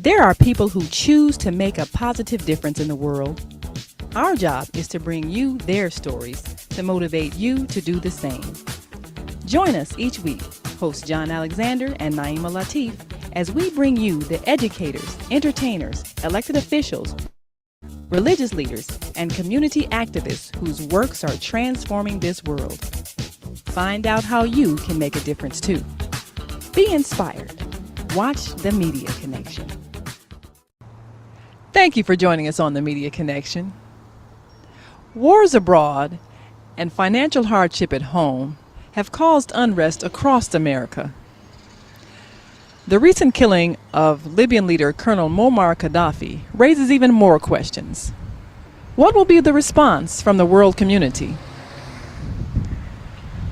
There are people who choose to make a positive difference in the world. Our job is to bring you their stories to motivate you to do the same. Join us each week, host John Alexander and Naima Latif, as we bring you the educators, entertainers, elected officials, religious leaders, and community activists whose works are transforming this world. Find out how you can make a difference too. Be inspired. Watch The Media Connection. Thank you for joining us on The Media Connection. Wars abroad and financial hardship at home have caused unrest across America. The recent killing of Libyan leader Colonel Muammar Gaddafi raises even more questions. What will be the response from the world community?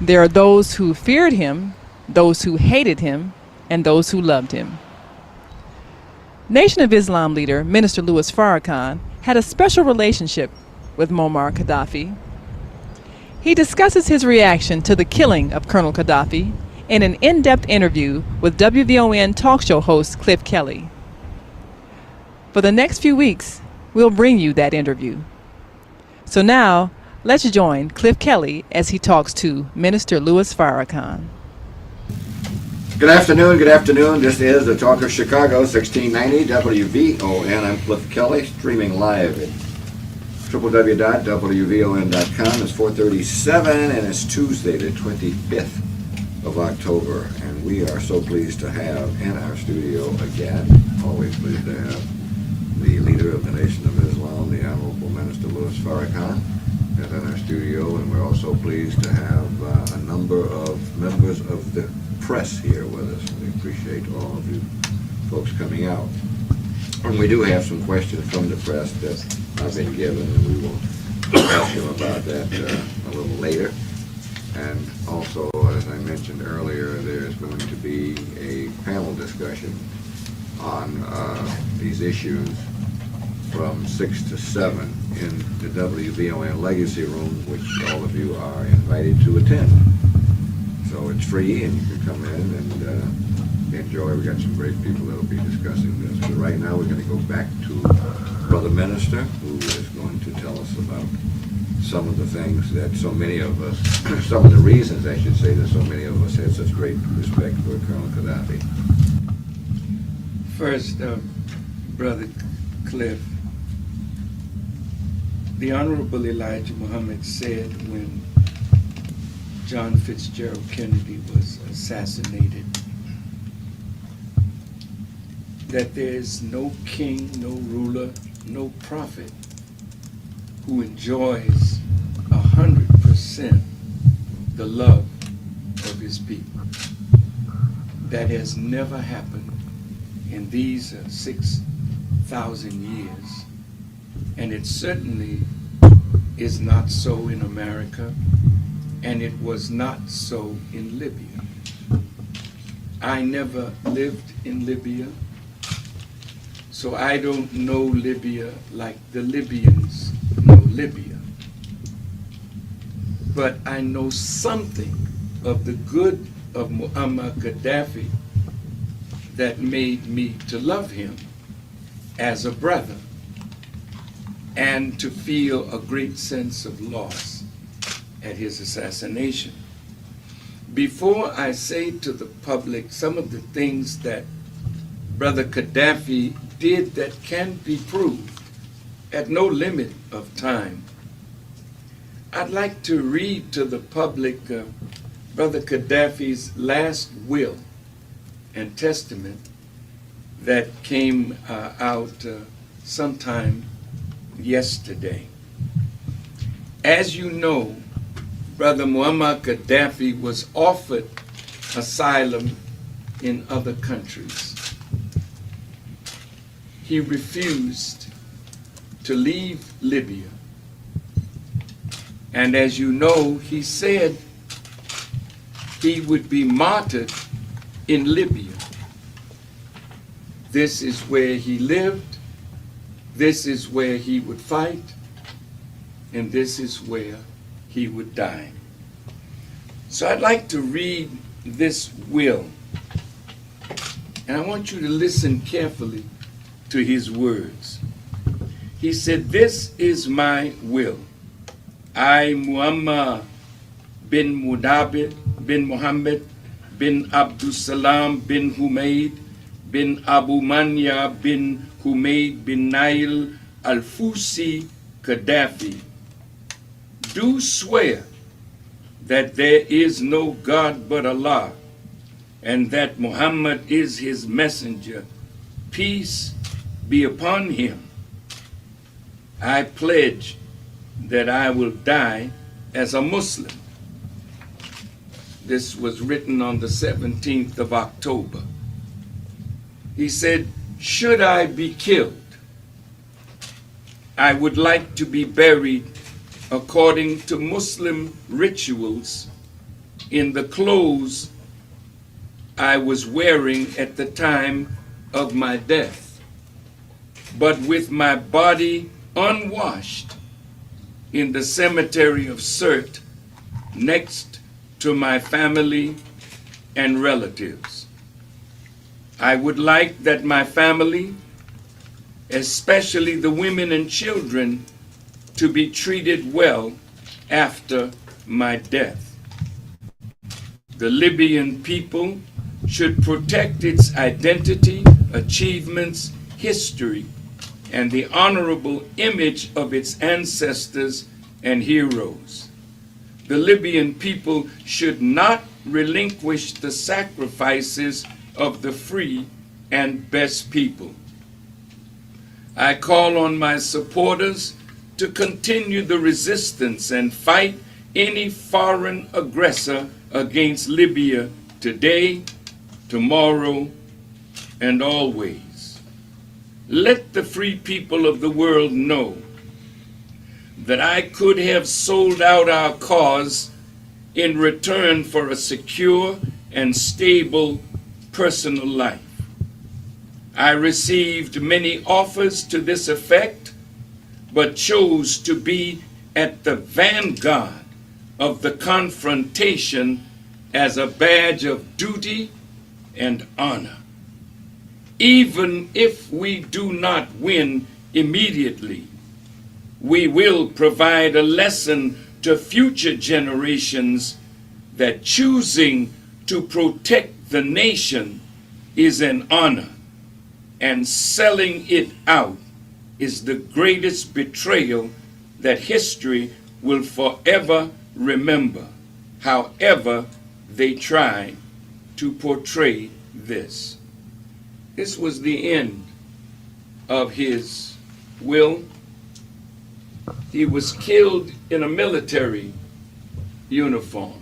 There are those who feared him, those who hated him, and those who loved him. Nation of Islam leader Minister Louis Farrakhan had a special relationship with Muammar Gaddafi. He discusses his reaction to the killing of Colonel Gaddafi in an in-depth interview with WVON talk show host Cliff Kelly. For the next few weeks, we'll bring you that interview. So now, let's join Cliff Kelly as he talks to Minister Louis Farrakhan. Good afternoon. This is the Talk of Chicago, 1690 WVON. I'm Cliff Kelly, streaming live at www.wvon.com. It's 4:37 and it's Tuesday, the 25th of October, and we are so pleased to have in our studio again, always pleased to have the leader of the Nation of Islam, the Honorable Minister Louis Farrakhan, is in our studio, and we're also pleased to have a number of members of the press here with us. We appreciate all of you folks coming out. And we do have some questions from the press that I've been given, and we will ask them about that a little later. And also, as I mentioned earlier, there's going to be a panel discussion on these issues from 6 to 7 in the WVON Legacy Room, which all of you are invited to attend. So it's free, and you can come in and enjoy. We got some great people that will be discussing this. But right now, we're going to go back to Brother Minister, who is going to tell us about some of the things that so many of us, some of the reasons, I should say, that so many of us had such great respect for Colonel Gaddafi. First, Brother Cliff, the Honorable Elijah Muhammad said when John Fitzgerald Kennedy was assassinated that there is no king, no ruler, no prophet who enjoys 100% the love of his people. That has never happened in these 6,000 years, and it certainly is not so in America, and it was not so in Libya. I never lived in Libya, so I don't know Libya like the Libyans know Libya. But I know something of the good of Muammar Gaddafi that made me to love him as a brother and to feel a great sense of loss at his assassination. Before I say to the public some of the things that Brother Gaddafi did that can be proved at no limit of time, I'd like to read to the public Brother Gaddafi's last will and testament that came out sometime yesterday. As you know, Brother Muammar Gaddafi was offered asylum in other countries. He refused to leave Libya. And as you know, he said he would be martyred in Libya. This is where he lived, this is where he would fight, and this is where he would die. So I'd like to read this will, and I want you to listen carefully to his words. He said, "This is my will. I, Muhammad bin Muhammad bin Abdussalam bin Humaid bin Abu Manya bin Humaid bin Nail al-Fusi Gaddafi, do swear that there is no God but Allah, and that Muhammad is his messenger, peace be upon him. I pledge that I will die as a Muslim." This was written on the 17th of October. He said, "Should I be killed, I would like to be buried according to Muslim rituals in the clothes I was wearing at the time of my death, but with my body unwashed in the cemetery of Sirte next to my family and relatives. I would like that my family, especially the women and children, to be treated well after my death. The Libyan people should protect its identity, achievements, history, and the honorable image of its ancestors and heroes. The Libyan people should not relinquish the sacrifices of the free and best people. I call on my supporters to continue the resistance and fight any foreign aggressor against Libya today, tomorrow, and always. Let the free people of the world know that I could have sold out our cause in return for a secure and stable personal life. I received many offers to this effect, but chose to be at the vanguard of the confrontation as a badge of duty and honor. Even if we do not win immediately, we will provide a lesson to future generations that choosing to protect the nation is an honor, and selling it out is the greatest betrayal that history will forever remember, however they try to portray this. This was the end of his will. He was killed in a military uniform.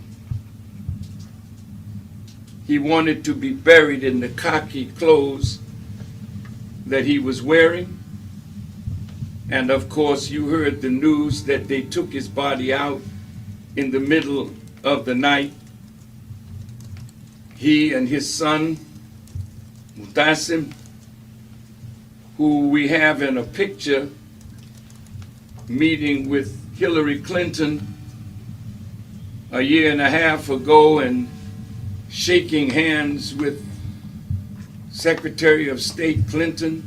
He wanted to be buried in the khaki clothes that he was wearing. And of course, you heard the news that they took his body out in the middle of the night. He and his son, Mutasim, who we have in a picture meeting with Hillary Clinton a year and a half ago and shaking hands with Secretary of State Clinton,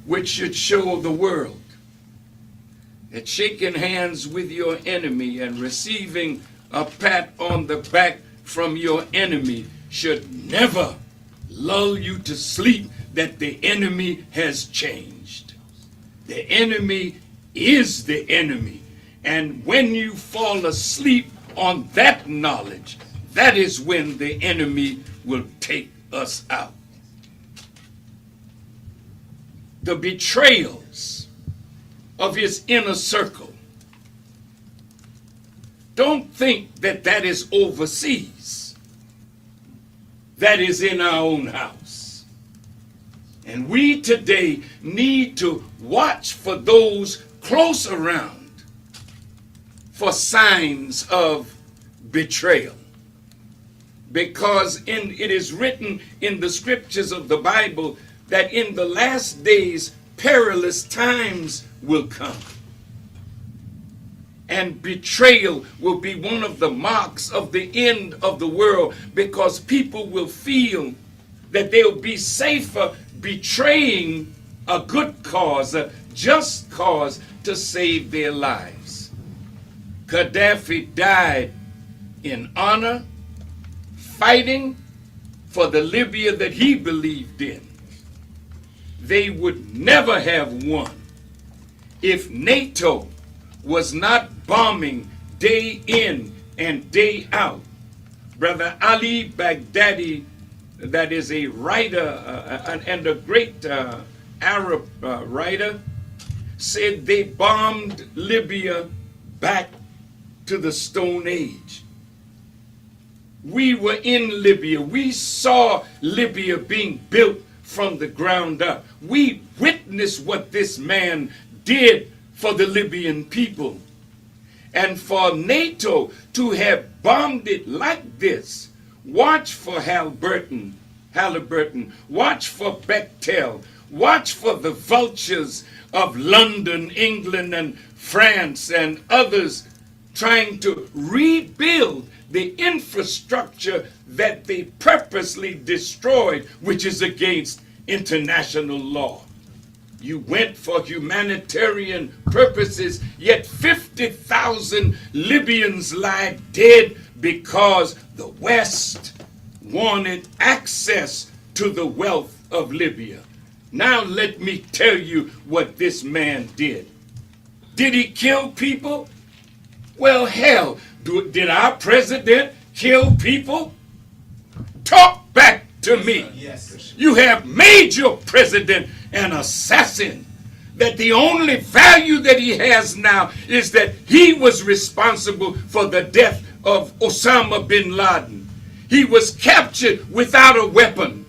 which should show the world that shaking hands with your enemy and receiving a pat on the back from your enemy should never lull you to sleep that the enemy has changed. The enemy is the enemy. And when you fall asleep on that knowledge, that is when the enemy will take us out. The betrayals of his inner circle. Don't think that that is overseas. That is in our own house. And we today need to watch for those close around for signs of betrayal. Because it is written in the scriptures of the Bible that in the last days perilous times will come. And betrayal will be one of the marks of the end of the world, because people will feel that they'll be safer betraying a good cause, a just cause, to save their lives. Gaddafi died in honor, fighting for the Libya that he believed in. They would never have won if NATO was not bombing day in and day out. Brother Ali Baghdadi, that is a writer and a great Arab writer, said they bombed Libya back to the Stone Age. We were in Libya. We saw Libya being built from the ground up. We witnessed what this man did for the Libyan people. And for NATO to have bombed it like this, watch for Halliburton, watch for Bechtel, watch for the vultures of London, England, and France, and others trying to rebuild the infrastructure that they purposely destroyed, which is against international law. You went for humanitarian purposes, yet 50,000 Libyans lie dead because the West wanted access to the wealth of Libya. Now let me tell you what this man did. Did he kill people? Well, hell, did our president kill people? Talk back to me. Yes. You have made your president an assassin. That the only value that he has now is that he was responsible for the death of Osama bin Laden. He was captured without a weapon.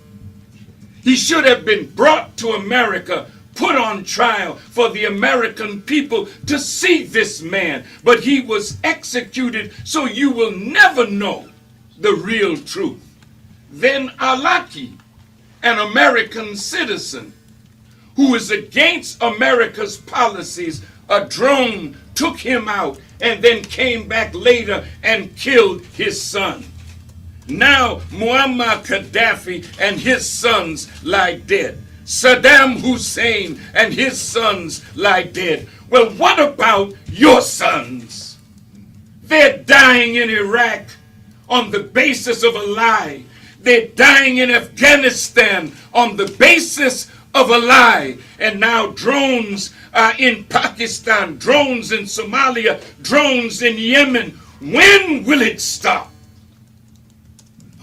He should have been brought to America, put on trial for the American people to see this man. But he was executed, so you will never know the real truth. Then Alaki, an American citizen who is against America's policies, a drone took him out and then came back later and killed his son. Now Muammar Gaddafi and his sons lie dead. Saddam Hussein and his sons lie dead. Well, what about your sons? They're dying in Iraq on the basis of a lie. They're dying in Afghanistan on the basis of a lie. And now drones in Pakistan, drones in Somalia, drones in Yemen. When will it stop?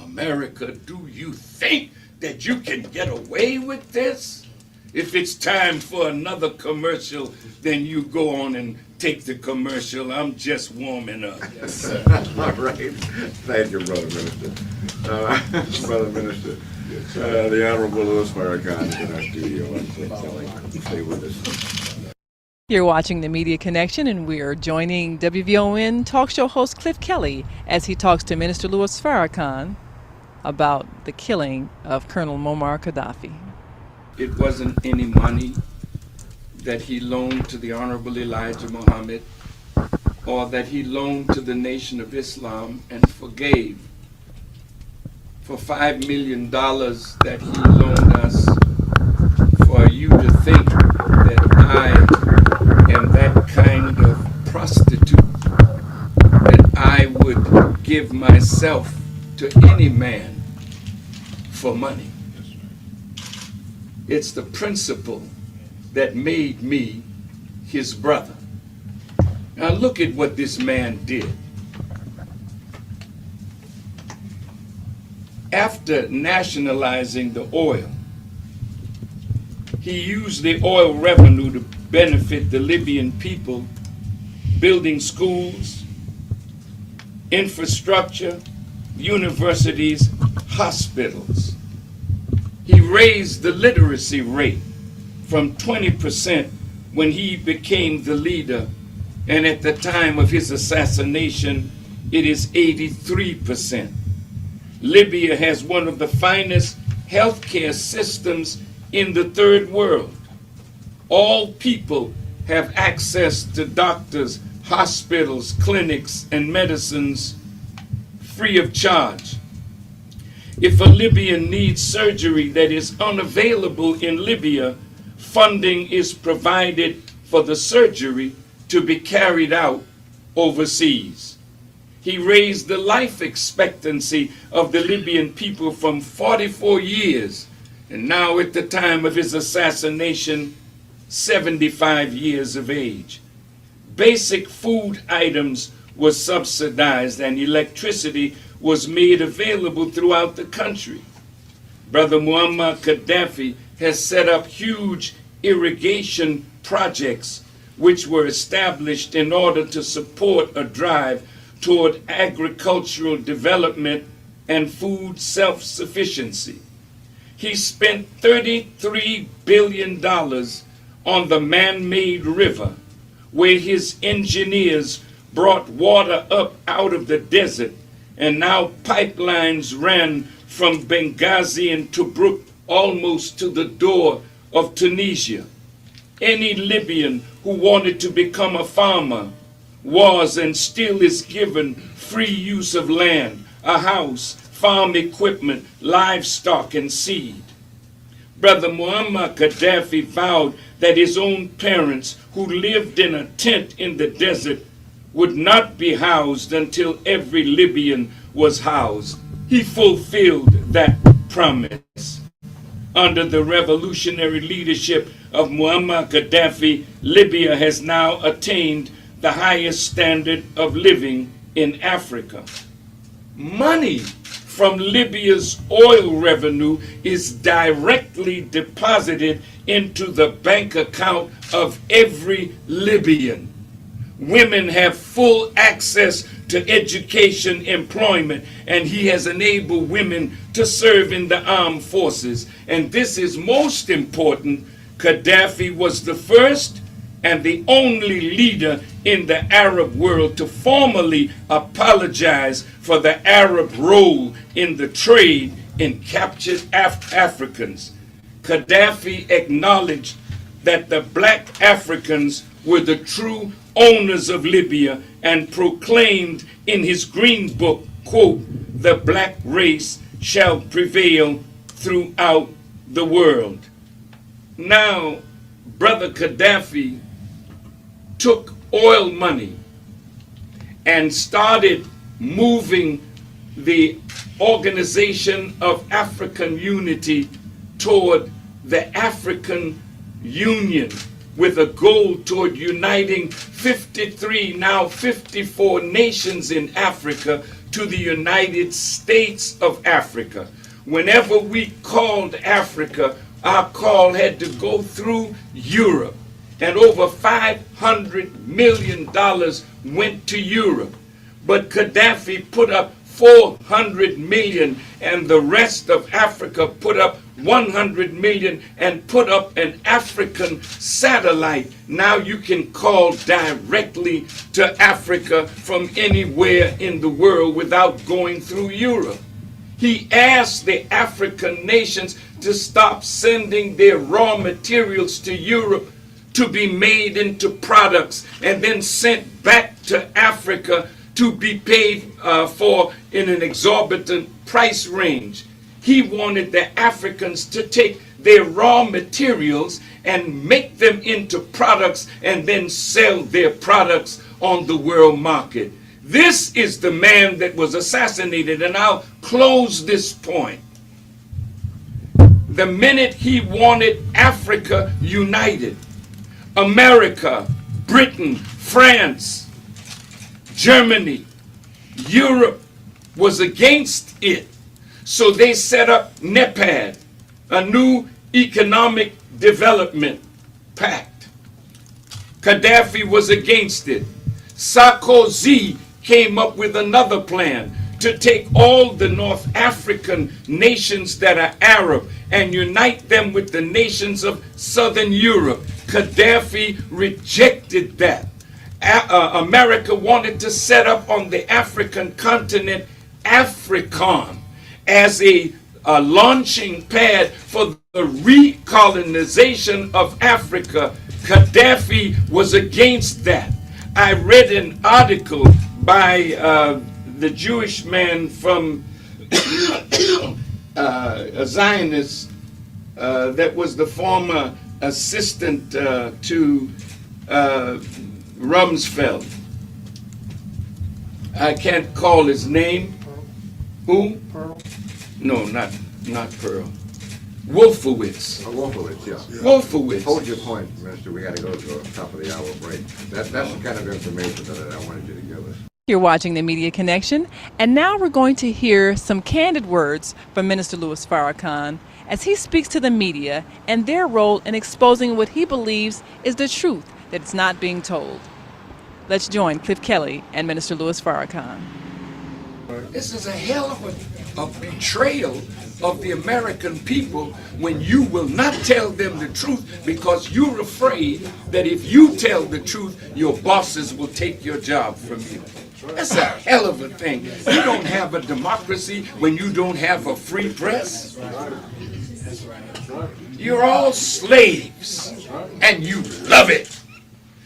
America, do you think that you can get away with this? If it's time for another commercial, then you go on and take the commercial. I'm just warming up. Yes, sir. All right. Thank you, Brother Minister. Brother Minister, the Honorable Louis Farrakhan is in our studio. Stay with us. You're watching The Media Connection, and we're joining WVON talk show host Cliff Kelly as he talks to Minister Louis Farrakhan about the killing of Colonel Muammar Gaddafi. It wasn't any money that he loaned to the Honorable Elijah Muhammad, or that he loaned to the Nation of Islam and forgave for $5 million that he loaned us, for you to think that I am that kind of prostitute, that I would give myself to any man for money. It's the principle that made me his brother. Now look at what this man did. After nationalizing the oil, he used the oil revenue to benefit the Libyan people, building schools, infrastructure, universities, hospitals. He raised the literacy rate from 20% when he became the leader, and at the time of his assassination, it is 83%. Libya has one of the finest healthcare systems in the third world. All people have access to doctors, hospitals, clinics, and medicines free of charge. If a Libyan needs surgery that is unavailable in Libya, funding is provided for the surgery to be carried out overseas. He raised the life expectancy of the Libyan people from 44 years, and now at the time of his assassination, 75 years of age. Basic food items were subsidized and electricity was made available throughout the country. Brother Muammar Gaddafi has set up huge irrigation projects which were established in order to support a drive toward agricultural development and food self-sufficiency. He spent $33 billion on the man-made river, where his engineers brought water up out of the desert, and now pipelines ran from Benghazi and Tobruk almost to the door of Tunisia. Any Libyan who wanted to become a farmer was and still is given free use of land, a house, farm equipment, livestock, and seed. Brother Muammar Gaddafi vowed that his own parents, who lived in a tent in the desert, would not be housed until every Libyan was housed. He fulfilled that promise. Under the revolutionary leadership of Muammar Gaddafi, Libya has now attained the highest standard of living in Africa. Money from Libya's oil revenue is directly deposited into the bank account of every Libyan. Women have full access to education, employment, and he has enabled women to serve in the armed forces. And this is most important. Gaddafi was the first and the only leader in the Arab world to formally apologize for the Arab role in the trade in captured Africans. Gaddafi acknowledged that the black Africans were the true owners of Libya and proclaimed in his Green Book, quote, "The black race shall prevail throughout the world." Now, Brother Gaddafi took oil money and started moving the Organization of African Unity toward the African Union, with a goal toward uniting 53, now 54 nations in Africa to the United States of Africa. Whenever we called Africa, our call had to go through Europe, and over $500 million went to Europe. But Gaddafi put up 400 million, and the rest of Africa put up 100 million and put up an African satellite. Now you can call directly to Africa from anywhere in the world without going through Europe. He asked the African nations to stop sending their raw materials to Europe to be made into products and then sent back to Africa to be paid for in an exorbitant price range. He wanted the Africans to take their raw materials and make them into products and then sell their products on the world market. This is the man that was assassinated, and I'll close this point. The minute he wanted Africa united, America, Britain, France, Germany, Europe was against it. So they set up NEPAD, a new economic development pact. Gaddafi was against it. Sarkozy came up with another plan to take all the North African nations that are Arab and unite them with the nations of Southern Europe. Gaddafi rejected that. America wanted to set up on the African continent Africom as a launching pad for the recolonization of Africa. Gaddafi was against that. I read an article by the Jewish man from a Zionist that was the former assistant to Rumsfeld. I can't call his name. Who? Pearl? No, not Pearl. Wolfowitz. Wolfowitz, yeah. Wolfowitz. Hold your point, Minister. We got to go to the top of the hour break. That's the kind of information that I wanted you to give us. You're watching The Media Connection, and now we're going to hear some candid words from Minister Louis Farrakhan as he speaks to the media and their role in exposing what he believes is the truth that's not being told. Let's join Cliff Kelly and Minister Louis Farrakhan. This is a hell of a betrayal of the American people when you will not tell them the truth because you're afraid that if you tell the truth, your bosses will take your job from you. That's a hell of a thing. You don't have a democracy when you don't have a free press. You're all slaves, and you love it.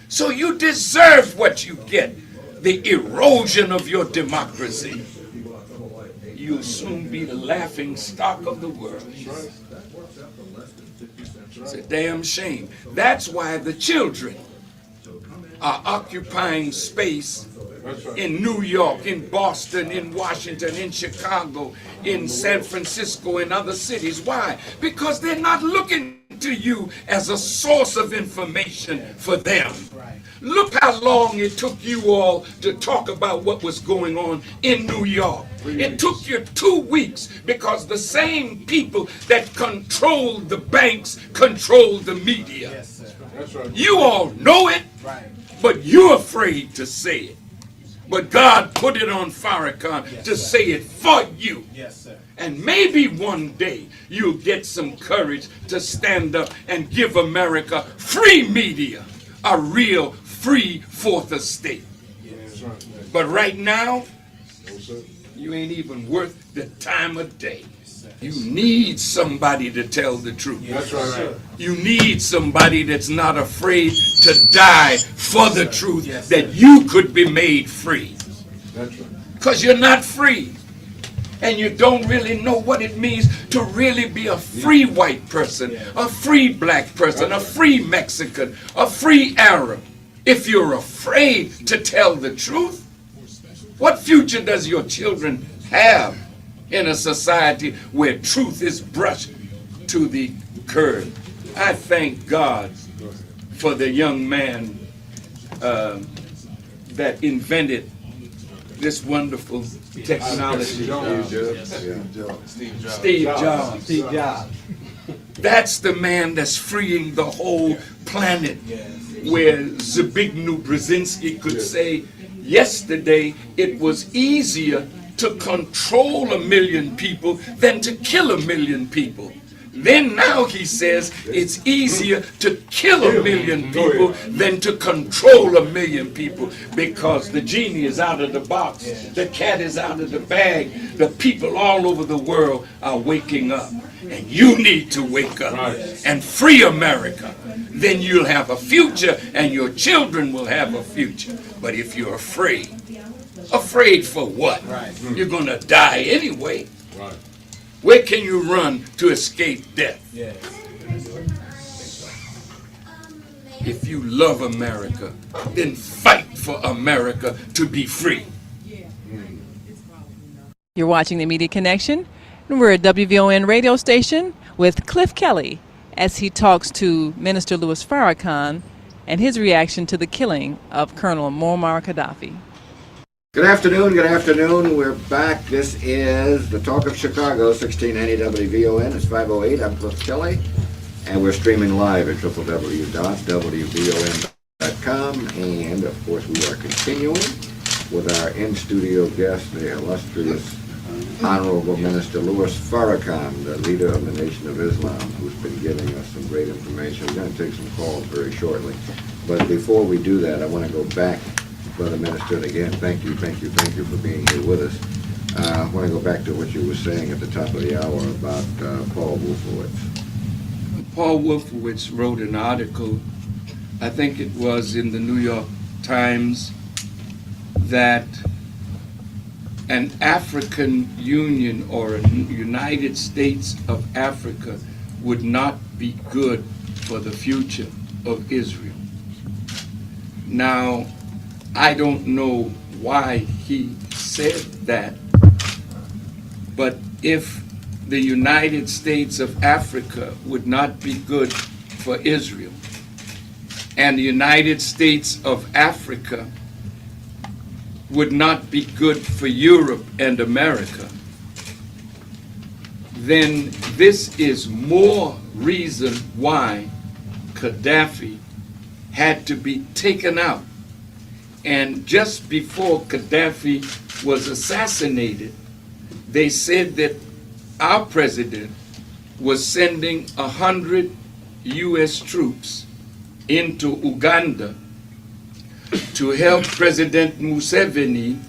So you deserve what you get, the erosion of your democracy. You'll soon be the laughing stock of the world. It's a damn shame. That's why the children are occupying space in New York, in Boston, in Washington, in Chicago, in San Francisco, and other cities. Why? Because they're not looking to you as a source of information for them. Look how long it took you all to talk about what was going on in New York. It took you 2 weeks because the same people that controlled the banks controlled the media. That's right. You all know it, but you're afraid to say it. But God put it on Farrakhan to say it for you. Yes, sir. And maybe one day you'll get some courage to stand up and give America free media, a real free fourth estate. That's right. But right now, you ain't even worth the time of day. You need somebody to tell the truth. That's right. You need somebody that's not afraid to die for the truth, that you could be made free. That's right. Because you're not free. And you don't really know what it means to really be a free white person, a free black person, a free Mexican, a free Arab. If you're afraid to tell the truth, what future does your children have in a society where truth is brushed to the curb? I thank God for the young man that invented this wonderful technology. Steve Jobs. That's the man that's freeing the whole planet. Where Zbigniew Brzezinski could say, yesterday it was easier to control 1 million people than to kill 1 million people. Then now he says it's easier to kill 1 million people than to control 1 million people, because the genie is out of the box, the cat is out of the bag, the people all over the world are waking up. And you need to wake up and free America. Then you'll have a future and your children will have a future. But if you're afraid, afraid for what? You're going to die anyway. Where can you run to escape death? If you love America, then fight for America to be free. You're watching The Media Connection, and we're at WVON radio station with Cliff Kelly as he talks to Minister Louis Farrakhan and his reaction to the killing of Colonel Muammar Gaddafi. Good afternoon, good afternoon. We're back. This is the Talk of Chicago, 1690 WVON. It's 508. I'm Cliff Kelly, and we're streaming live at www.wvon.com. And, of course, we are continuing with our in-studio guest, the illustrious Honorable Minister Louis Farrakhan, the leader of the Nation of Islam, who's been giving us some great information. We're going to take some calls very shortly. But before we do that, I want to go back, Brother Minister, and again, thank you for being here with us. I want to go back to what you were saying at the top of the hour about Paul Wolfowitz. Paul Wolfowitz wrote an article, I think it was in the New York Times, that an African Union or a United States of Africa would not be good for the future of Israel. Now, I don't know why he said that, but if the United States of Africa would not be good for Israel, and the United States of Africa would not be good for Europe and America, then this is more reason why Gaddafi had to be taken out. And just before Gaddafi was assassinated, they said that our president was sending 100 U.S. troops into Uganda to help President Museveni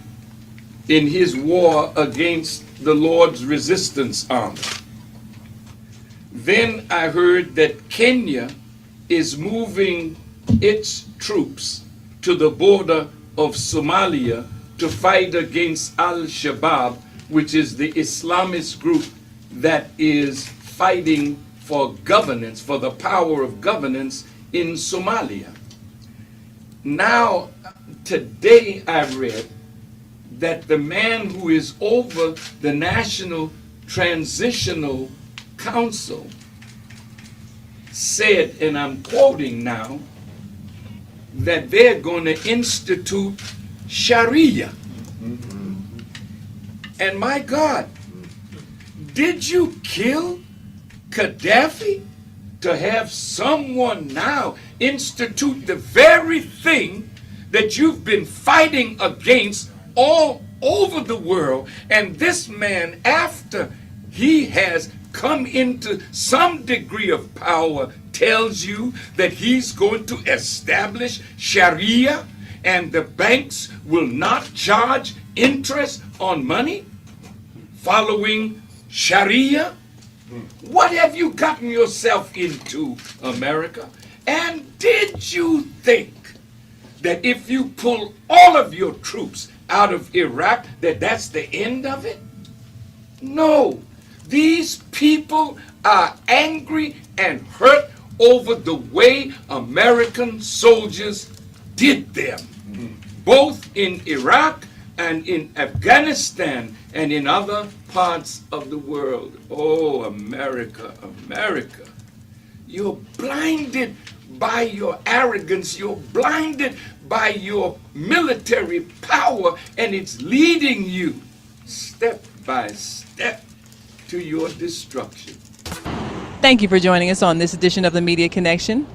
in his war against the Lord's Resistance Army. Then I heard that Kenya is moving its troops to the border of Somalia to fight against Al-Shabaab, which is the Islamist group that is fighting for governance, for the power of governance in Somalia. Now, today I read that the man who is over the National Transitional Council said, and I'm quoting now, that they're going to institute Sharia. And my God, did you kill Gaddafi to have someone now institute the very thing that you've been fighting against all over the world? And this man, after he has come into some degree of power, tells you that he's going to establish Sharia and the banks will not charge interest on money following Sharia? What have you gotten yourself into, America? And did you think that if you pull all of your troops out of Iraq, that that's the end of it? No. These people are angry and hurt over the way American soldiers did them, both in Iraq and in Afghanistan and in other parts of the world. Oh, America, America. You're blinded by your arrogance. You're blinded by your military power, and it's leading you step by step to your destruction. Thank you for joining us on this edition of the Media Connection.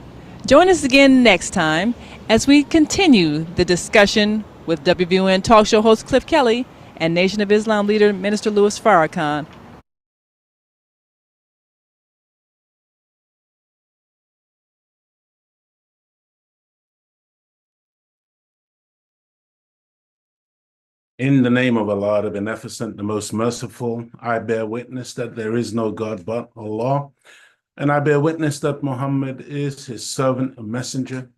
Join us again next time as we continue the discussion with WVON talk show host Cliff Kelly and Nation of Islam leader Minister Louis Farrakhan. In the name of Allah, the Beneficent, the Most Merciful, I bear witness that there is no God but Allah, and I bear witness that Muhammad is his servant and messenger.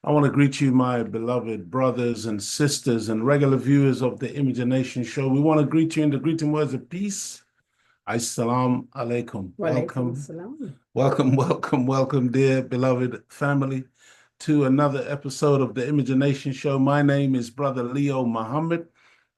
I want to greet you, my beloved brothers and sisters and regular viewers of the Imagination Show. We want to greet you in the greeting words of peace. Assalamu alaikum. Welcome, dear beloved family, to another episode of the Imagination Show. My name is Brother Leo Muhammad,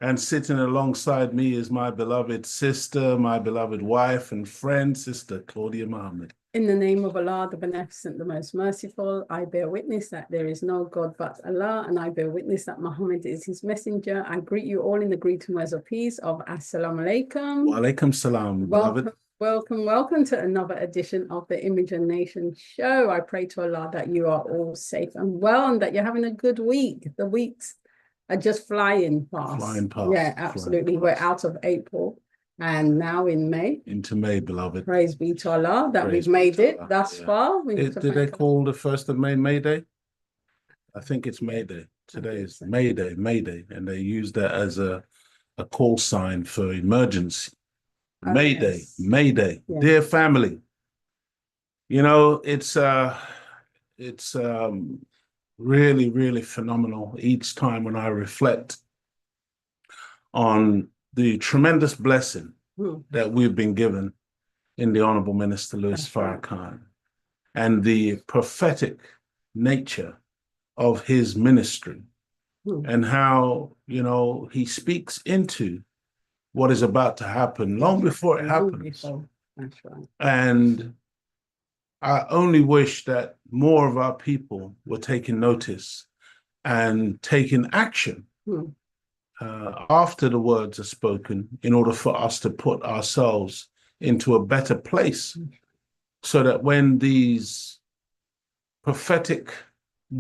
and sitting alongside me is my beloved sister, my beloved wife and friend, Sister Claudia Muhammad. In the name of Allah, the Beneficent, the Most Merciful, I bear witness that there is no God but Allah, and I bear witness that Muhammad is his messenger. I greet you all in the greeting words of peace of Assalamu alaikum. Wa alaikum salam, beloved. Welcome to another edition of the Imagination Show. I pray to Allah that you are all safe and well and that you're having a good week. The weeks are just flying past. Yeah, absolutely. We're out of April and now in May. Into May, beloved. Praise be to Allah that we've made it thus far. Did they call the 1st of May May Day? I think it's May Day. Today is May Day, and they use that as a call sign for emergency. Mayday, yes. Mayday, yes. Dear family. You know, it's really, really phenomenal each time when I reflect on the tremendous blessing Hmm. that we've been given in the Honorable Minister Louis Farrakhan and the prophetic nature of his ministry and how, you know, he speaks into what is about to happen long before it happens. That's right. And I only wish that more of our people were taking notice and taking action after the words are spoken in order for us to put ourselves into a better place so that when these prophetic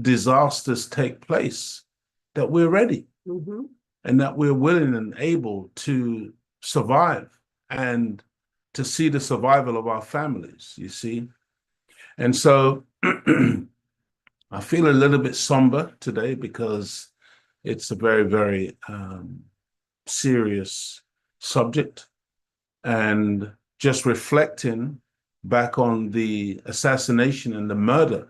disasters take place, that we're ready and that we're willing and able to survive and to see the survival of our families, you see. And so I feel a little bit somber today because it's a very, very serious subject. And just reflecting back on the assassination and the murder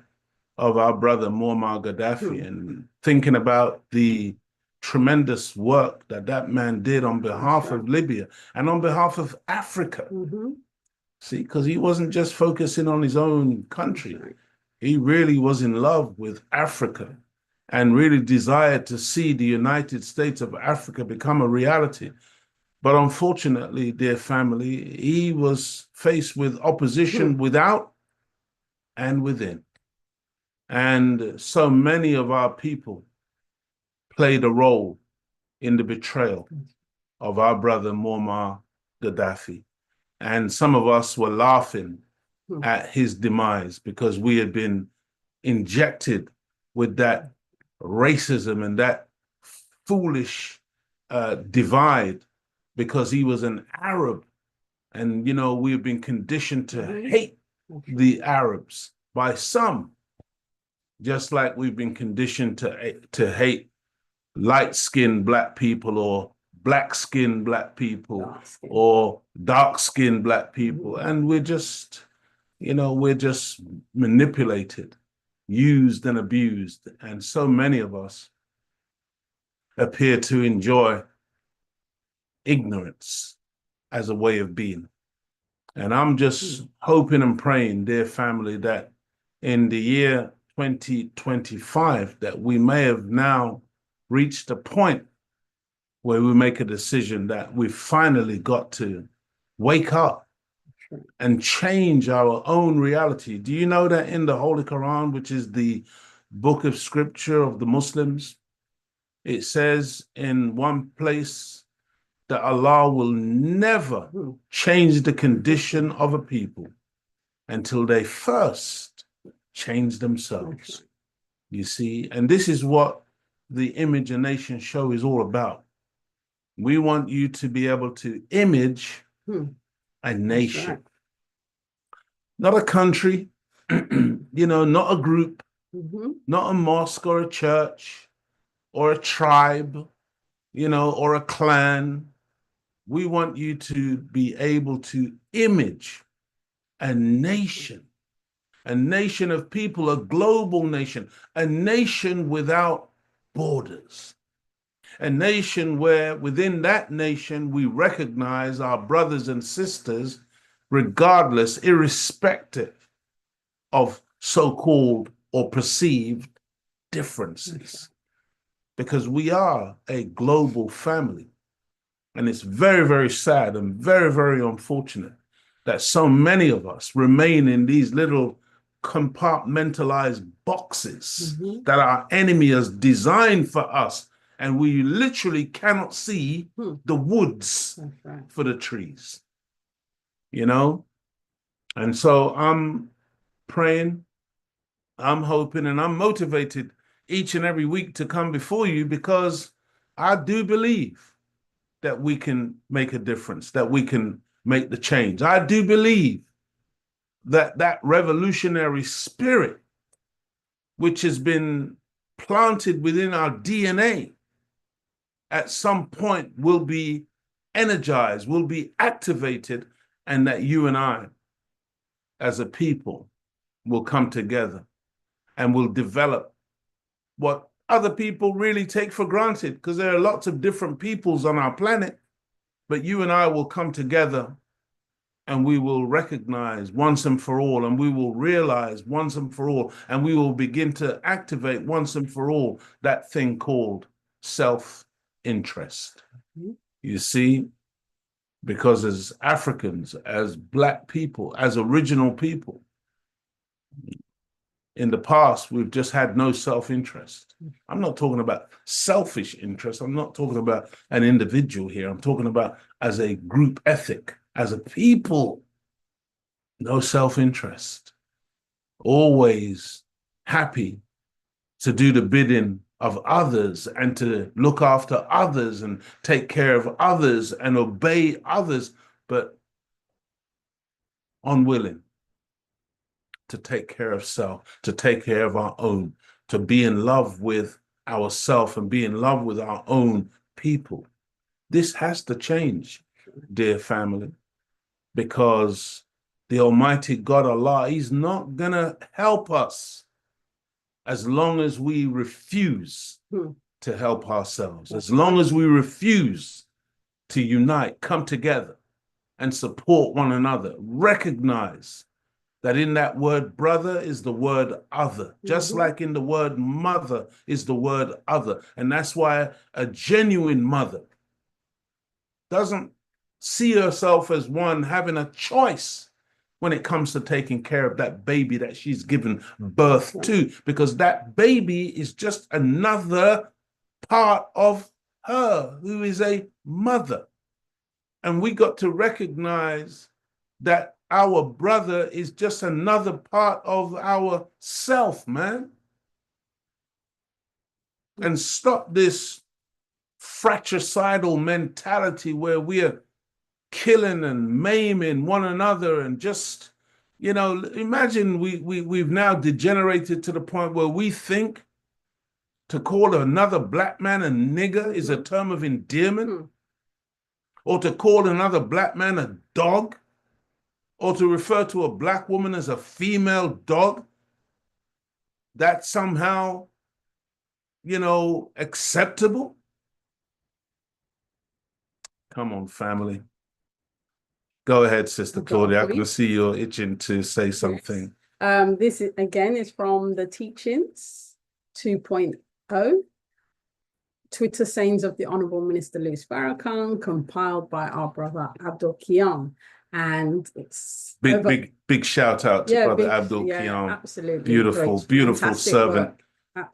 of our brother Muammar Gaddafi and thinking about the tremendous work that that man did on behalf of Libya and on behalf of Africa. See, because he wasn't just focusing on his own country. He really was in love with Africa and really desired to see the United States of Africa become a reality. But unfortunately, dear family, he was faced with opposition without and within. And so many of our people played a role in the betrayal of our brother Muammar Gaddafi. And some of us were laughing at his demise because we had been injected with that racism and that foolish divide because he was an Arab. And, you know, we've been conditioned to hate the Arabs by some, just like we've been conditioned to hate light-skinned Black people or black-skinned Black people or dark-skinned Black people. And we're just, you know, we're just manipulated, used and abused. And so many of us appear to enjoy ignorance as a way of being. And I'm just hoping and praying, dear family, that in the year 2025, that we may have now reached a point where we make a decision that we've finally got to wake up and change our own reality. Do you know that in the Holy Quran, which is the book of scripture of the Muslims, it says in one place that Allah will never change the condition of a people until they first change themselves. You see, and this is what the Imagination show is all about. We want you to be able to image a nation, not a country, you know, not a group, not a mosque or a church or a tribe, you know, or a clan. We want you to be able to image a nation of people, a global nation, a nation without borders, a nation where within that nation we recognize our brothers and sisters, regardless, irrespective of so-called or perceived differences, because we are a global family. And it's very, very sad and very, very unfortunate that so many of us remain in these little compartmentalized boxes that our enemy has designed for us. And we literally cannot see the woods for the trees, you know? And so I'm praying, I'm hoping, and I'm motivated each and every week to come before you because I do believe that we can make a difference, that we can make the change. I do believe that that revolutionary spirit, which has been planted within our DNA, at some point will be energized, will be activated, and that you and I, as a people, will come together and will develop what other people really take for granted, because there are lots of different peoples on our planet. But you and I will come together and we will recognize once and for all, and we will realize once and for all, and we will begin to activate once and for all that thing called self-interest. Mm-hmm. You see, because as Africans, as Black people, as original people, in the past, we've just had no self-interest. I'm not talking about selfish interest. I'm not talking about an individual here. I'm talking about as a group ethic, as a people, no self-interest. Always happy to do the bidding of others and to look after others and take care of others and obey others, but unwilling to take care of self, to take care of our own, to be in love with ourselves and be in love with our own people. This has to change, dear family, because the Almighty God Allah, He's not gonna help us as long as we refuse to help ourselves, as long as we refuse to unite, come together and support one another, recognize that in that word brother is the word other, just like in the word mother is the word other. And that's why a genuine mother doesn't see herself as one having a choice when it comes to taking care of that baby that she's given birth to, because that baby is just another part of her who is a mother. And we got to recognize that our brother is just another part of our self, man. And stop this fratricidal mentality where we are killing and maiming one another and just, you know, imagine we've now degenerated to the point where we think to call another Black man a nigger is a term of endearment, or to call another Black man a dog, or to refer to a Black woman as a female dog, that's somehow, you know, acceptable. Come on, family. Go ahead, Sister Claudia. I can see you're itching to say something. Yes. This is, again, is from the Teachings 2.0, Twitter sayings of the Honorable Minister Louis Farrakhan, compiled by our brother Abdul-Qiyam. And it's big shout out to Brother Abdul-Qiyam. Absolutely. Beautiful servant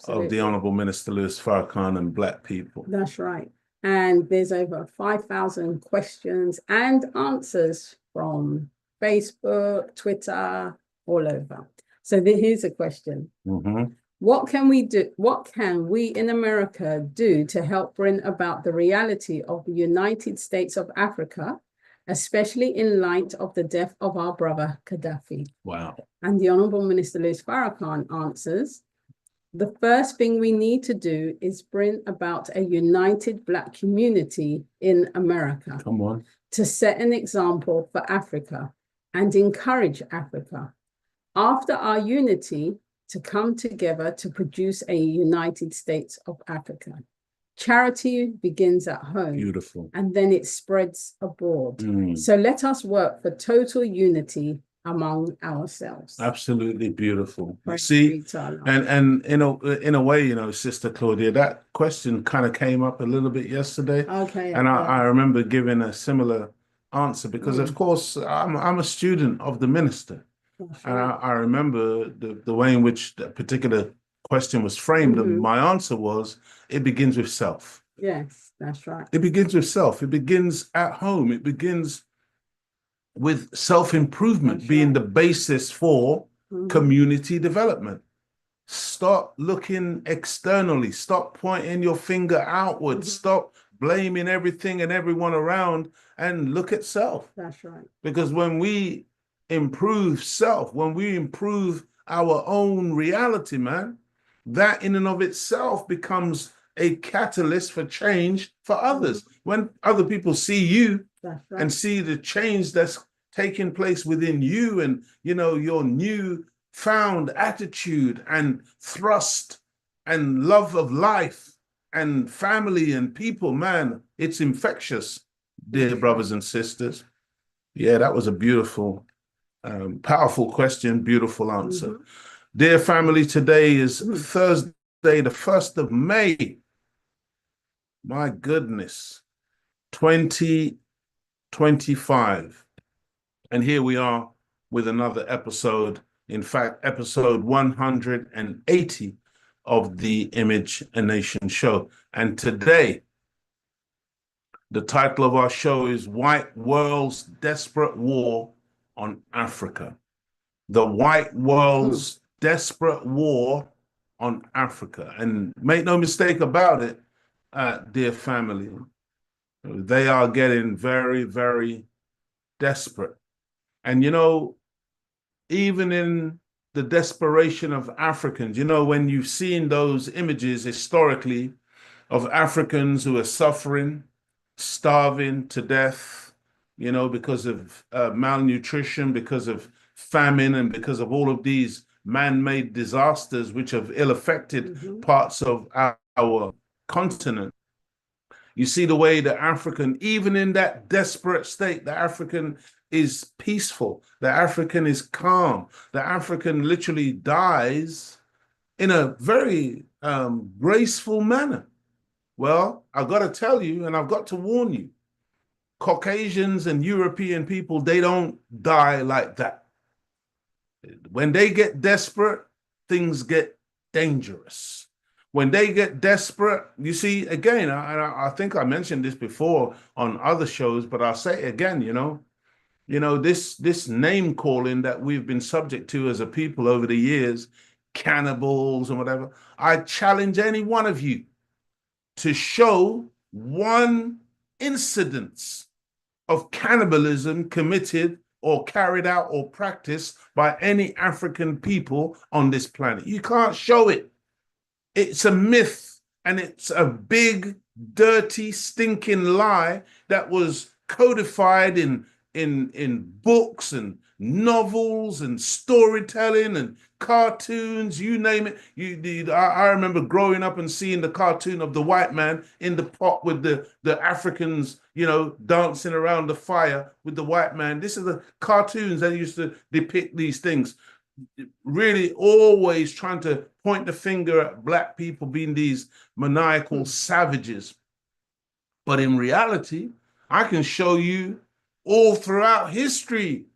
of the Honorable Minister Louis Farrakhan and Black people. That's right. And there's over 5,000 questions and answers from Facebook, Twitter, all over. So here's a question. What can we do? What can we in America do to help bring about the reality of the United States of Africa, especially in light of the death of our brother Gaddafi? Wow. And the Honorable Minister Louis Farrakhan answers, the first thing we need to do is bring about a united Black community in America. Come on. To set an example for Africa and encourage Africa. After our unity, to come together to produce a United States of Africa. Charity begins at home. Beautiful. And then it spreads abroad. So let us work for total unity among ourselves. Absolutely beautiful. You see, and in a way, you know, Sister Claudia, that question kind of came up a little bit yesterday. Okay. And I remember giving a similar answer because, of course, I'm a student of the minister. And I remember the way in which that particular question was framed, and my answer was, it begins with self. Yes, that's right. It begins with self. It begins at home. It begins with self-improvement being the basis for community development. Stop looking externally. Stop pointing your finger outward. Stop blaming everything and everyone around and look at self. That's right. Because when we improve self, when we improve our own reality, man, that in and of itself becomes a catalyst for change for others. When other people see you and see the change that's taking place within you and, you know, your new found attitude and thrust and love of life and family and people, man, it's infectious. dear brothers and sisters. Yeah, that was a beautiful, powerful question, beautiful answer. Dear family, today is Thursday, the 1st of May. My goodness, 2025. And here we are with another episode. In fact, episode 180 of the Image and Nation show. And today, the title of our show is White World's Desperate War on Africa. The White World's Desperate War on Africa. And make no mistake about it, dear family, they are getting very, very desperate. And you know, even in the desperation of Africans, you know, when you've seen those images historically of Africans who are suffering, starving to death, you know, because of malnutrition, because of famine, and because of all of these man-made disasters which have ill-affected parts of our continent. You see the way the African, even in that desperate state, the African is peaceful, the African is calm, the African literally dies in a very graceful manner. Well, I've got to tell you, and I've got to warn you, Caucasians and European people, they don't die like that. When they get desperate, things get dangerous. When they get desperate, you see, again, I think I mentioned this before on other shows, but I'll say it again, you know, this name calling that we've been subject to as a people over the years, cannibals and whatever. I challenge any one of you to show one incidence of cannibalism committed or carried out or practiced by any African people on this planet. You can't show it. It's a myth, and it's a big, dirty, stinking lie that was codified in books and novels and storytelling and cartoons, you name it. I remember growing up and seeing the cartoon of the white man in the pot with the Africans, you know, dancing around the fire with the white man. This is the cartoons that used to depict these things. Really always trying to point the finger at black people being these maniacal savages. But in reality, I can show you all throughout history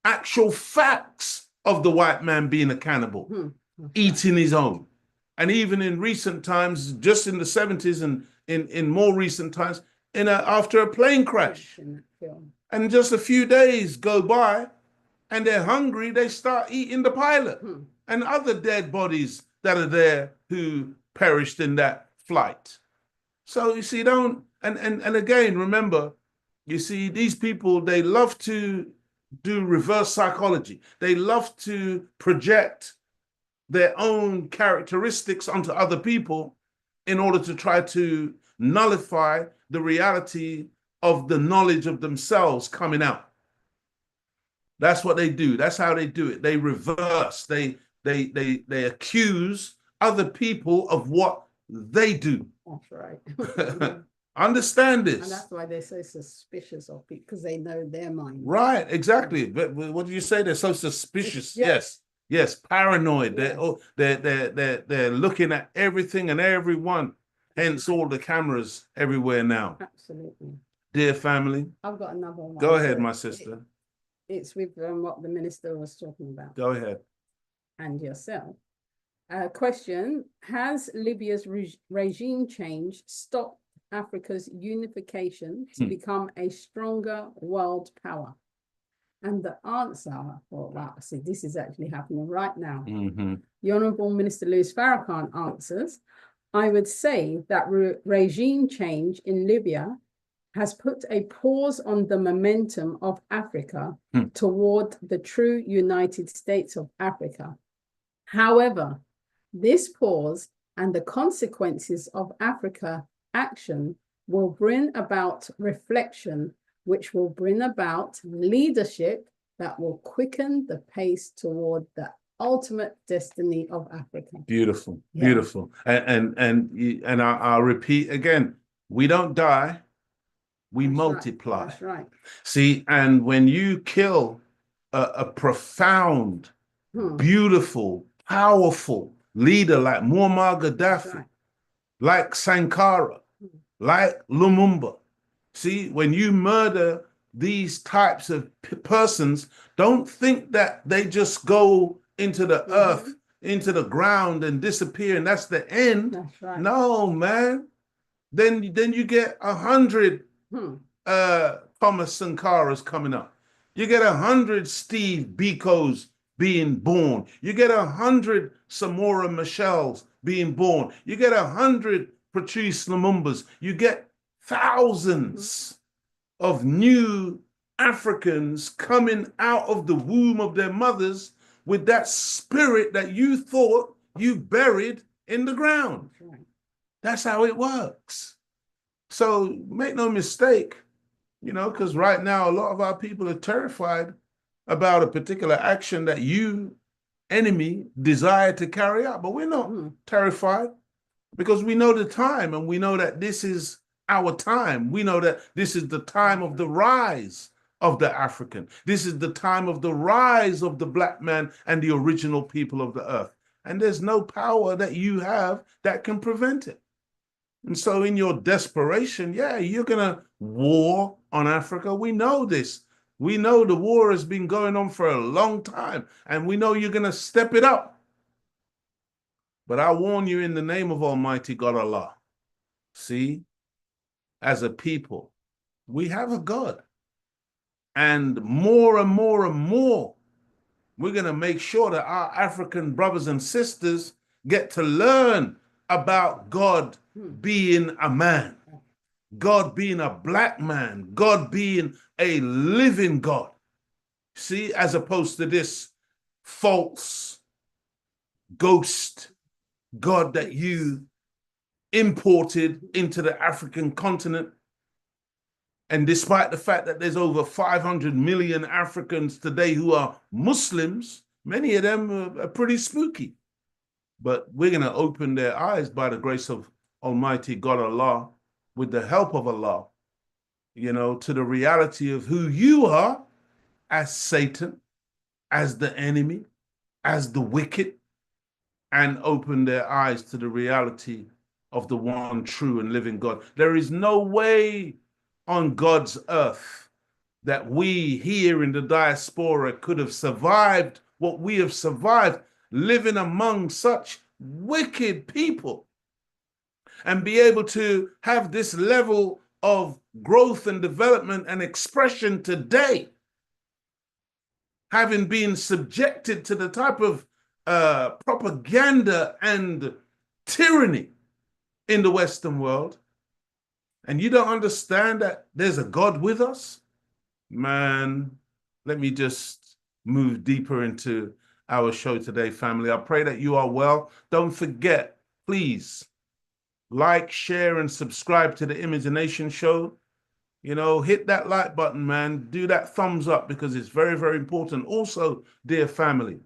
actual facts of the white man being a cannibal, eating his own. And even in recent times, just in the 70s and in more recent times, after a plane crash. And just a few days go by, and they're hungry, they start eating the pilot and other dead bodies that are there who perished in that flight. So you see, and again, remember, you see, these people, they love to do reverse psychology. They love to project their own characteristics onto other people in order to try to nullify the reality of the knowledge of themselves coming out. That's what they do. That's how they do it. They reverse. They accuse other people of what they do. That's right. Understand this. And that's why they're so suspicious of people, because they know their mind. Right, exactly. But what do you say? They're so suspicious. Yes, paranoid. Yes. They're looking at everything and everyone. Hence all the cameras everywhere now. Absolutely. Dear family. I've got another one. Go ahead, my sister. It's with what the minister was talking about. Go ahead. And yourself. Question: has Libya's regime change stopped Africa's unification to become a stronger world power? And the answer, well, wow, I said this is actually happening right now. The Honourable Minister Louis Farrakhan answers, I would say that regime change in Libya has put a pause on the momentum of Africa toward the true United States of Africa. However, this pause and the consequences of Africa action will bring about reflection, which will bring about leadership that will quicken the pace toward the ultimate destiny of Africa. Beautiful, beautiful. And I'll repeat again, we don't die. we That's multiply. Right. That's right. See, and when you kill a profound, beautiful, powerful leader like Muammar Gaddafi, Right. like Sankara, like Lumumba, see, when you murder these types of persons, don't think that they just go into the earth, into the ground and disappear and that's the end. That's right. No, man. Then you get 100 Thomas Sankaras coming up. You get 100 Steve Bikos being born. You get 100 Samora Michelles being born. You get 100 Patrice Lumumbas. You get thousands of new Africans coming out of the womb of their mothers with that spirit that you thought you buried in the ground. That's right. That's how it works. So make no mistake, you know, because right now a lot of our people are terrified about a particular action that you, enemy, desire to carry out. But we're not terrified because we know the time and we know that this is our time. We know that this is the time of the rise of the African. This is the time of the rise of the black man and the original people of the earth. And there's no power that you have that can prevent it. And so in your desperation, yeah, you're going to war on Africa. We know this. We know the war has been going on for a long time, and we know you're going to step it up. But I warn you in the name of Almighty God Allah, see, as a people, we have a God. And more and more and more, we're going to make sure that our African brothers and sisters get to learn about God being a man, God being a black man, God being a living God. See, as opposed to this false ghost God that you imported into the African continent. And despite the fact that there's over 500 million Africans today who are Muslims, many of them are pretty spooky. But we're going to open their eyes by the grace of Almighty God Allah, with the help of Allah, you know, to the reality of who you are as Satan, as the enemy, as the wicked, and open their eyes to the reality of the one true and living God. There is no way on God's earth that we here in the diaspora could have survived what we have survived, living among such wicked people, and be able to have this level of growth and development and expression today, having been subjected to the type of propaganda and tyranny in the Western world, and you don't understand that there's a God with us? Man, let me just move deeper into our show today, family. I pray that you are well. Don't forget, please, like, share, and subscribe to the Imagination Show. You know, hit that like button, man. Do that thumbs up because it's very, very important. Also, dear family,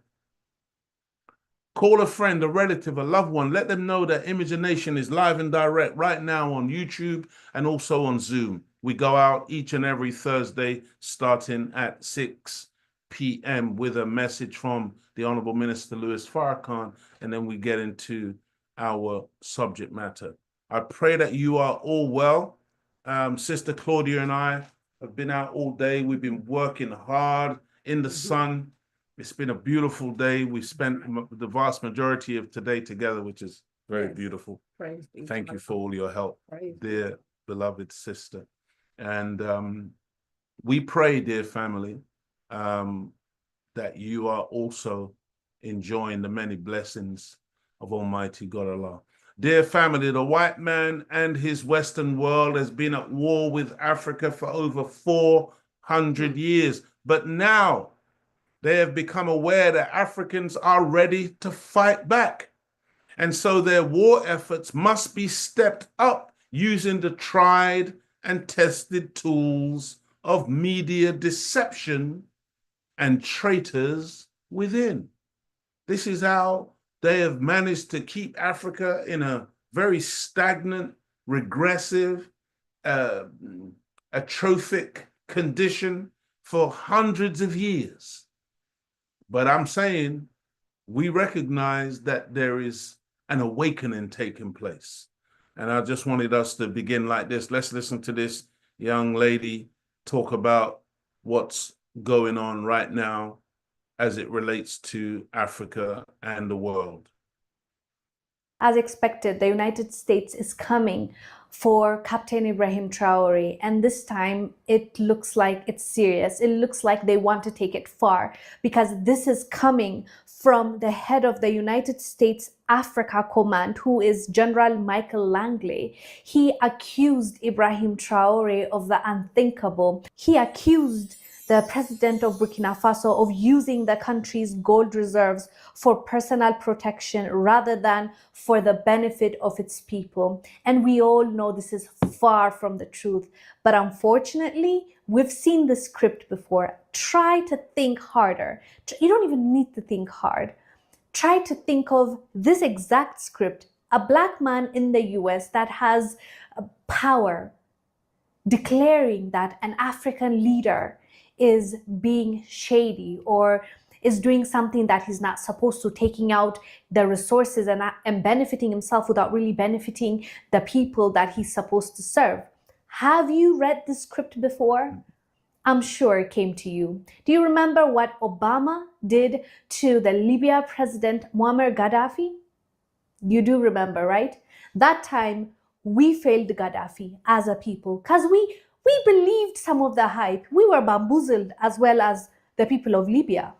call a friend, a relative, a loved one. Let them know that Imagination is live and direct right now on YouTube and also on Zoom. We go out each and every Thursday starting at 6 p.m. with a message from the Honorable Minister Louis Farrakhan, and then we get into our subject matter. I pray that you are all well. Sister Claudia and I have been out all day. We've been working hard in the sun. It's been a beautiful day. We spent the vast majority of today together, which is very beautiful. Thank you for all your help, dear beloved sister. And we pray, dear family, that you are also enjoying the many blessings of Almighty God Allah. Dear family, the white man and his Western world has been at war with Africa for over 400 years. But now they have become aware that Africans are ready to fight back. And so their war efforts must be stepped up using the tried and tested tools of media deception and traitors within. This is how they have managed to keep Africa in a very stagnant, regressive, atrophic condition for hundreds of years. But I'm saying we recognize that there is an awakening taking place. And I just wanted us to begin like this. Let's listen to this young lady talk about what's going on right now as it relates to Africa and the world. As expected, the United States is coming for Captain Ibrahim Traore, and this time it looks like it's serious. It looks like they want to take it far, because this is coming from the head of the United States Africa Command, who is General Michael Langley. He accused Ibrahim Traore of the unthinkable. He accused the president of Burkina Faso of using the country's gold reserves for personal protection rather than for the benefit of its people. And we all know this is far from the truth. But unfortunately, we've seen the script before. Try to think harder. You don't even need to think hard. Try to think of this exact script. A black man in the US that has power declaring that an African leader is being shady or is doing something that he's not supposed to, taking out the resources and benefiting himself without really benefiting the people that he's supposed to serve. Have you read the script before? I'm sure it came to you. Do you remember what Obama did to the Libya president Muammar Gaddafi? You do remember, right? That time we failed Gaddafi as a people because we believed some of the hype. We were bamboozled as well as the people of Libya.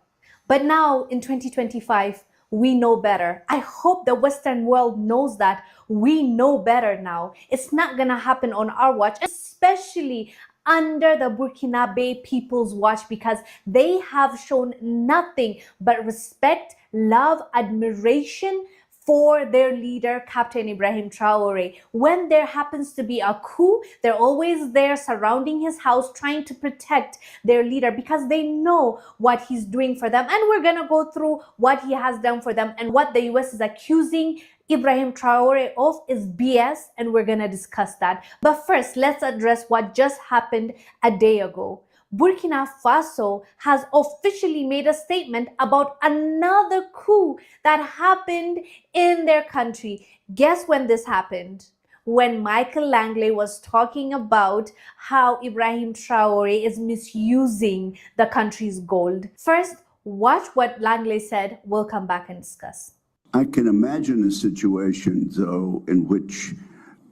But now in 2025, we know better. I hope the Western world knows that we know better now. It's not gonna happen on our watch, especially under the Burkina people's watch, because they have shown nothing but respect, love, admiration for their leader, Captain Ibrahim Traore. When there happens to be a coup, they're always there surrounding his house, trying to protect their leader because they know what he's doing for them. And we're gonna go through what he has done for them, and what the US is accusing Ibrahim Traore of is BS, and we're gonna discuss that. But first, let's address what just happened a day ago. Burkina Faso has officially made a statement about another coup that happened in their country. Guess when this happened? When Michael Langley was talking about how Ibrahim Traore is misusing the country's gold. First, watch what Langley said. We'll come back and discuss. I can imagine a situation, though, in which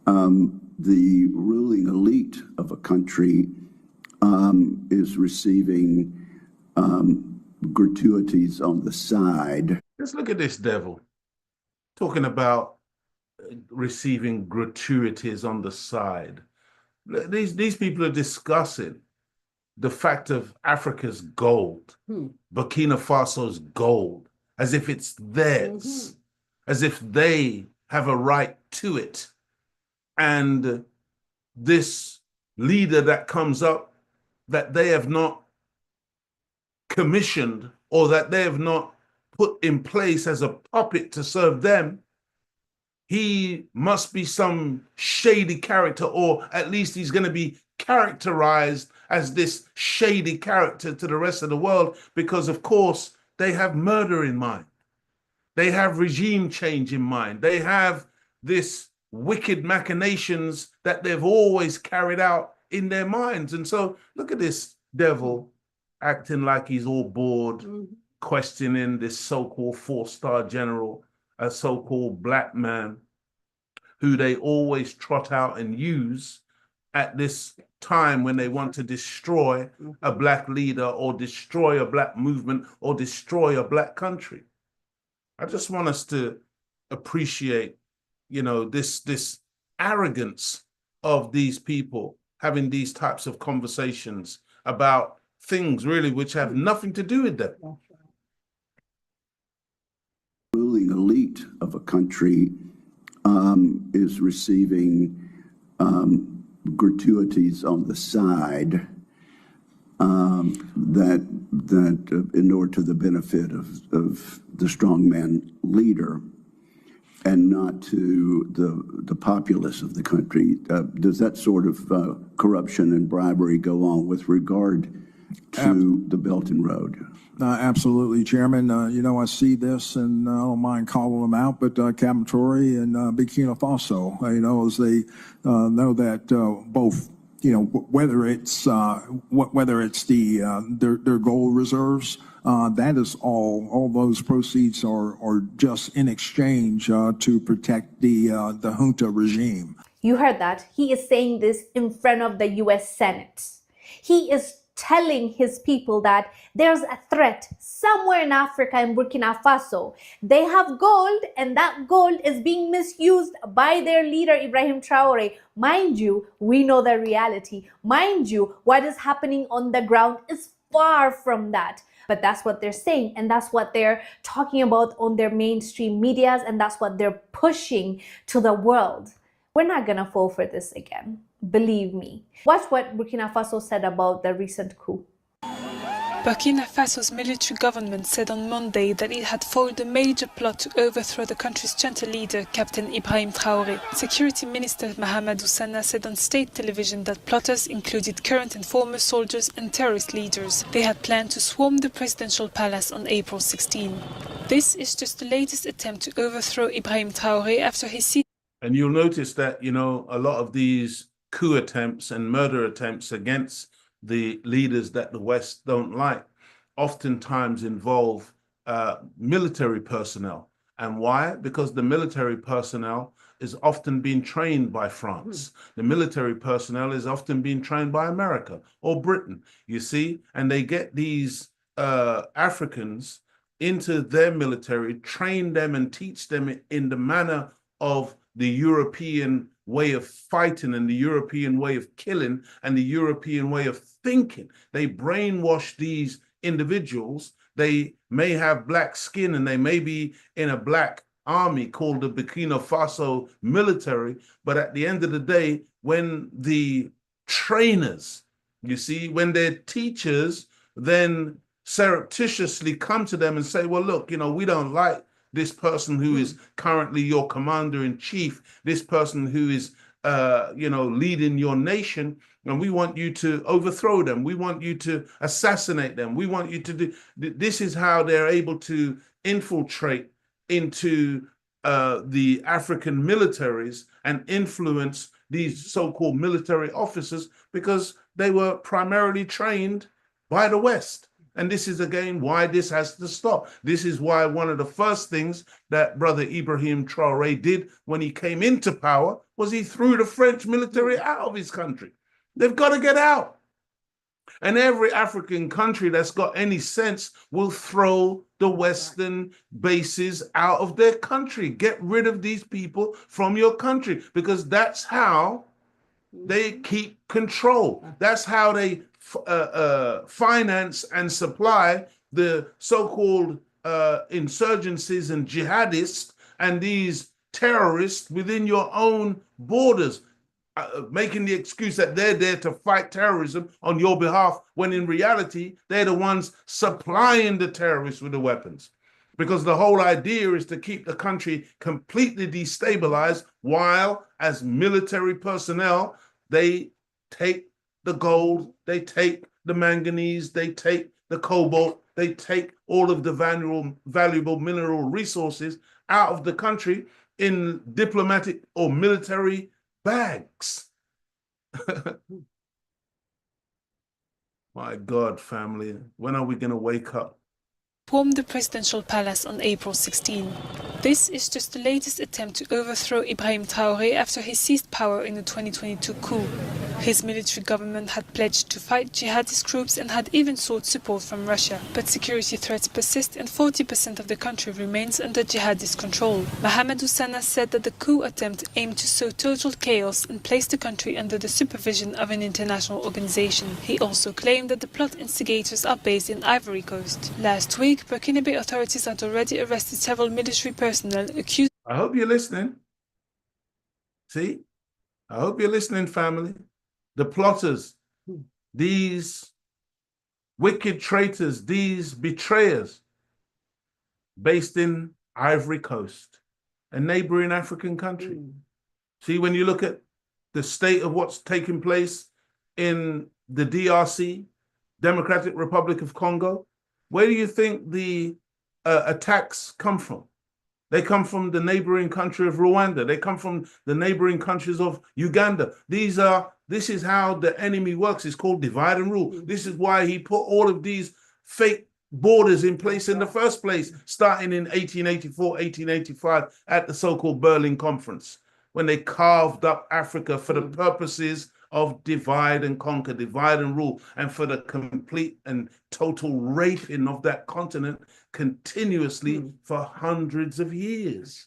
the ruling elite of a country is receiving gratuities on the side. Just look at this devil talking about receiving gratuities on the side. These people are discussing the fact of Africa's gold, Burkina Faso's gold, as if it's theirs, as if they have a right to it. And this leader that comes up that they have not commissioned or that they have not put in place as a puppet to serve them, he must be some shady character, or at least he's going to be characterized as this shady character to the rest of the world, because of course they have murder in mind. They have regime change in mind. They have this wicked machinations that they've always carried out in their minds. And so look at this devil acting like he's all bored, questioning this so-called 4-star general, a so-called black man who they always trot out and use at this time when they want to destroy a black leader or destroy a black movement or destroy a black country. I just want us to appreciate, you know, this arrogance of these people having these types of conversations about things really which have nothing to do with them. Ruling elite of a country is receiving gratuities on the side that in order to the benefit of the strongman leader. and not to the populace of the country. Does that sort of corruption and bribery go on with regard to the Belt and Road? Absolutely, Chairman. I see this, and I don't mind calling them out, but Captain Traore and Burkina Faso, as they know that both, whether it's their gold reserves, that is all those proceeds are just in exchange to protect the junta regime. You heard that. He is saying this in front of the US Senate. He is telling his people that there's a threat somewhere in Africa, in Burkina Faso. They have gold, and that gold is being misused by their leader, Ibrahim Traore. Mind you, we know the reality. Mind you, what is happening on the ground is far from that. But that's what they're saying, and that's what they're talking about on their mainstream medias, and that's what they're pushing to the world. We're not gonna fall for this again. Believe me. Watch what Burkina Faso said about the recent coup. Burkina Faso's military government said on Monday that it had foiled a major plot to overthrow the country's junta leader, Captain Ibrahim Traore. Security Minister Mahamadou Sana said on state television that plotters included current and former soldiers and terrorist leaders. They had planned to swarm the presidential palace on April 16. This is just the latest attempt to overthrow Ibrahim Traore after his seat. And you'll notice that, a lot of these coup attempts and murder attempts against the leaders that the West don't like oftentimes involve military personnel. And why? Because the military personnel is often being trained by France. The military personnel is often being trained by America or Britain, you see, and they get these Africans into their military, train them and teach them in the manner of the European way of fighting and the European way of killing and the European way of thinking. They brainwash these individuals. They may have black skin and they may be in a black army called the Burkina Faso military, but at the end of the day, when the trainers, when their teachers then surreptitiously come to them and say, well, look, we don't like this person who is currently your commander-in-chief, this person who is, leading your nation, and we want you to overthrow them. We want you to assassinate them. We want you to do. This is how they're able to infiltrate into the African militaries and influence these so-called military officers, because they were primarily trained by the West. And this is, again, why this has to stop. This is why one of the first things that Brother Ibrahim Traore did when he came into power was he threw the French military out of his country. They've got to get out. And every African country that's got any sense will throw the Western bases out of their country. Get rid of these people from your country, because that's how they keep control. That's how they finance and supply the so-called insurgencies and jihadists and these terrorists within your own borders, making the excuse that they're there to fight terrorism on your behalf, when in reality, they're the ones supplying the terrorists with the weapons. Because the whole idea is to keep the country completely destabilized, while as military personnel, they take the gold, they take the manganese, they take the cobalt, they take all of the valuable mineral resources out of the country in diplomatic or military bags. My God, family, when are we going to wake up? Stormed the presidential palace on April 16. This is just the latest attempt to overthrow Ibrahim Traore after he seized power in the 2022 coup. His military government had pledged to fight jihadist groups and had even sought support from Russia. But security threats persist and 40% of the country remains under jihadist control. Mahamadou Sana said that the coup attempt aimed to sow total chaos and place the country under the supervision of an international organization. He also claimed that the plot instigators are based in Ivory Coast. Last week, Burkina authorities had already arrested several military personnel accused. I hope you're listening. See? I hope you're listening, family. The plotters, these wicked traitors, these betrayers, based in Ivory Coast. a neighboring African country. See, when you look at the state of what's taking place in the DRC, Democratic Republic of Congo, where do you think the attacks come from? They come from the neighboring country of Rwanda. They come from the neighboring countries of Uganda. This is how the enemy works. It's called divide and rule. This is why he put all of these fake borders in place in the first place, starting in 1884, 1885 at the so-called Berlin Conference, when they carved up Africa for the purposes of divide and conquer, divide and rule, and for the complete and total raping of that continent continuously for hundreds of years.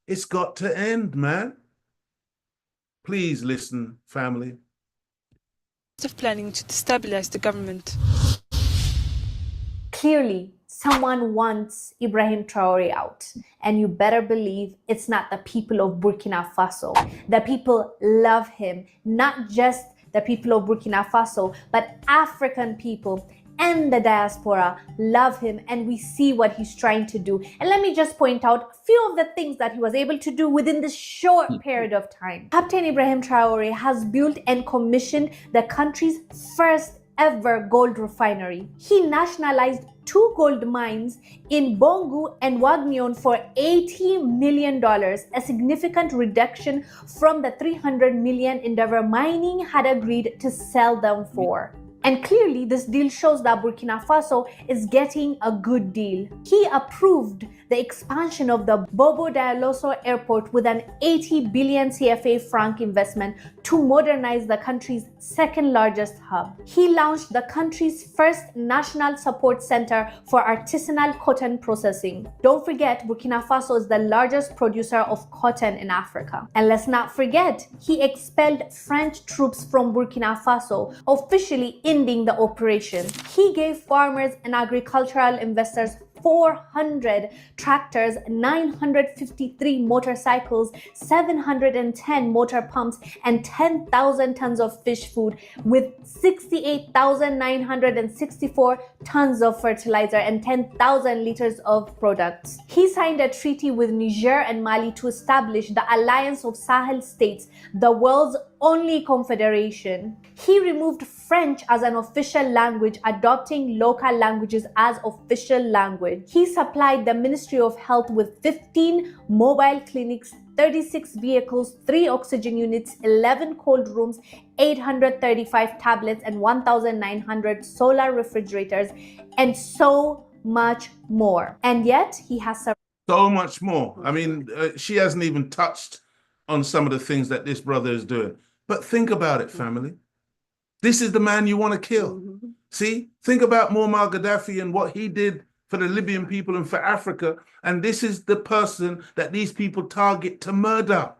It's got to end, man. Please listen, family. Of planning to destabilize the government. Clearly, someone wants Ibrahim Traore out, and you better believe it's not the people of Burkina Faso. The people love him, not just the people of Burkina Faso, but African people and the diaspora love him, and we see what he's trying to do. And let me just point out a few of the things that he was able to do within this short period of time. Captain Ibrahim Traore has built and commissioned the country's first ever gold refinery. He nationalized 2 gold mines in Bongo and Wagnion for $80 million, a significant reduction from the $300 million Endeavour Mining had agreed to sell them for. And clearly, this deal shows that Burkina Faso is getting a good deal. He approved the expansion of the Bobo Dioulasso Airport with an 80 billion CFA franc investment to modernize the country's second largest hub. He launched the country's first national support center for artisanal cotton processing. Don't forget, Burkina Faso is the largest producer of cotton in Africa. And let's not forget, he expelled French troops from Burkina Faso, officially ending the operation. He gave farmers and agricultural investors 400 tractors, 953 motorcycles, 710 motor pumps, and 10,000 tons of fish food, with 68,964 tons of fertilizer and 10,000 liters of products. He signed a treaty with Niger and Mali to establish the Alliance of Sahel States, the world's only confederation. He removed French as an official language, adopting local languages as official language. He supplied the Ministry of Health with 15 mobile clinics, 36 vehicles, 3 oxygen units, 11 cold rooms, 835 tablets, and 1,900 solar refrigerators, and so much more. And yet, he has so much more. I mean, she hasn't even touched on some of the things that this brother is doing. But think about it, family. This is the man you want to kill. See, think about Muammar Gaddafi and what he did for the Libyan people and for Africa. And this is the person that these people target to murder.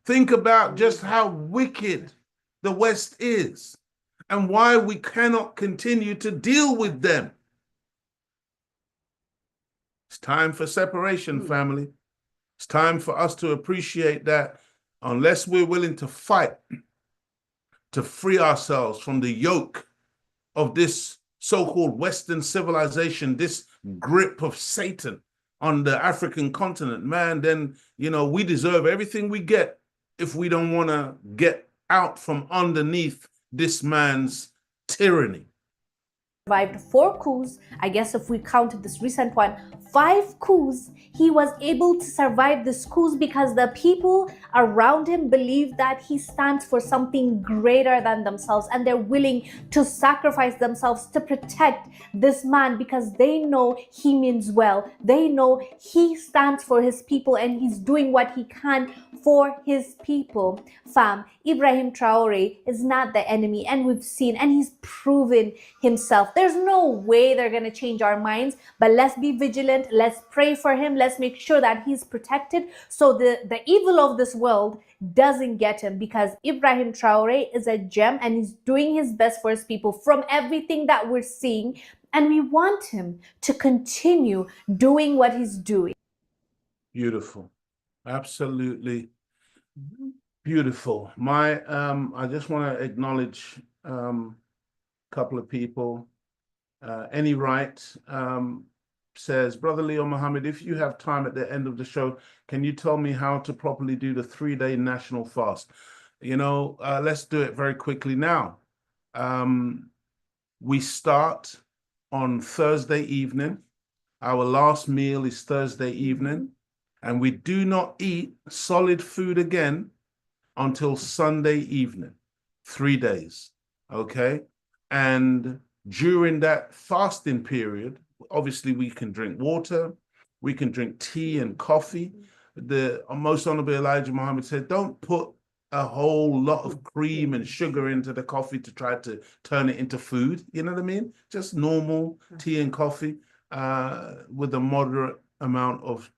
Think about just how wicked the West is and why we cannot continue to deal with them. It's time for separation, family. It's time for us to appreciate that unless we're willing to fight to free ourselves from the yoke of this so-called Western civilization, this grip of Satan on the African continent, man, then, you know, we deserve everything we get if we don't want to get out from underneath this man's tyranny. Survived 4 coups. I guess if we counted this recent one, 5 coups. He was able to survive this coups because the people around him believe that he stands for something greater than themselves, and they're willing to sacrifice themselves to protect this man because they know he means well. They know he stands for his people and he's doing what he can for his people. Fam, Ibrahim Traore is not the enemy, and we've seen, and he's proven himself. There's no way they're going to change our minds, but let's be vigilant. Let's pray for him. Let's make sure that he's protected so the evil of this world doesn't get him, because Ibrahim Traore is a gem and he's doing his best for his people from everything that we're seeing. And we want him to continue doing what he's doing. Beautiful. Absolutely beautiful. I just want to acknowledge a couple of people. Any Right says, Brother Leo Muhammad, if you have time at the end of the show, can you tell me how to properly do the 3-day national fast? You know, let's do it very quickly now. We start on Thursday evening. Our last meal is Thursday evening, and we do not eat solid food again until Sunday evening, 3 days, okay? And during that fasting period, obviously we can drink water, we can drink tea and coffee. The Most Honorable Elijah Muhammad said, don't put a whole lot of cream and sugar into the coffee to try to turn it into food, you know what I mean? Just normal tea and coffee with a moderate amount of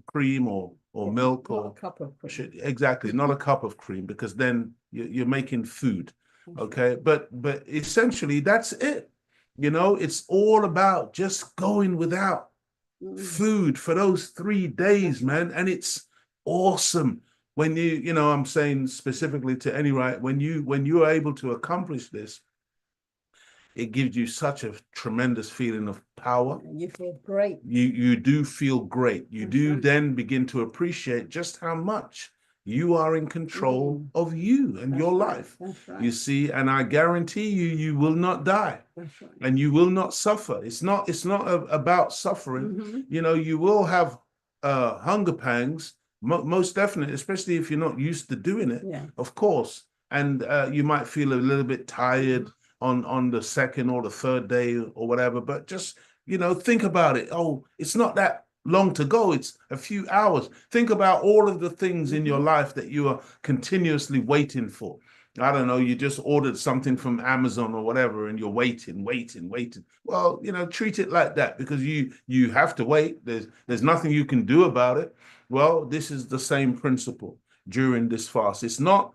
cream or milk, or a cup of cream. Exactly, not a cup of cream, because then you're making food. Okay, but essentially that's it. You know, it's all about just going without food for those 3 days, man, and it's awesome when you know, I'm saying specifically to any right, when you are able to accomplish this, it gives you such a tremendous feeling of power. You feel great. You do feel great. You do then begin to appreciate just how much you are in control of you and your life. That's right. You see, and I guarantee you will not die. That's right. And you will not suffer. It's not about suffering. You know, you will have hunger pangs, most definitely, especially if you're not used to doing it, of course. And you might feel a little bit tired on the second or the third day or whatever, but just, you know, think about it. Oh, it's not that long to go. It's a few hours. Think about all of the things in your life that you are continuously waiting for. I don't know, you just ordered something from Amazon or whatever, and you're waiting. Well, you know, treat it like that, because you have to wait. There's nothing you can do about it. Well, this is the same principle during this fast. It's not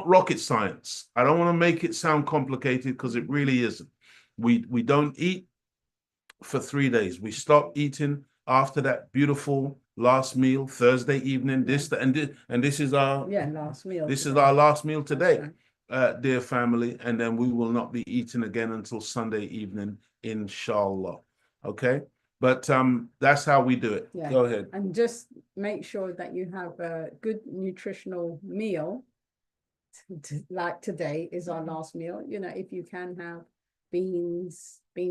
rocket science. I don't want to make it sound complicated, because it really isn't. We don't eat for 3 days. We stop eating after that beautiful last meal, Thursday evening. This is our last meal. This is our last meal today, dear family, and then we will not be eating again until Sunday evening, inshallah. Okay, but that's how we do it. Go ahead. And just make sure that you have a good nutritional meal. Like today is our last meal. You know, if you can have bean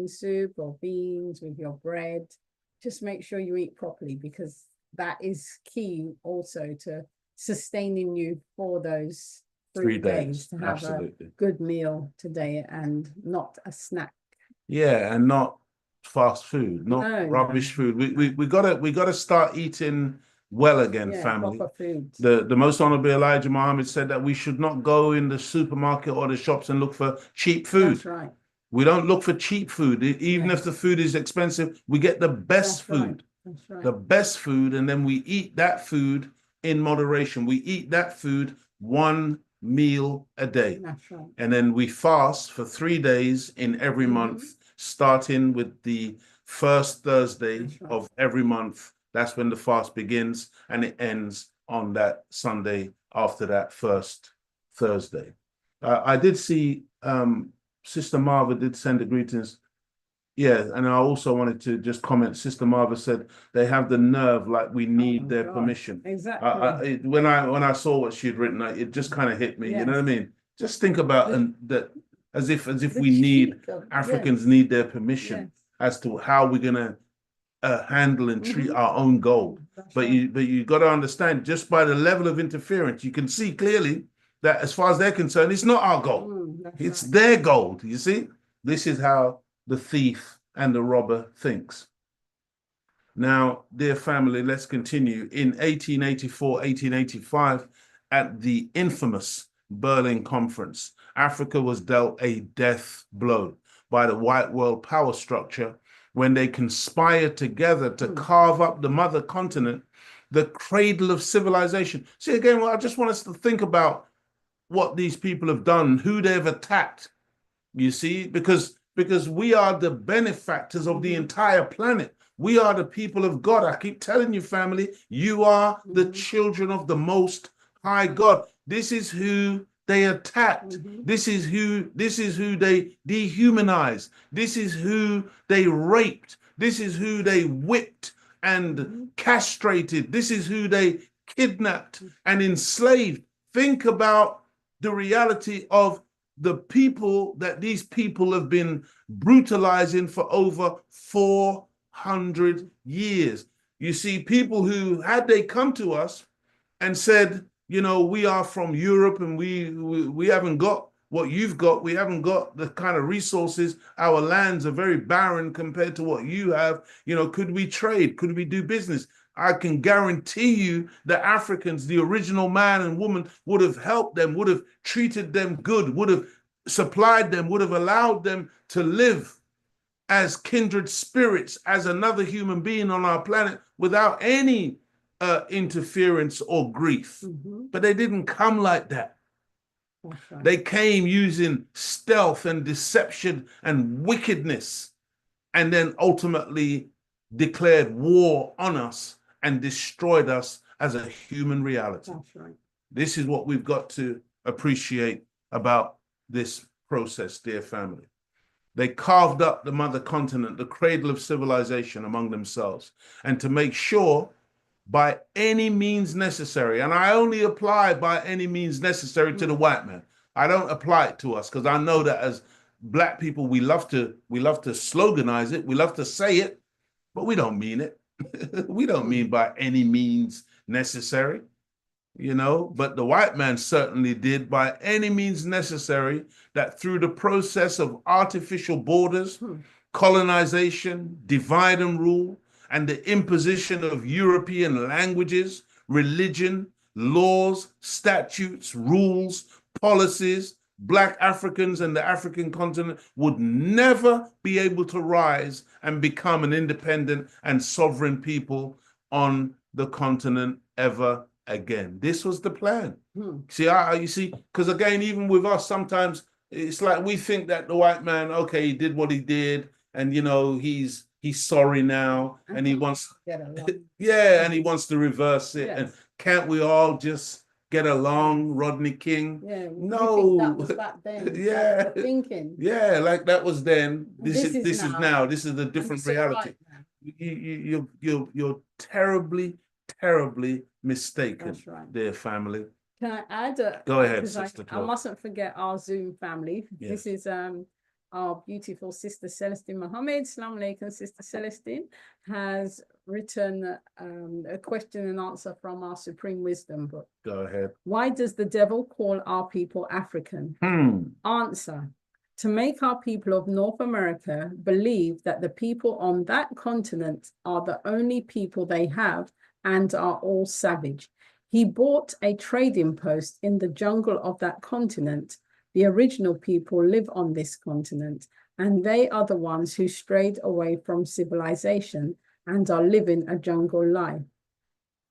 soup or beans with your bread, just make sure you eat properly, because that is key also to sustaining you for those 3 days, to have a good meal today and not a snack. Yeah, and not fast food, not rubbish food. We gotta start eating well again, family. Proper food. The Most Honorable Elijah Muhammad said that we should not go in the supermarket or the shops and look for cheap food. That's right. We don't look for cheap food. Even if the food is expensive, we get the best food. That's right. The best food, and then we eat that food in moderation. We eat that food 1 meal a day. That's right. And then we fast for 3 days in every month, starting with the first Thursday of every month. That's when the fast begins, and it ends on that Sunday after that first Thursday. I did see Sister Marva did send the greetings. Yeah, and I also wanted to just comment. Sister Marva said they have the nerve, like we need their permission. Exactly. When I saw what she'd written, it just kind of hit me. You know what I mean? Just think about that as if we need Africans need their permission as to how we're gonna handle and treat our own gold. But you got to understand, just by the level of interference, you can see clearly that as far as they're concerned, it's not our gold. It's their gold. You see, this is how the thief and the robber thinks. Now, dear family, let's continue. In 1884, 1885, at the infamous Berlin Conference, Africa was dealt a death blow by the white world power structure when they conspired together to carve up the mother continent, the cradle of civilization. See, again, I just want us to think about what these people have done, who they've attacked, you see, because we are the benefactors of the entire planet. We are the people of God. I keep telling you, family, you are the children of the Most High God. This is who they attacked. This is who they dehumanized. This is who they raped. This is who they whipped and castrated. This is who they kidnapped and enslaved. Think about the reality of the people that these people have been brutalizing for over 400 years. You see, people who, had they come to us and said, you know, we are from Europe and we haven't got what you've got, we haven't got the kind of resources, our lands are very barren compared to what you have, you know, could we trade, could we do business? I can guarantee you the Africans, the original man and woman, would have helped them, would have treated them good, would have supplied them, would have allowed them to live as kindred spirits, as another human being on our planet without any interference or grief. But they didn't come like that. Right. They came using stealth and deception and wickedness, and then ultimately declared war on us and destroyed us as a human reality. That's right. This is what we've got to appreciate about this process, dear family. They carved up the mother continent, the cradle of civilization, among themselves, and to make sure by any means necessary, and I only apply by any means necessary to the white man. I don't apply it to us, because I know that as Black people, we love to sloganize it, we love to say it, but we don't mean it. We don't mean by any means necessary, you know, but the white man certainly did by any means necessary, that through the process of artificial borders, colonization, divide and rule, and the imposition of European languages, religion, laws, statutes, rules, policies, Black Africans and the African continent would never be able to rise and become an independent and sovereign people on the continent ever again. This was the plan. See, you see, because again, even with us, sometimes it's like we think that the white man, okay, he did what he did, and you know, he's sorry now, and he wants, yeah, and he wants to reverse it. Yes. And can't we all just get along, Rodney King? Yeah, no, that was back then. Yeah, thinking. Yeah, like that was then. This is now. This is a different reality. Right, you're terribly mistaken. That's right, dear family. Can I add? Go ahead, Sister. I mustn't forget our Zoom family. Yes. This is our beautiful Sister Celestine Mohammed. Assalamu alaikum, Sister Celestine has written a question and answer from our Supreme Wisdom book. Go ahead. Why does the devil call our people African? Answer: to make our people of North America believe that the people on that continent are the only people they have and are all savage. He bought a trading post in the jungle of that continent. The original people live on this continent, and they are the ones who strayed away from civilization and are living a jungle life.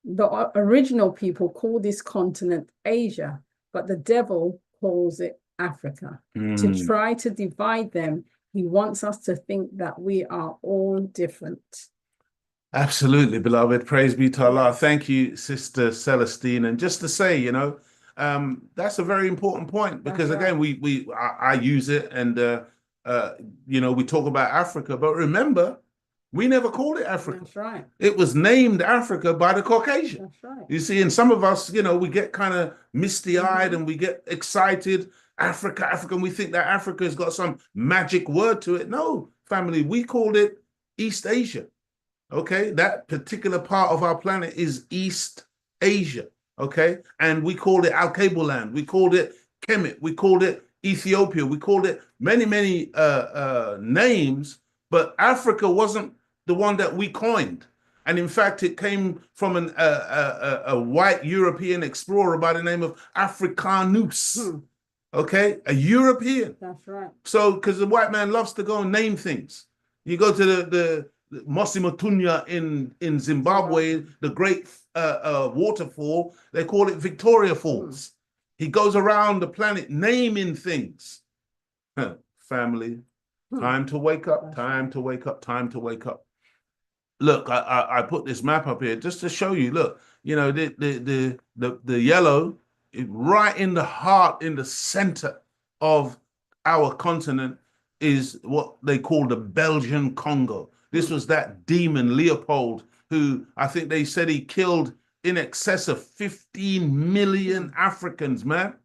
The original people call this continent Asia, but the devil calls it Africa. To try to divide them, he wants us to think that we are all different. Absolutely, beloved. Praise be to Allah. Thank you, Sister Celestine. And just to say, you know, that's a very important point, because again, I use it, and you know, we talk about Africa, but remember, we never called it Africa. That's right. It was named Africa by the Caucasian. That's right. You see, and some of us, you know, we get kind of misty-eyed and we get excited. Africa, and we think that Africa has got some magic word to it. No, family, we called it East Asia. Okay, that particular part of our planet is East Asia. Okay, and we called it Al-Cable Land, we called it Kemet, we called it Ethiopia, we called it many names, but Africa wasn't the one that we coined. And in fact, it came from a white European explorer by the name of Africanus. Okay, a European. That's right. So, because the white man loves to go and name things. You go to the Mosimotunya in Zimbabwe, the great waterfall, they call it Victoria Falls. He goes around the planet naming things. Family, time to wake up, time to wake up, time to wake up. Look, I put this map up here just to show you. Look, you know, the yellow right in the heart, in the center of our continent, is what they call the Belgian Congo. This was that demon Leopold, who I think they said he killed in excess of 15 million Africans, man.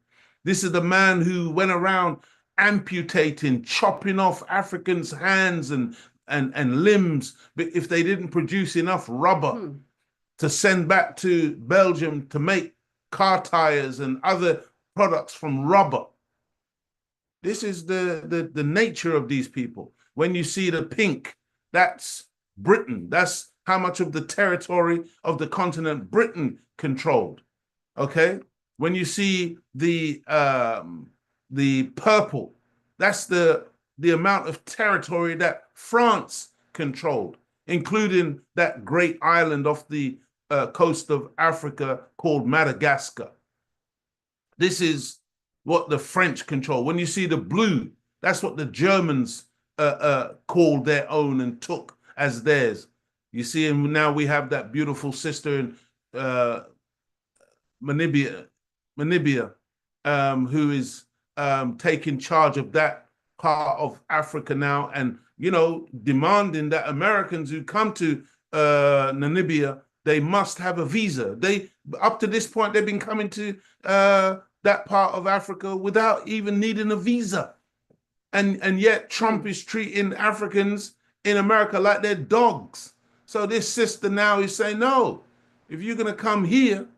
This is the man who went around amputating, chopping off Africans' hands and limbs if they didn't produce enough rubber to send back to Belgium to make car tires and other products from rubber. This is the nature of these people. When you see the pink, that's Britain. That's how much of the territory of the continent Britain controlled. Okay? When you see the purple, that's the amount of territory that France controlled, including that great island off the coast of Africa called Madagascar. This is what the French control. When you see the blue, that's what the Germans called their own and took as theirs. You see, and now we have that beautiful sister in Namibia, who is taking charge of that part of Africa now, and demanding that Americans who come to Namibia, they must have a visa. They, up to this point, they've been coming to that part of Africa without even needing a visa, and yet Trump is treating Africans in America like they're dogs. So this sister now is saying, no, if you're going to come here,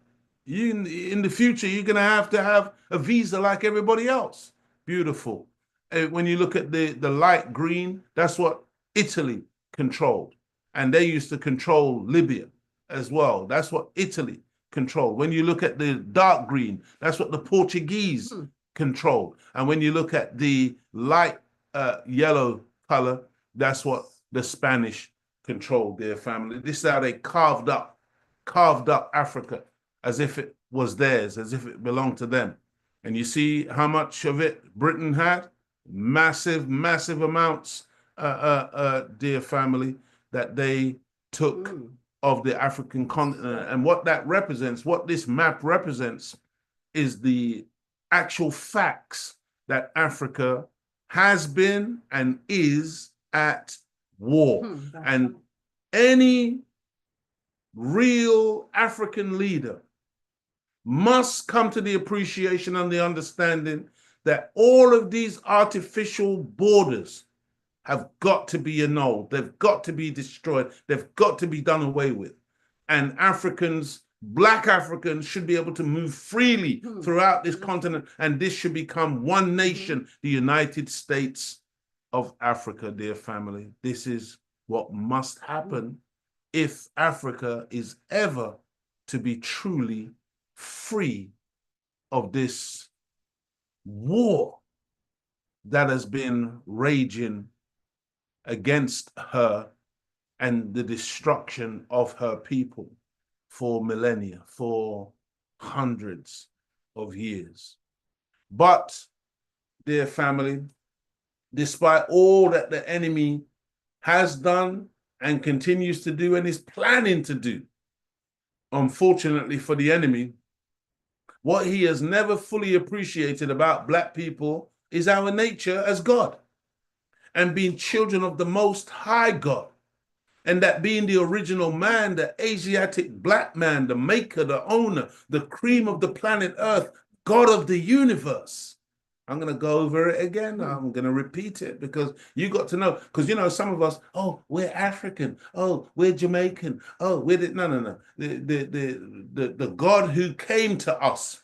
in the future, you're going to have a visa like everybody else. Beautiful. When you look at the light green, that's what Italy controlled. And they used to control Libya as well. That's what Italy controlled. When you look at the dark green, that's what the Portuguese controlled. And when you look at the light yellow color, that's what the Spanish controlled, their family. This is how they carved up Africa as if it was theirs, as if it belonged to them. And you see how much of it Britain had? Massive, massive amounts, dear family, that they took of the African continent. And what that represents, what this map represents, is the actual facts that Africa has been and is at war. And any real African leader must come to the appreciation and the understanding that all of these artificial borders have got to be annulled. They've got to be destroyed. They've got to be done away with. And Africans, Black Africans, should be able to move freely throughout this continent. And this should become one nation, the United States of Africa, dear family. This is what must happen if Africa is ever to be truly free of this war that has been raging against her and the destruction of her people for millennia, for hundreds of years. But, dear family, despite all that the enemy has done and continues to do and is planning to do, unfortunately for the enemy, what he has never fully appreciated about Black people is our nature as God and being children of the Most High God. And that being the original man, the Asiatic Black man, the maker, the owner, the cream of the planet Earth, God of the universe. I'm going to go over it again. I'm going to repeat it because you got to know. Because, some of us, oh, we're African. Oh, we're Jamaican. Oh, we're no. The God who came to us,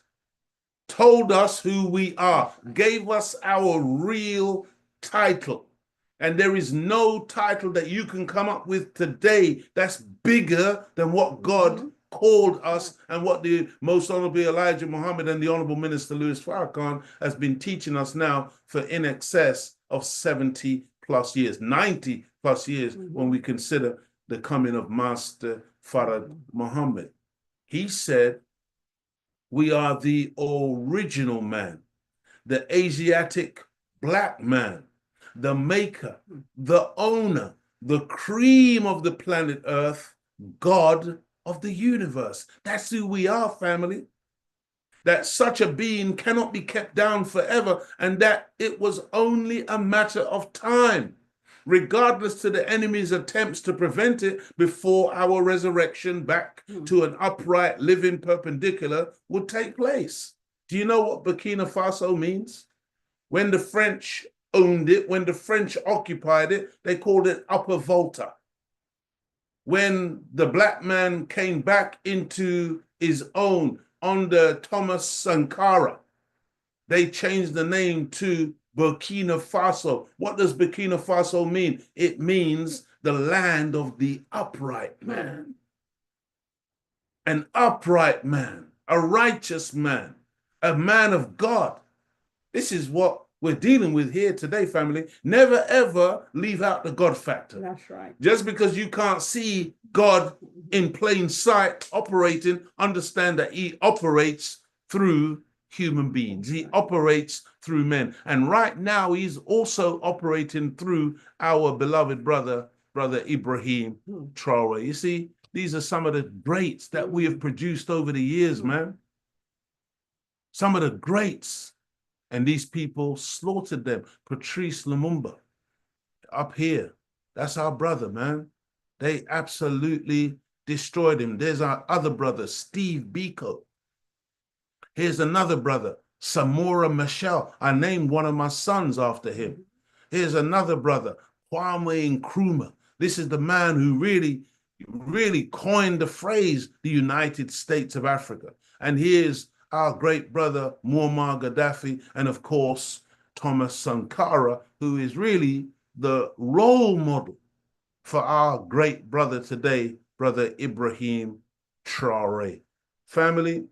told us who we are, gave us our real title. And there is no title that you can come up with today that's bigger than what God called us and what the Most Honorable Elijah Muhammad and the Honorable Minister Louis Farrakhan has been teaching us now for in excess of 70 plus years, 90 plus years when we consider the coming of Master Farad Muhammad. He said, we are the original man, the Asiatic Black man, the maker, the owner, the cream of the planet Earth, God of the universe. That's who we are, family. that such a being cannot be kept down forever, and that it was only a matter of time, regardless to the enemy's attempts to prevent it, before our resurrection back to an upright living perpendicular would take place. Do you know what Burkina Faso means? When the French owned it, when the French occupied it, they called it Upper Volta. When the black man came back into his own under Thomas Sankara, they changed the name to Burkina Faso. What does Burkina Faso mean? It means the land of the upright man. An upright man, a righteous man, a man of God. This is what we're dealing with here today, family. Never ever leave out the God factor. That's right. Just because you can't see God in plain sight operating, understand that he operates through human beings. He operates through men. And right now, he's also operating through our beloved brother Ibrahim Traore. You see, these are some of the greats that we have produced over the years, man. Some of the greats. And these people slaughtered them. Patrice Lumumba, up here, that's our brother, man. They absolutely destroyed him. There's our other brother, Steve Biko. Here's another brother, Samora Machel. I named one of my sons after him. Here's another brother, Kwame Nkrumah. This is the man who really coined the phrase, the United States of Africa. And here's our great brother, Muammar Gaddafi, and of course, Thomas Sankara, who is really the role model for our great brother today, brother Ibrahim Traore. Family,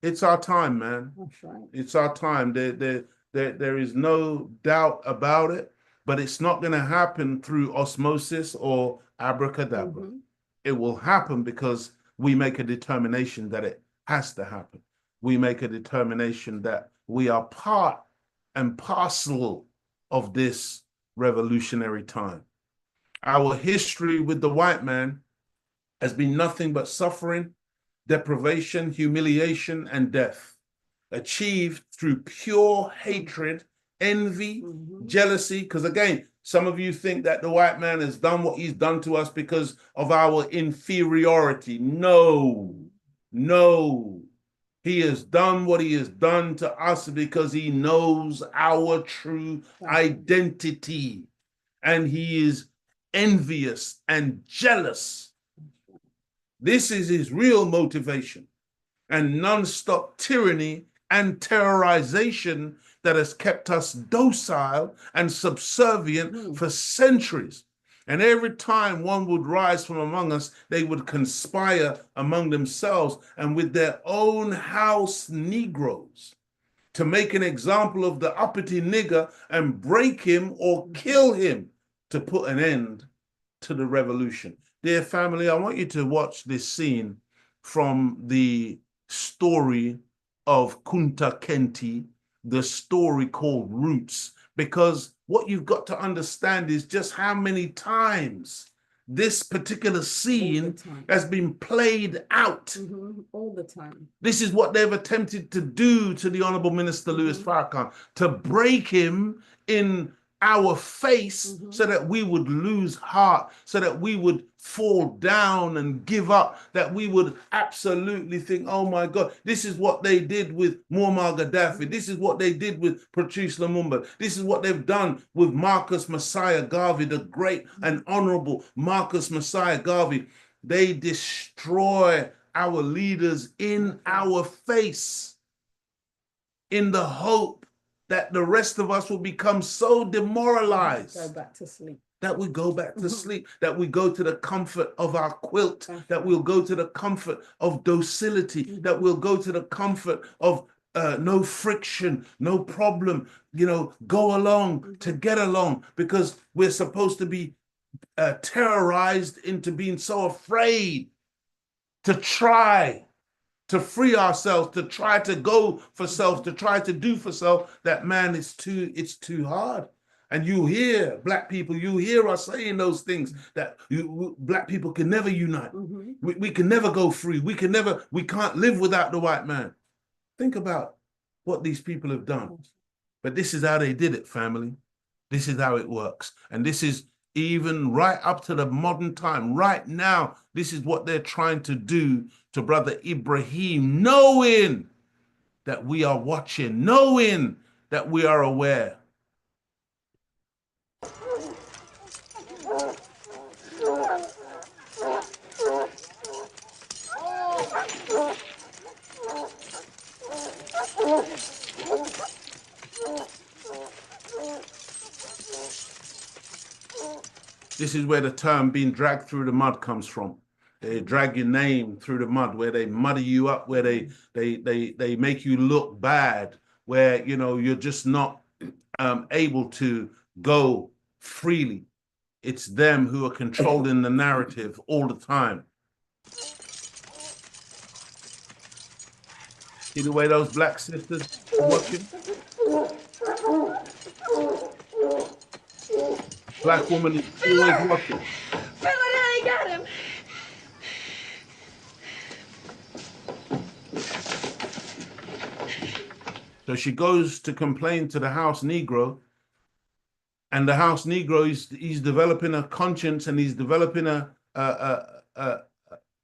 it's our time, man. That's right. It's our time. There is no doubt about it, but it's not going to happen through osmosis or abracadabra. It will happen because we make a determination that it has to happen. We make a determination that we are part and parcel of this revolutionary time. Our history with the white man has been nothing but suffering, deprivation, humiliation, and death, achieved through pure hatred, envy, jealousy. Because again, some of you think that the white man has done what he's done to us because of our inferiority. No, no. He has done what he has done to us because he knows our true identity. And he is envious and jealous. This is his real motivation. And non-stop tyranny and terrorization that has kept us docile and subservient for centuries. And every time one would rise from among us, they would conspire among themselves and with their own house Negroes to make an example of the uppity nigger and break him or kill him to put an end to the revolution. Dear family, I want you to watch this scene from the story of Kunta Kinte, the story called Roots, because what you've got to understand is just how many times this particular scene has been played out. All the time. This is what they've attempted to do to the Honorable Minister Louis Farrakhan, to break him in our face so that we would lose heart, so that we would fall down and give up, that we would absolutely think, oh my God, this is what they did with Muammar Gaddafi. This is what they did with Patrice Lumumba. This is what they've done with Marcus Messiah Garvey, the great and honorable Marcus Messiah Garvey. They destroy our leaders in our face in the hope that the rest of us will become so demoralized. Go back to sleep. That we go back to sleep, that we go to the comfort of our quilt, that we'll go to the comfort of docility, that we'll go to the comfort of no friction, no problem, go along to get along, because we're supposed to be terrorized into being so afraid to try to free ourselves, to try to go for self, to try to do for self, that man, it's too hard. And you hear black people, you hear us saying those things, that black people can never unite. We can never go free. We can't live without the white man. Think about what these people have done. But this is how they did it, family. This is how it works. And this is even right up to the modern time. Right now, this is what they're trying to do to Brother Ibrahim, knowing that we are watching, knowing that we are aware. This is where the term being dragged through the mud comes from. They drag your name through the mud, where they muddy you up, where they make you look bad, where you're just not able to go freely. It's them who are controlling the narrative all the time. See the way those black sisters are watching? Black woman is always watching. Filler, I got him. So she goes to complain to the house Negro, and the house Negro he's developing a conscience, and he's developing a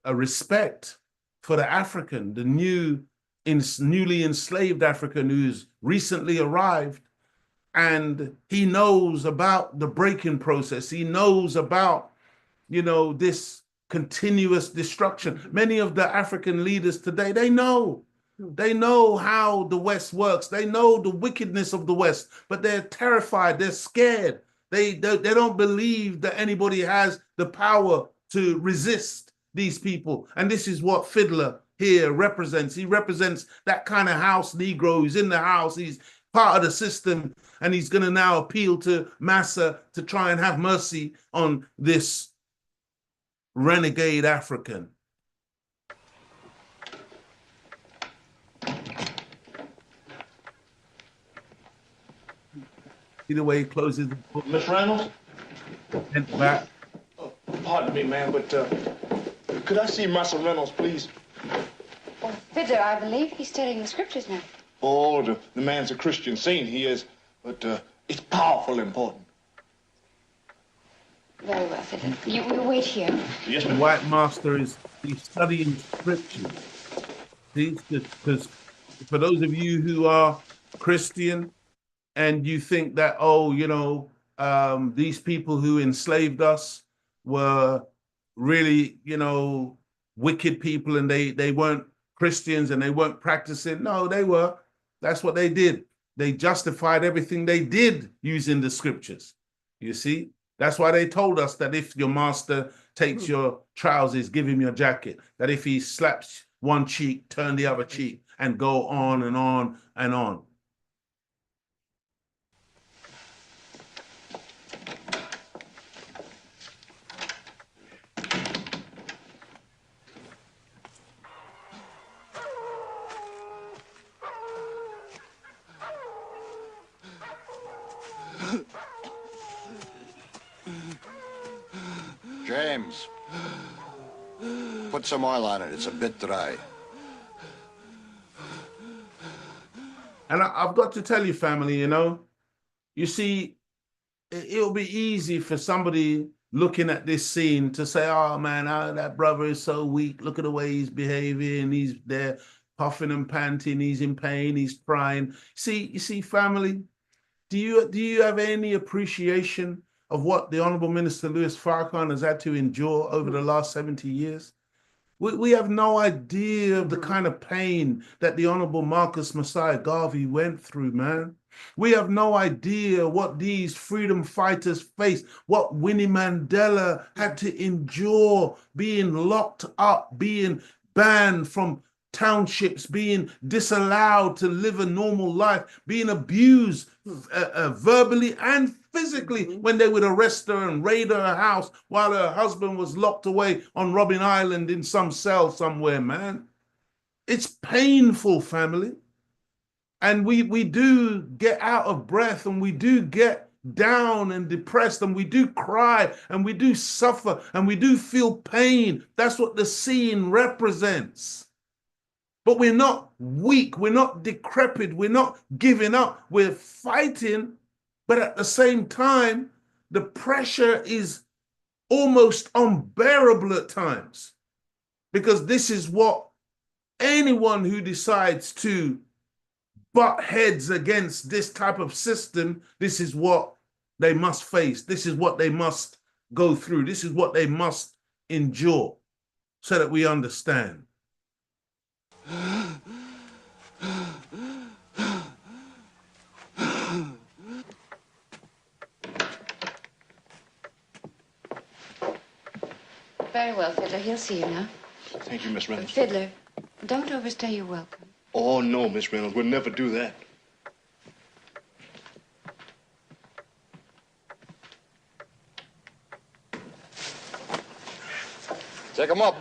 respect for the African, the newly enslaved African who's recently arrived. And he knows about the break-in process. He knows about, this continuous destruction. Many of the African leaders today, they know how the West works. They know the wickedness of the West, but they're terrified. They're scared. They don't believe that anybody has the power to resist these people. And this is what Fiddler here represents. He represents that kind of house Negro who's in the house. He's part of the system, and he's going to now appeal to Massa to try and have mercy on this renegade African. See the way he closes the book? Miss Reynolds? And back. Oh, pardon me, ma'am, but could I see Massa Reynolds, please? Oh, Fiddler, I believe he's studying the scriptures now. Oh, the man's a Christian saint, he is, but it's powerful important. Very well, Fiddler. You wait here. Yes, the ma'am. white master he's studying scripture. See, because for those of you who are Christian and you think that, these people who enslaved us were really, wicked people, and they weren't Christians and they weren't practicing. No, they were. That's what they did. They justified everything they did using the scriptures. You see? That's why they told us that if your master takes your trousers, give him your jacket. That if he slaps one cheek, turn the other cheek, and go on and on and on. James, put some oil on it. It's a bit dry. And I've got to tell you, family, you see, it'll be easy for somebody looking at this scene to say, oh, man, that brother is so weak. Look at the way he's behaving. He's there puffing and panting. He's in pain. He's crying. You see, family, do you have any appreciation of what the Honorable Minister Louis Farrakhan has had to endure over the last 70 years? We have no idea of the kind of pain that the Honorable Marcus Messiah Garvey went through, man. We have no idea what these freedom fighters faced, what Winnie Mandela had to endure, being locked up, being banned from townships, being disallowed to live a normal life, being abused verbally and physically when they would arrest her and raid her house while her husband was locked away on Robben Island in some cell somewhere, man. It's painful, family. And we do get out of breath, and we do get down and depressed, and we do cry, and we do suffer, and we do feel pain. That's what the scene represents. But we're not weak, we're not decrepit, we're not giving up, we're fighting, but at the same time, the pressure is almost unbearable at times, because this is what anyone who decides to butt heads against this type of system, this is what they must face, this is what they must go through, this is what they must endure, so that we understand. Very well, Fiddler. He'll see you now. Thank you, Miss Reynolds. Fiddler, don't overstay your welcome. Oh, no, Miss Reynolds. We'll never do that. Take him up.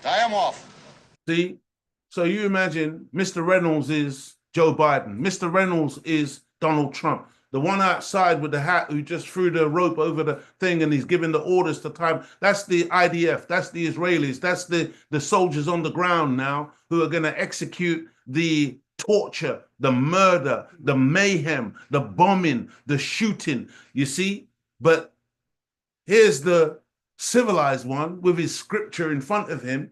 Tie him off. See? So you imagine Mr. Reynolds is Joe Biden. Mr. Reynolds is Donald Trump. The one outside with the hat who just threw the rope over the thing and he's giving the orders to time. That's the IDF. That's the Israelis. That's the soldiers on the ground now who are going to execute the torture, the murder, the mayhem, the bombing, the shooting. You see? But here's the civilized one with his scripture in front of him,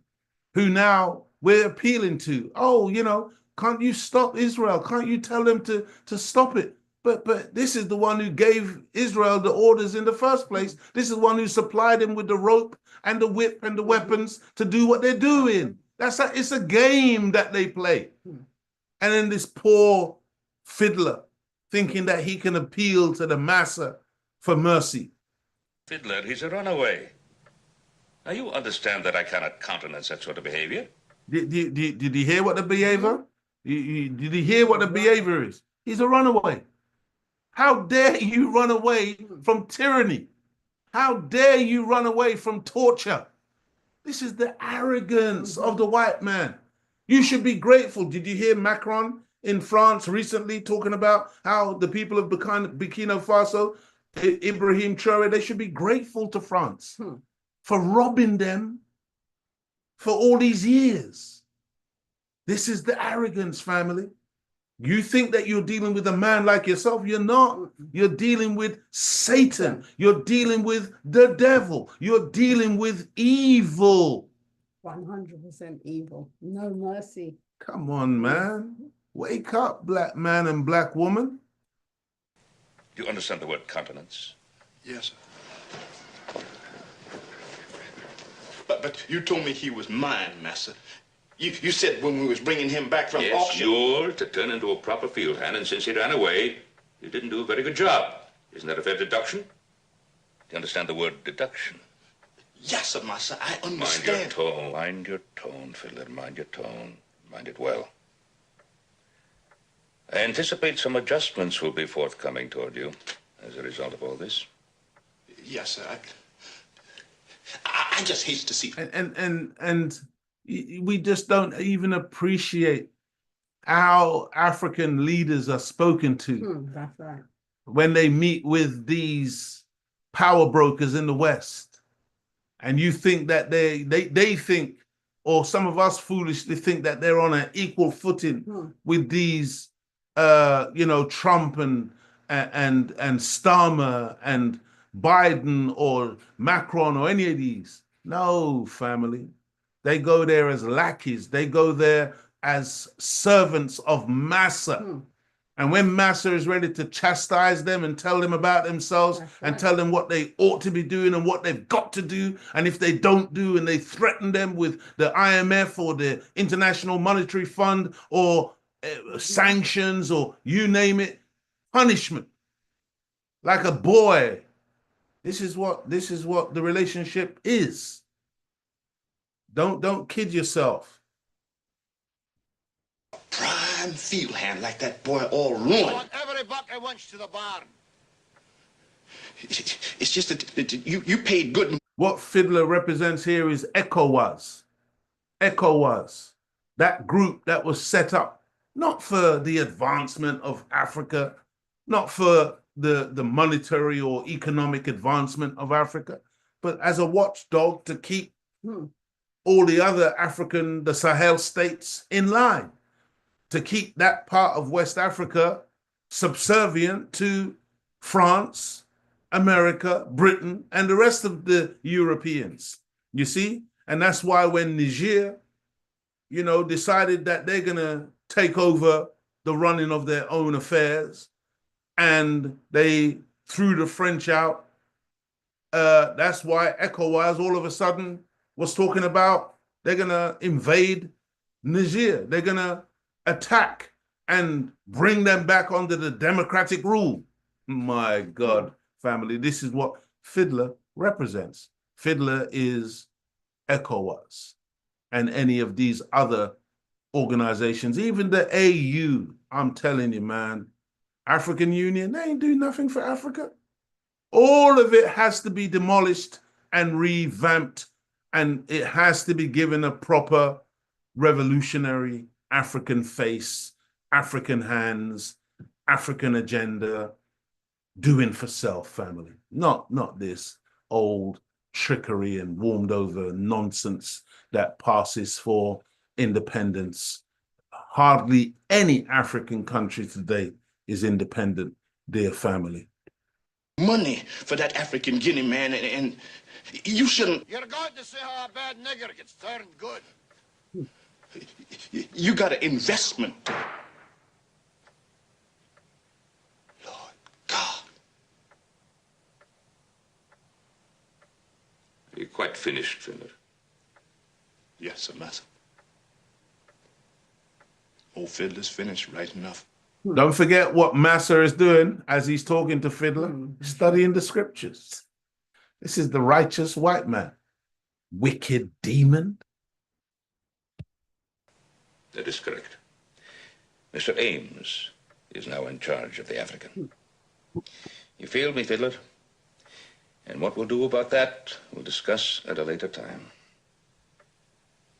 who now we're appealing to. Oh, you know, can't you stop Israel? Can't you tell them to stop it? But this is the one who gave Israel the orders in the first place. This is the one who supplied them with the rope and the whip and the weapons to do what they're doing. It's a game that they play. And then this poor fiddler thinking that he can appeal to the massa for mercy. Fiddler, he's a runaway. Now, you understand that I cannot countenance that sort of behavior. Did he hear what the behavior? Did he hear what the behavior is? He's a runaway. How dare you run away from tyranny? How dare you run away from torture? This is the arrogance of the white man. You should be grateful. Did you hear Macron in France recently talking about how the people of Burkina Faso, Ibrahim Traore, they should be grateful to France for robbing them for all these years. This is the arrogance, family. You think that you're dealing with a man like yourself. You're not. You're dealing with Satan. You're dealing with the devil. You're dealing with evil. 100% evil. No mercy. Come on, man. Wake up, black man and black woman. Do you understand the word countenance? Yes, sir. But you told me he was mine, Master. You said when we was bringing him back from auction... Yours to turn into a proper field hand, and since he ran away, you didn't do a very good job. Isn't that a fair deduction? Do you understand the word deduction? Yes, sir, Master, I understand. Mind your tone. Mind your tone, Fiddler. Mind your tone. Mind it well. I anticipate some adjustments will be forthcoming toward you as a result of all this. Yes, sir. I just hate to see... And we just don't even appreciate how African leaders are spoken to. That's right. When they meet with these power brokers in the West. And you think that they think, or some of us foolishly think that they're on an equal footing with these, Trump and Starmer and Biden or Macron or any of these. No, family. They go there as lackeys. They go there as servants of Massa. And when Massa is ready to chastise them and tell them about themselves and tell them what they ought to be doing and what they've got to do, and if they don't do and they threaten them with the IMF or the International Monetary Fund or sanctions or you name it, punishment. Like a boy. This is what the relationship is. Don't kid yourself. Prime field hand like that boy all ruined. I want every buck I want to the barn. It's just that you paid good. What Fiddler represents here is ECOWAS. ECOWAS, that group that was set up not for the advancement of Africa, not for the monetary or economic advancement of Africa, but as a watchdog to keep all the other the Sahel states in line, to keep that part of West Africa subservient to France, America, Britain, and the rest of the Europeans. You see? And that's why when Niger, decided that they're going to take over the running of their own affairs and they threw the French out, that's why ECOWAS all of a sudden was talking about they're going to invade Niger. They're going to attack and bring them back under the democratic rule. My God, family, this is what Fiddler represents. Fiddler is ECOWAS and any of these other organizations, even the AU. I'm telling you, man, African Union, they ain't doing nothing for Africa. All of it has to be demolished and revamped, and it has to be given a proper revolutionary African face, African hands, African agenda, doing for self, family. Not this old trickery and warmed over nonsense that passes for independence. Hardly any African country today is independent, dear family. Money for that African Guinea man, and you shouldn't. You're going to see how a bad nigger gets turned good. You got an investment. Lord God. Are you quite finished, Fiddler? Yes, sir, master. Old Fiddler's finished right enough. Don't forget what Massa is doing as he's talking to Fiddler, studying the scriptures. This is the righteous white man. Wicked demon. That is correct. Mr. Ames is now in charge of the African. You feel me, Fiddler? And what we'll do about that, we'll discuss at a later time.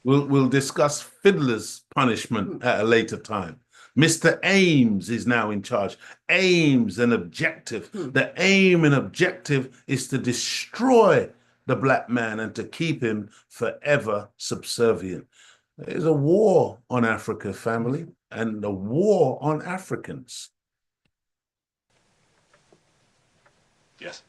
We'll discuss Fiddler's punishment at a later time. Mr. Ames is now in charge. Aims and objective. The aim and objective is to destroy the black man and to keep him forever subservient. There's a war on Africa, family, and a war on Africans. Yes.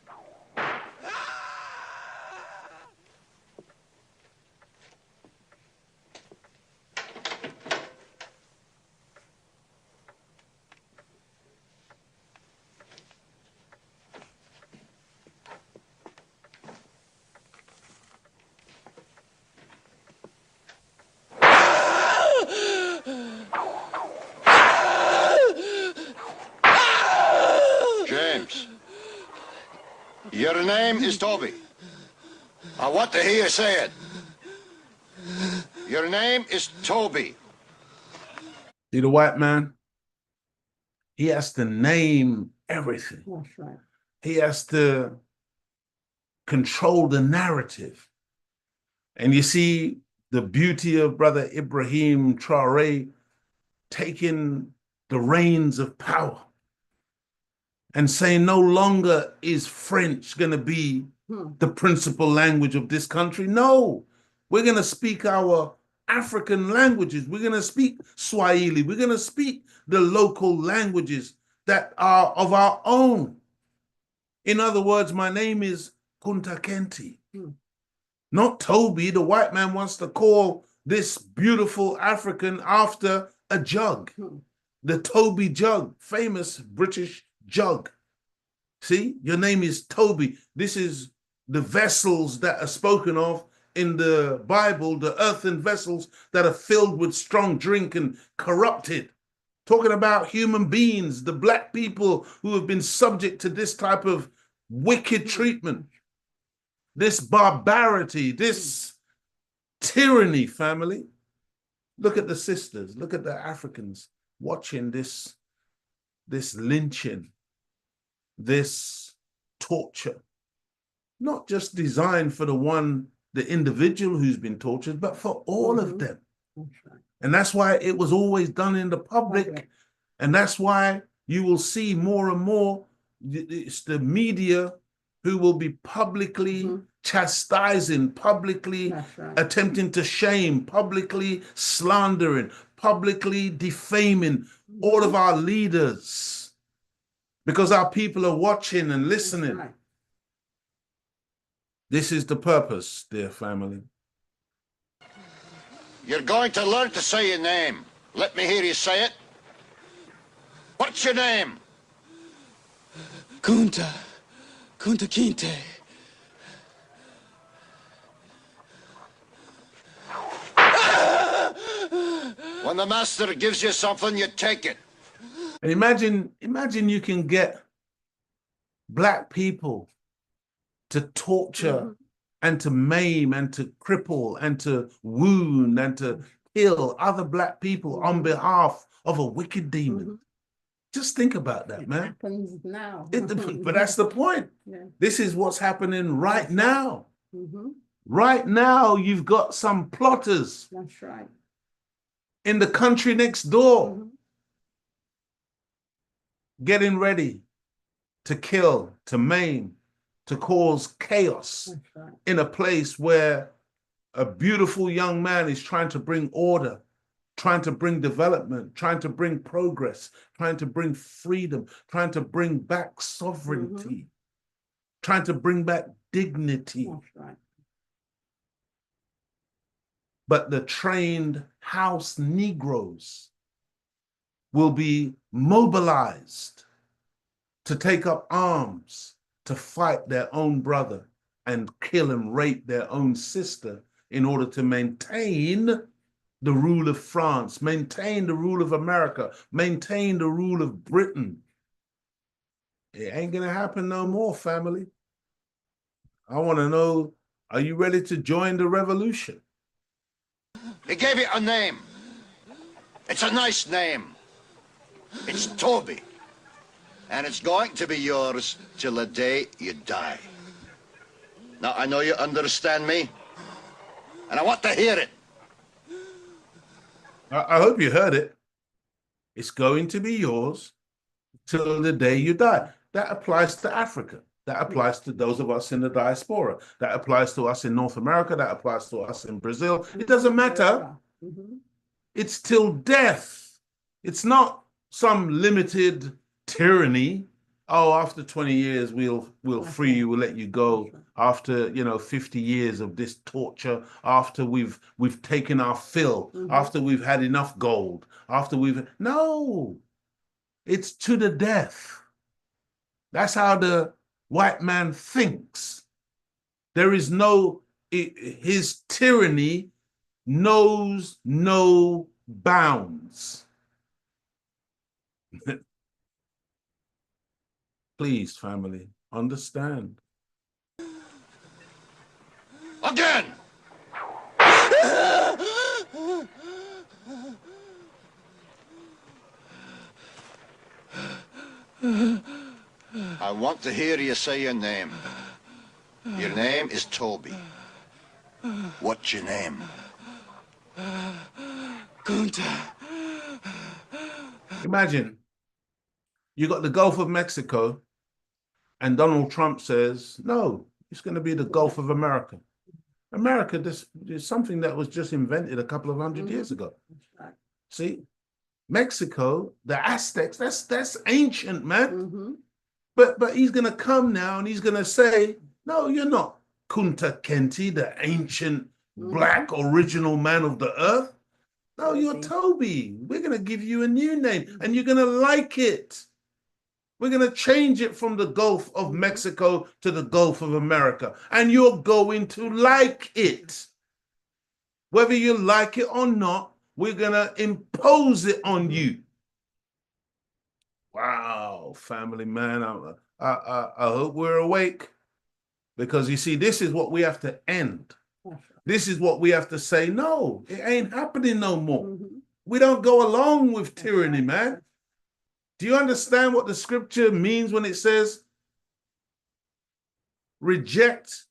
James, your name is Toby. I want to hear you say it. Your name is Toby. See the white man? He has to name everything. That's right. He has to control the narrative. And you see the beauty of Brother Ibrahim Traore taking the reins of power and saying no longer is French going to be the principal language of this country. No, we're going to speak our African languages. We're going to speak Swahili. We're going to speak the local languages that are of our own. In other words, my name is Kunta Kente, not Toby. The white man wants to call this beautiful African after a jug, the Toby jug, famous British jug. See, your name is Toby. This is the vessels that are spoken of in the Bible, the earthen vessels that are filled with strong drink and corrupted. Talking about human beings, the black people who have been subject to this type of wicked treatment, this barbarity, this tyranny, family. Look at the sisters, look at the Africans watching this lynching, this torture, not just designed for the individual who's been tortured, but for all of them. And that's why it was always done in the public. And that's why you will see more and more it's the media who will be publicly chastising, publicly attempting to shame, publicly slandering, publicly defaming all of our leaders, because our people are watching and listening. This is the purpose, dear family. You're going to learn to say your name. Let me hear you say it. What's your name? Kunta Kinte. When the master gives you something, you take it. And imagine you can get black people to torture and to maim and to cripple and to wound and to kill other black people on behalf of a wicked demon. Just think about that, man. It happens now. But that's the point. Yeah. This is what's happening right now. Right now, you've got some plotters. That's right. In the country next door, getting ready to kill, to maim, to cause chaos in a place where a beautiful young man is trying to bring order, trying to bring development, trying to bring progress, trying to bring freedom, trying to bring back sovereignty, trying to bring back dignity. That's right. But the trained house Negroes will be mobilized to take up arms to fight their own brother and kill and rape their own sister in order to maintain the rule of France, maintain the rule of America, maintain the rule of Britain. It ain't gonna happen no more, family. I wanna know, are you ready to join the revolution? He gave it a name. It's a nice name. It's Toby. And it's going to be yours till the day you die. Now, I know you understand me, and I want to hear it. I hope you heard it. It's going to be yours till the day you die. That applies to Africa. That applies to those of us in the diaspora. That applies to us in North America. That applies to us in Brazil. It doesn't matter. It's till death. It's not some limited tyranny. Oh, after 20 years, we'll free you, we'll let you go. After 50 years of this torture, after we've taken our fill, after we've had enough gold, no, it's to the death. That's how the white man thinks. There is his tyranny knows no bounds. Please, family, understand. Again! I want to hear you say your name. Your name is Toby. What's your name? Kunta. Imagine you got the Gulf of Mexico and Donald Trump says, no, it's going to be the Gulf of America. America, this is something that was just invented a couple of hundred years ago. See, Mexico, the Aztecs, that's ancient, man. But he's going to come now and he's going to say, no, you're not Kunta Kinte, the ancient black original man of the earth. No, you're Toby. We're going to give you a new name and you're going to like it. We're going to change it from the Gulf of Mexico to the Gulf of America. And you're going to like it. Whether you like it or not, we're going to impose it on you. Wow, family, man. I hope we're awake. Because you see, this is what we have to end. This is what we have to say, no, it ain't happening no more. We don't go along with tyranny, man. Do you understand what the scripture means when it says, reject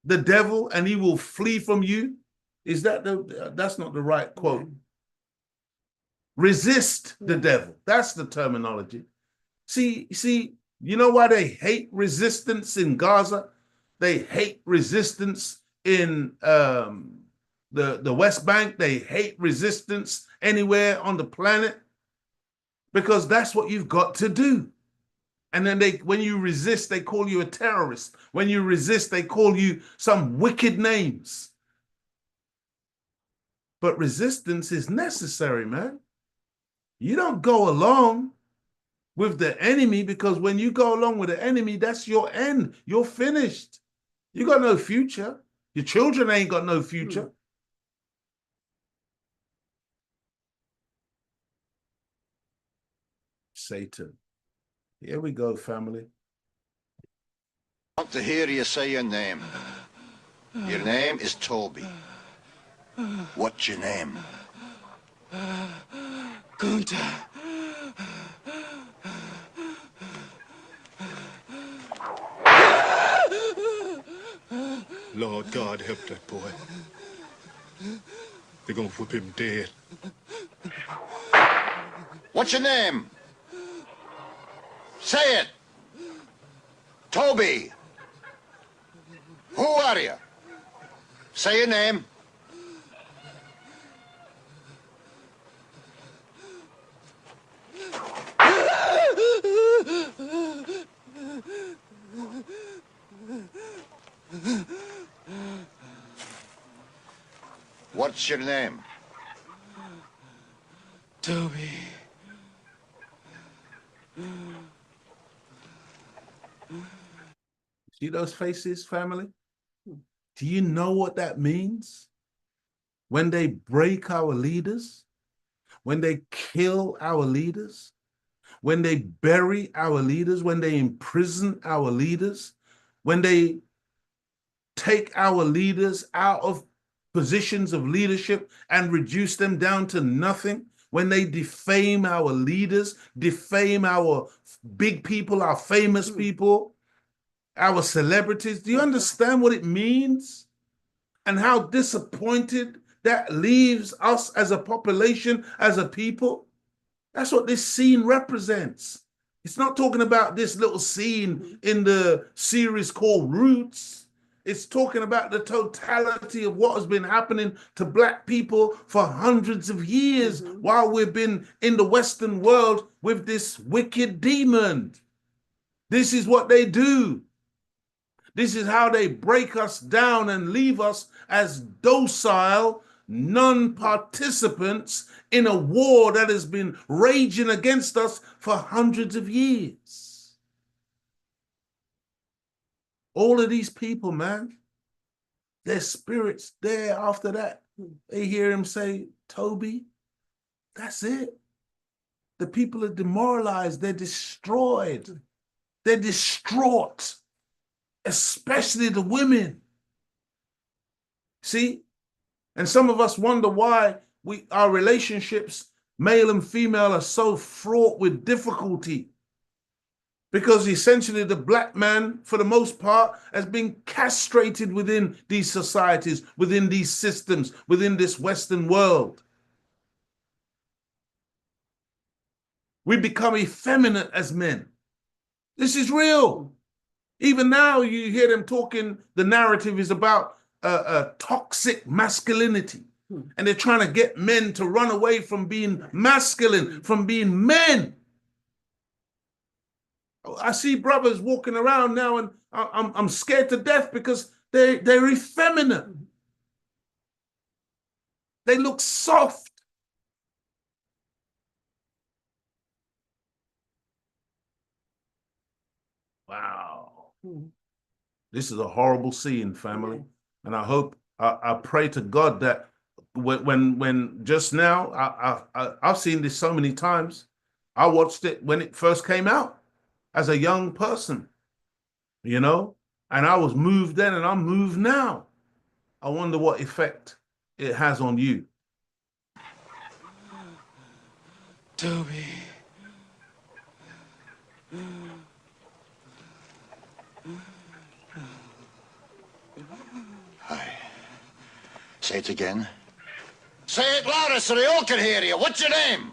the devil and he will flee from you? That's not the right quote. Resist the devil. That's the terminology. See, You know why they hate resistance in Gaza? They hate resistance in the West Bank. They hate resistance anywhere on the planet because that's what you've got to do. And then when you resist, they call you a terrorist. When you resist, they call you some wicked names. But resistance is necessary, man. You don't go along with the enemy, because when you go along with the enemy, that's your end. You're finished. You got no future. Your children ain't got no future. Satan. Here we go, family. I want to hear you say your name. Your name is Toby. What's your name? Kunta. Lord God, help that boy. They're gonna whip him dead. What's your name? Say it. Toby. Who are you? Say your name. What's your name? Toby. See those faces, family? Do you know what that means? When they break our leaders, when they kill our leaders, when they bury our leaders, when they imprison our leaders, when they take our leaders out of positions of leadership and reduce them down to nothing, when they defame our leaders, defame our big people, our famous people, our celebrities. Do you understand what it means? And how disappointed that leaves us as a population, as a people? That's what this scene represents. It's not talking about this little scene in the series called Roots. It's talking about the totality of what has been happening to Black people for hundreds of years while we've been in the Western world with this wicked demon. This is what they do. This is how they break us down and leave us as docile non-participants in a war that has been raging against us for hundreds of years. All of these people, man, their spirits there after that, they hear him say, Toby, that's it. The people are demoralized, they're destroyed, they're distraught, especially the women. See? And some of us wonder why our relationships, male and female, are so fraught with difficulty. Because essentially the Black man, for the most part, has been castrated within these societies, within these systems, within this Western world. We become effeminate as men. This is real. Even now you hear them talking, the narrative is about a toxic masculinity. And they're trying to get men to run away from being masculine, from being men. I see brothers walking around now and I'm scared to death because they're effeminate. They look soft. Wow. This is a horrible scene, family. And I hope, I pray to God that when just now, I've seen this so many times. I watched it when it first came out as a young person, you know, and I was moved then and I'm moved now. I wonder what effect it has on you. Toby. Hi. Say it again. Say it louder so they all can hear you. What's your name?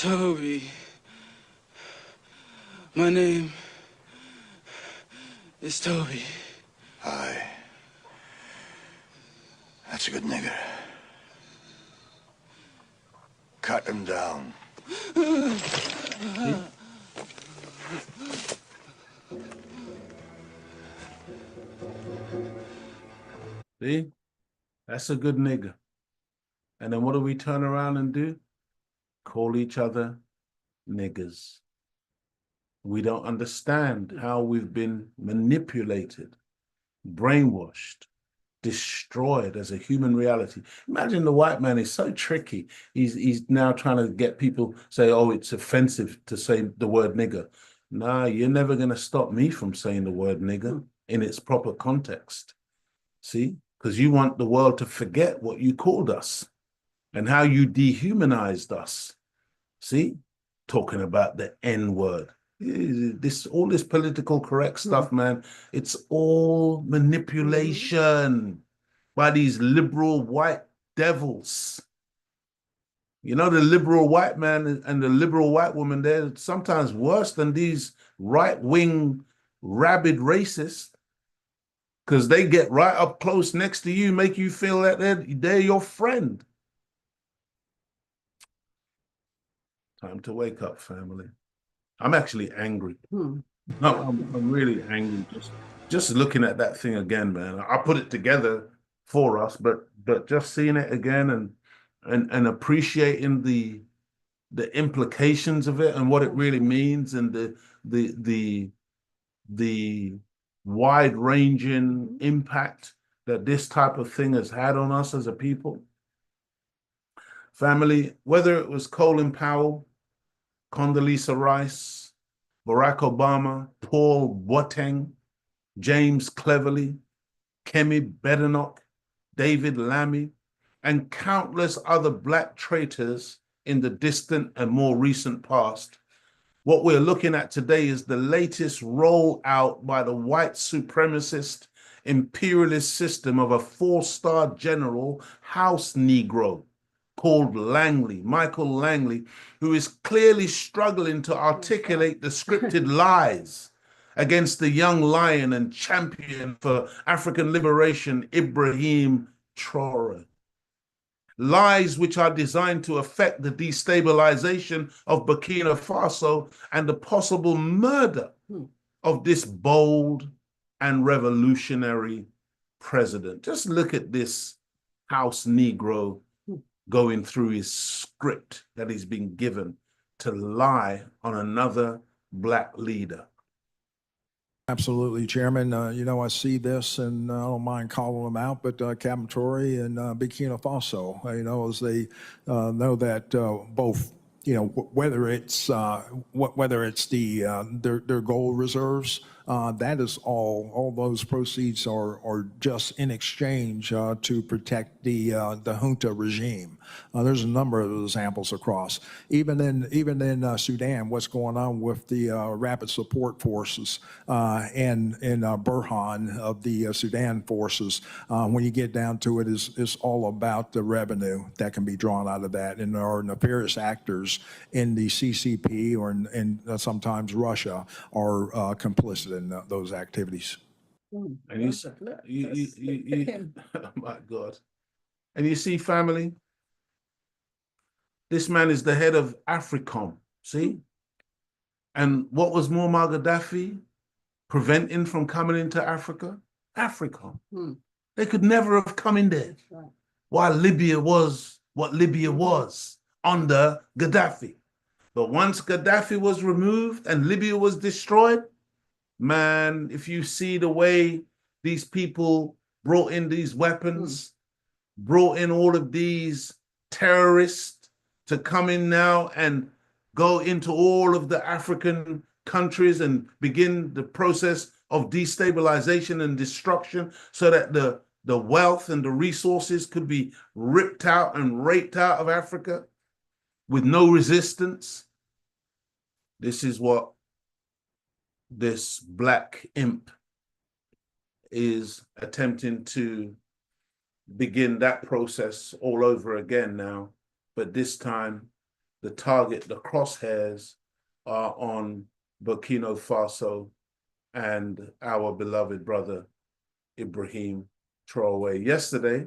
Toby. My name is Toby. Aye. That's a good nigger. Cut him down. See? That's a good nigger. And then what do we turn around and do? Call each other niggers. We don't understand how we've been manipulated, brainwashed, destroyed as a human reality. Imagine the white man is so tricky. He's now trying to get people say, oh, it's offensive to say the word nigger. Nah, you're never going to stop me from saying the word nigger in its proper context. See? Because you want the world to forget what you called us and how you dehumanized us. See? Talking about the N word. All this political correct stuff, man, it's all manipulation by these liberal white devils. You know, the liberal white man and the liberal white woman, they're sometimes worse than these right-wing rabid racists, because they get right up close next to you, make you feel that they're your friend. Time to wake up, family. I'm actually angry. I'm really angry just looking at that thing again, man. I put it together for us, but just seeing it again and appreciating the implications of it and what it really means and the wide-ranging impact that this type of thing has had on us as a people. Family, whether it was Colin Powell, Condoleezza Rice, Barack Obama, Paul Boateng, James Cleverly, Kemi Badenoch, David Lammy, and countless other Black traitors in the distant and more recent past. What we're looking at today is the latest rollout by the white supremacist imperialist system of a four-star general house Negro called Langley, Michael Langley, who is clearly struggling to articulate the scripted lies against the young lion and champion for African liberation, Ibrahim Traore. Lies which are designed to affect the destabilization of Burkina Faso and the possible murder of this bold and revolutionary president. Just look at this house Negro going through his script that he's been given to lie on another Black leader. Absolutely, Chairman. I see this, and I don't mind calling them out, but Captain Traore and Burkina Faso, as they know that both, whether it's their gold reserves, that is all those proceeds are just in exchange to protect the junta regime. There's a number of examples across. Even in Sudan, what's going on with the rapid support forces and Burhan of the Sudan forces, when you get down to it, is all about the revenue that can be drawn out of that. And there are nefarious actors in the CCP or in sometimes Russia are complicit in those activities. And oh my God. And you see, family, this man is the head of AFRICOM, see? And what was Muammar Gaddafi preventing from coming into Africa? AFRICOM. They could never have come in there while Libya was what Libya was under Gaddafi. But once Gaddafi was removed and Libya was destroyed, man, if you see the way these people brought in these weapons, brought in all of these terrorists to come in now and go into all of the African countries and begin the process of destabilization and destruction so that the wealth and the resources could be ripped out and raped out of Africa with no resistance. This is what this Black imp is attempting to begin that process all over again now, but this time the target, the crosshairs are on Burkina Faso and our beloved brother, Ibrahim Traore. Yesterday,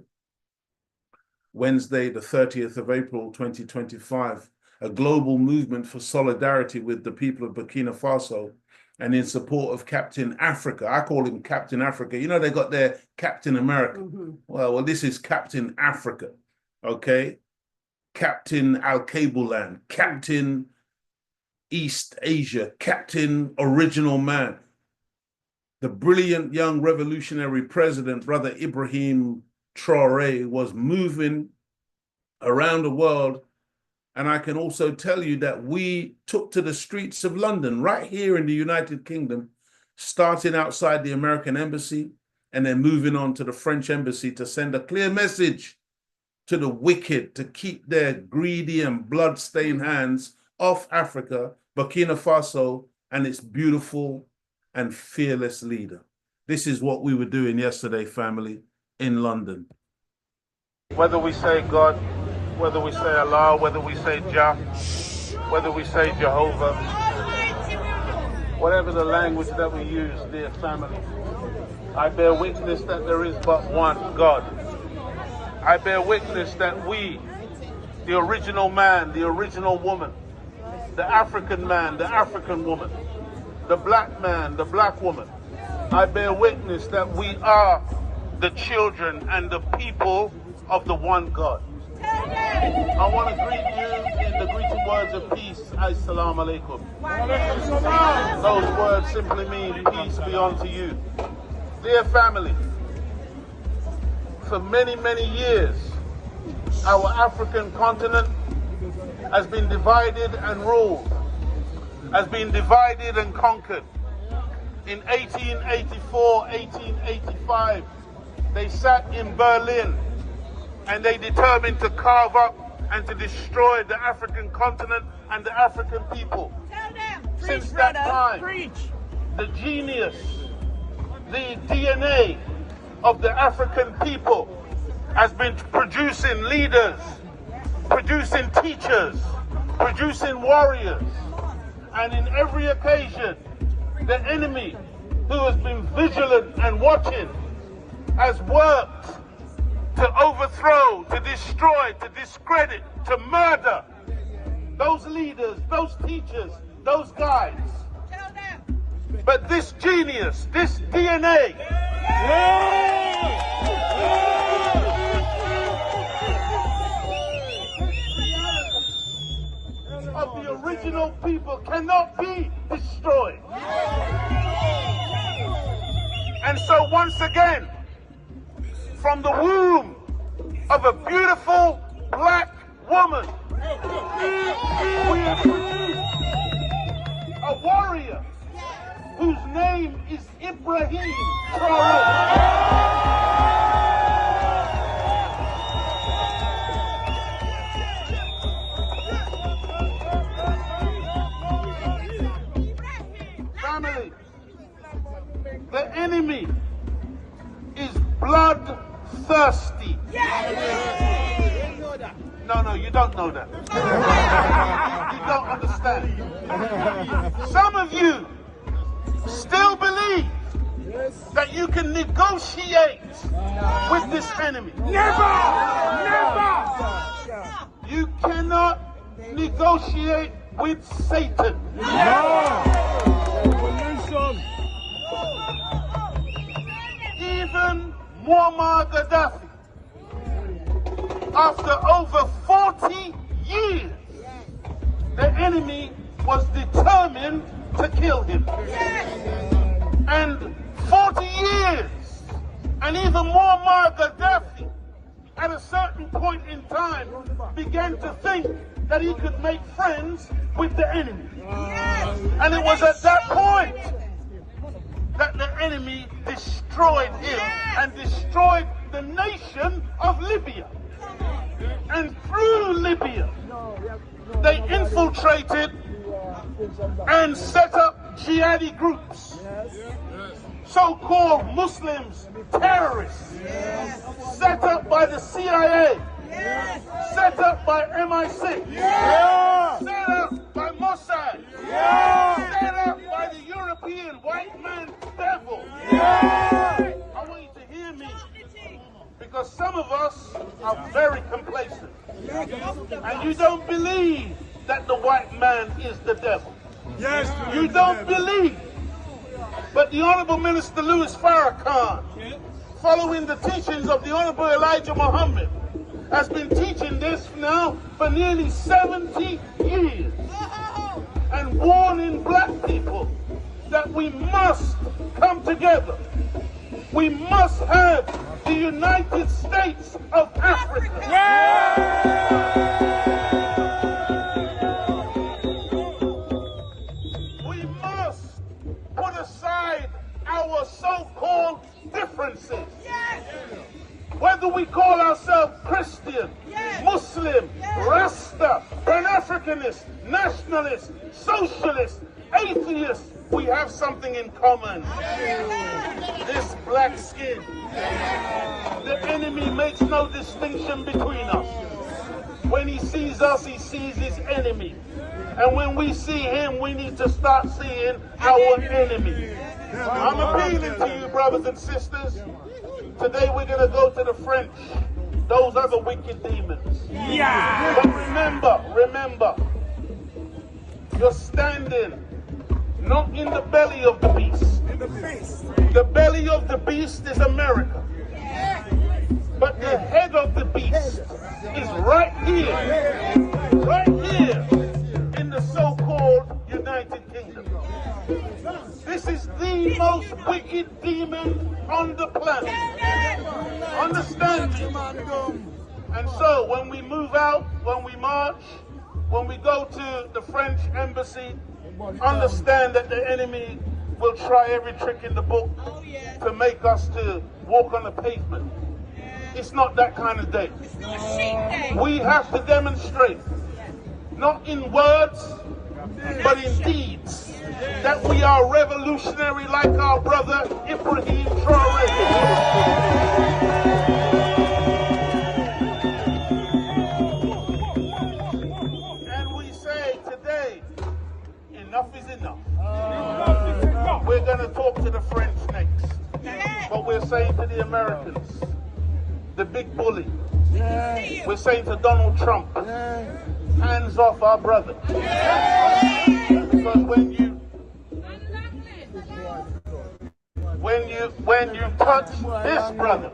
Wednesday, the 30th of April, 2025, a global movement for solidarity with the people of Burkina Faso and in support of Captain Africa. I call him Captain Africa. You know, they got their Captain America. Well, this is Captain Africa, okay? Captain Al-Kabulan, Captain East Asia, Captain Original Man. The brilliant young revolutionary president, Brother Ibrahim Traore, was moving around the world. And I can also tell you that we took to the streets of London, right here in the United Kingdom, starting outside the American embassy and then moving on to the French embassy to send a clear message to the wicked to keep their greedy and blood-stained hands off Africa, Burkina Faso, and its beautiful and fearless leader. This is what we were doing yesterday, family, in London. Whether we say God, whether we say Allah, whether we say Jah, whether we say Jehovah, whatever the language that we use, dear family, I bear witness that there is but one God. I bear witness that we, the original man, the original woman, the African man, the African woman, the black man, the black woman, I bear witness that we are the children and the people of the one God. I want to greet you in the greeting words of peace. Assalamu alaikum. Those words simply mean peace be unto you. Dear family, for many, many years, our African continent has been divided and ruled, has been divided and conquered. In 1884, 1885, they sat in Berlin and they determined to carve up and to destroy the African continent and the African people. Since that time, the genius, the DNA of the African people has been producing leaders, producing teachers, producing warriors. And in every occasion, the enemy, who has been vigilant and watching, has worked to overthrow, to destroy, to discredit, to murder those leaders, those teachers, those guides. But this genius, this DNA, of the original people cannot be destroyed. And so once again, from the womb of a beautiful black woman, we have produced a warrior whose name is Ibrahim Traore. Family, the enemy is bloodthirsty. No, you don't know that. You don't understand. Some of you still believe that you can negotiate with this enemy. Never! You cannot negotiate with Satan. Even Muammar Gaddafi, after over 40 years, the enemy was determined to kill him. And 40 years, and even Muammar Gaddafi, at a certain point in time, began to think that he could make friends with the enemy. And it was at that point that the enemy destroyed him and destroyed the nation of Libya. And through Libya, they infiltrated and set up jihadi groups, so-called Muslims, terrorists, set up by the CIA Set up by MI6. Set up by Mossad. Set up by the European white man devil. I want you to hear me, because some of us are very complacent. And you don't believe that the white man is the devil. Yes. You don't believe. But the Honorable Minister Louis Farrakhan, following the teachings of the Honorable Elijah Muhammad, has been teaching this now for nearly 70 years and warning black people that we must come together. We must have the United States of Africa. We must put aside our so-called differences. Whether we call ourselves Christian, Muslim, Rasta, Pan-Africanist, nationalist, socialist, atheist, we have something in common. This black skin. The enemy makes no distinction between us. When he sees us, he sees his enemy. And when we see him, we need to start seeing our enemy. I'm appealing to you, brothers and sisters. Today we're going to go to the French. Those are the wicked demons. Yeah. But remember, you're standing not in the belly of the beast. In the beast. The belly of the beast is America. But the head of the beast is right here in the so-called United Kingdom. This is the most wicked demon on the planet. Understand me? And so when we move out, when we march, when we go to the French embassy, understand that the enemy will try every trick in the book to make us to walk on the pavement. It's not that kind of day. We have to demonstrate, not in words, but in deeds, that we are revolutionary like our brother Ibrahim Traore. And we say today, enough is enough. We're going to talk to the French next. But we're saying to the Americans, the big bully, we're saying to Donald Trump, hands off our brother. Because when you touch this brother,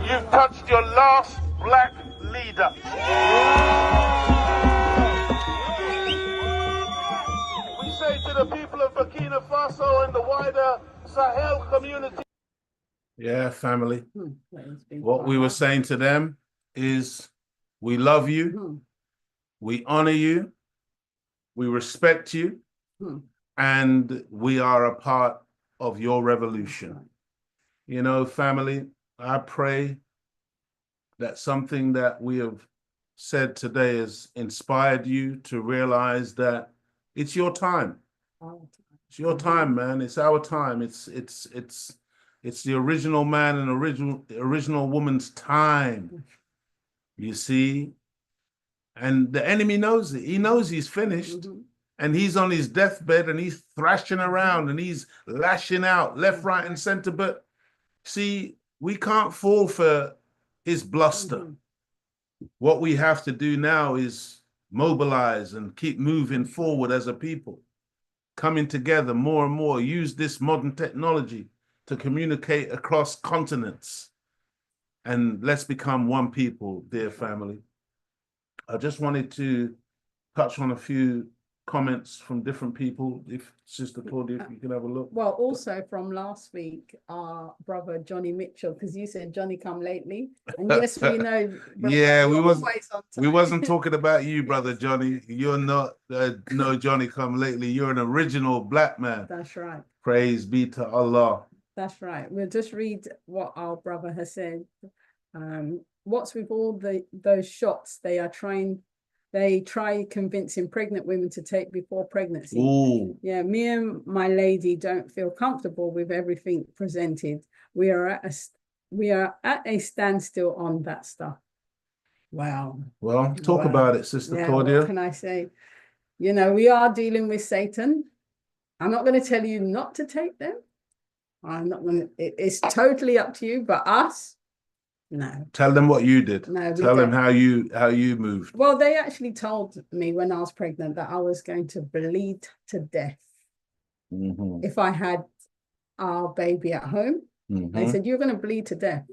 you touched your last black leader. We say to the people of Burkina Faso and the wider Sahel community. Yeah, family. What we were saying to them is, we love you, we honor you, we respect you, and we are a part of your revolution. You know, family, I pray that something that we have said today has inspired you to realize that it's your time. It's your time, man. It's our time. It's the original man and original woman's time. You see? And the enemy knows it. He knows he's finished. And he's on his deathbed and he's thrashing around and he's lashing out left, right, and center. But see, we can't fall for his bluster. What we have to do now is mobilize and keep moving forward as a people, coming together more and more, use this modern technology to communicate across continents. And let's become one people, dear family. I just wanted to touch on a few comments from different people. If Sister Claudia, if you can have a look. Well, also from last week, our brother Johnny Mitchell, because you said Johnny come lately, and yes, we know. Yeah, we wasn't talking about you, brother Johnny. You're not no Johnny come lately. You're an original black man. That's right. Praise be to Allah. That's right. We'll just read what our brother has said. What's with all those shots they try convincing pregnant women to take before pregnancy. Ooh. Yeah, me and my lady don't feel comfortable with everything presented. We are at we are at a standstill on that stuff. Wow. Well, talk Wow. about it, Sister Yeah, Claudia. what can I say? You know, we are dealing with Satan. I'm not going to tell you not to take them. I'm not going to, it's totally up to you, but us, no. Tell them what you did. No, we Tell them don't. how you moved. Well, they actually told me when I was pregnant that I was going to bleed to death if I had our baby at home. They said, you're going to bleed to death.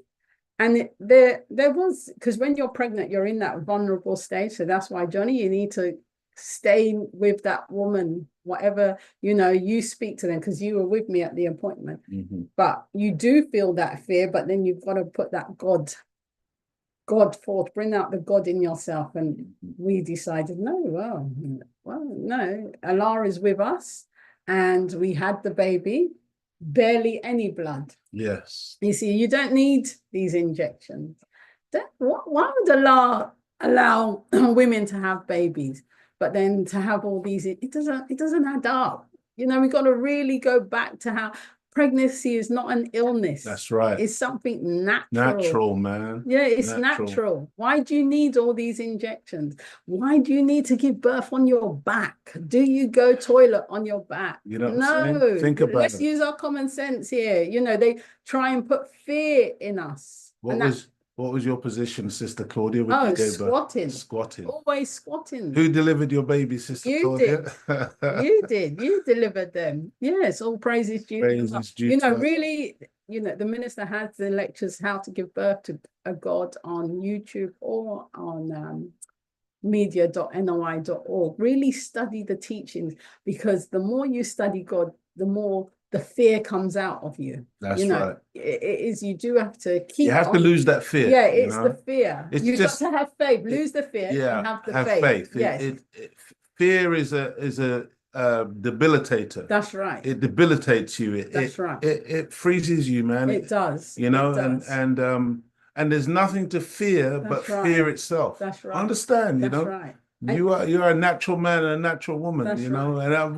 And there was, because when you're pregnant, you're in that vulnerable stage. So that's why, Johnny, you need to stay with that woman, whatever, you know, you speak to them, because you were with me at the appointment. But you do feel that fear, but then you've got to put that God forth, bring out the God in yourself. And we decided, no, well, no, Allah is with us. And we had the baby, barely any blood. Yes. You see, you don't need these injections. Why would Allah allow women to have babies, but then to have all these, it doesn't add up. You know, we've got to really go back to how pregnancy is not an illness. That's right. It's something natural. Natural, man. Yeah, it's natural. Why do you need all these injections? Why do you need to give birth on your back? Do you go toilet on your back? You know what no. I'm saying? Think about Let's it. use our common sense here. You know, they try and put fear in us. What was your position, Sister Claudia? When you gave squatting. birth? Squatting. Always squatting. Who delivered your baby, Sister You Claudia? did. You did. You delivered them. Yes, all praises due. Praises due you know, to really, you know, the minister has the lectures how to give birth to a God on YouTube or on media.noi.org. Really study the teachings, because the more you study God, the more the fear comes out of you. That's you know, right. It is, you do have to keep You have to lose that fear. Yeah, it's you know? the fear. It's You've just, got to have faith. Lose the fear and have the faith. Yes. Fear is a debilitator. That's right. It debilitates you. That's right. It freezes you, man. It does. You know, it does. and there's nothing to fear but fear itself. That's right. Understand, you That's know? right. You're a natural man and a natural woman, you know. Right. And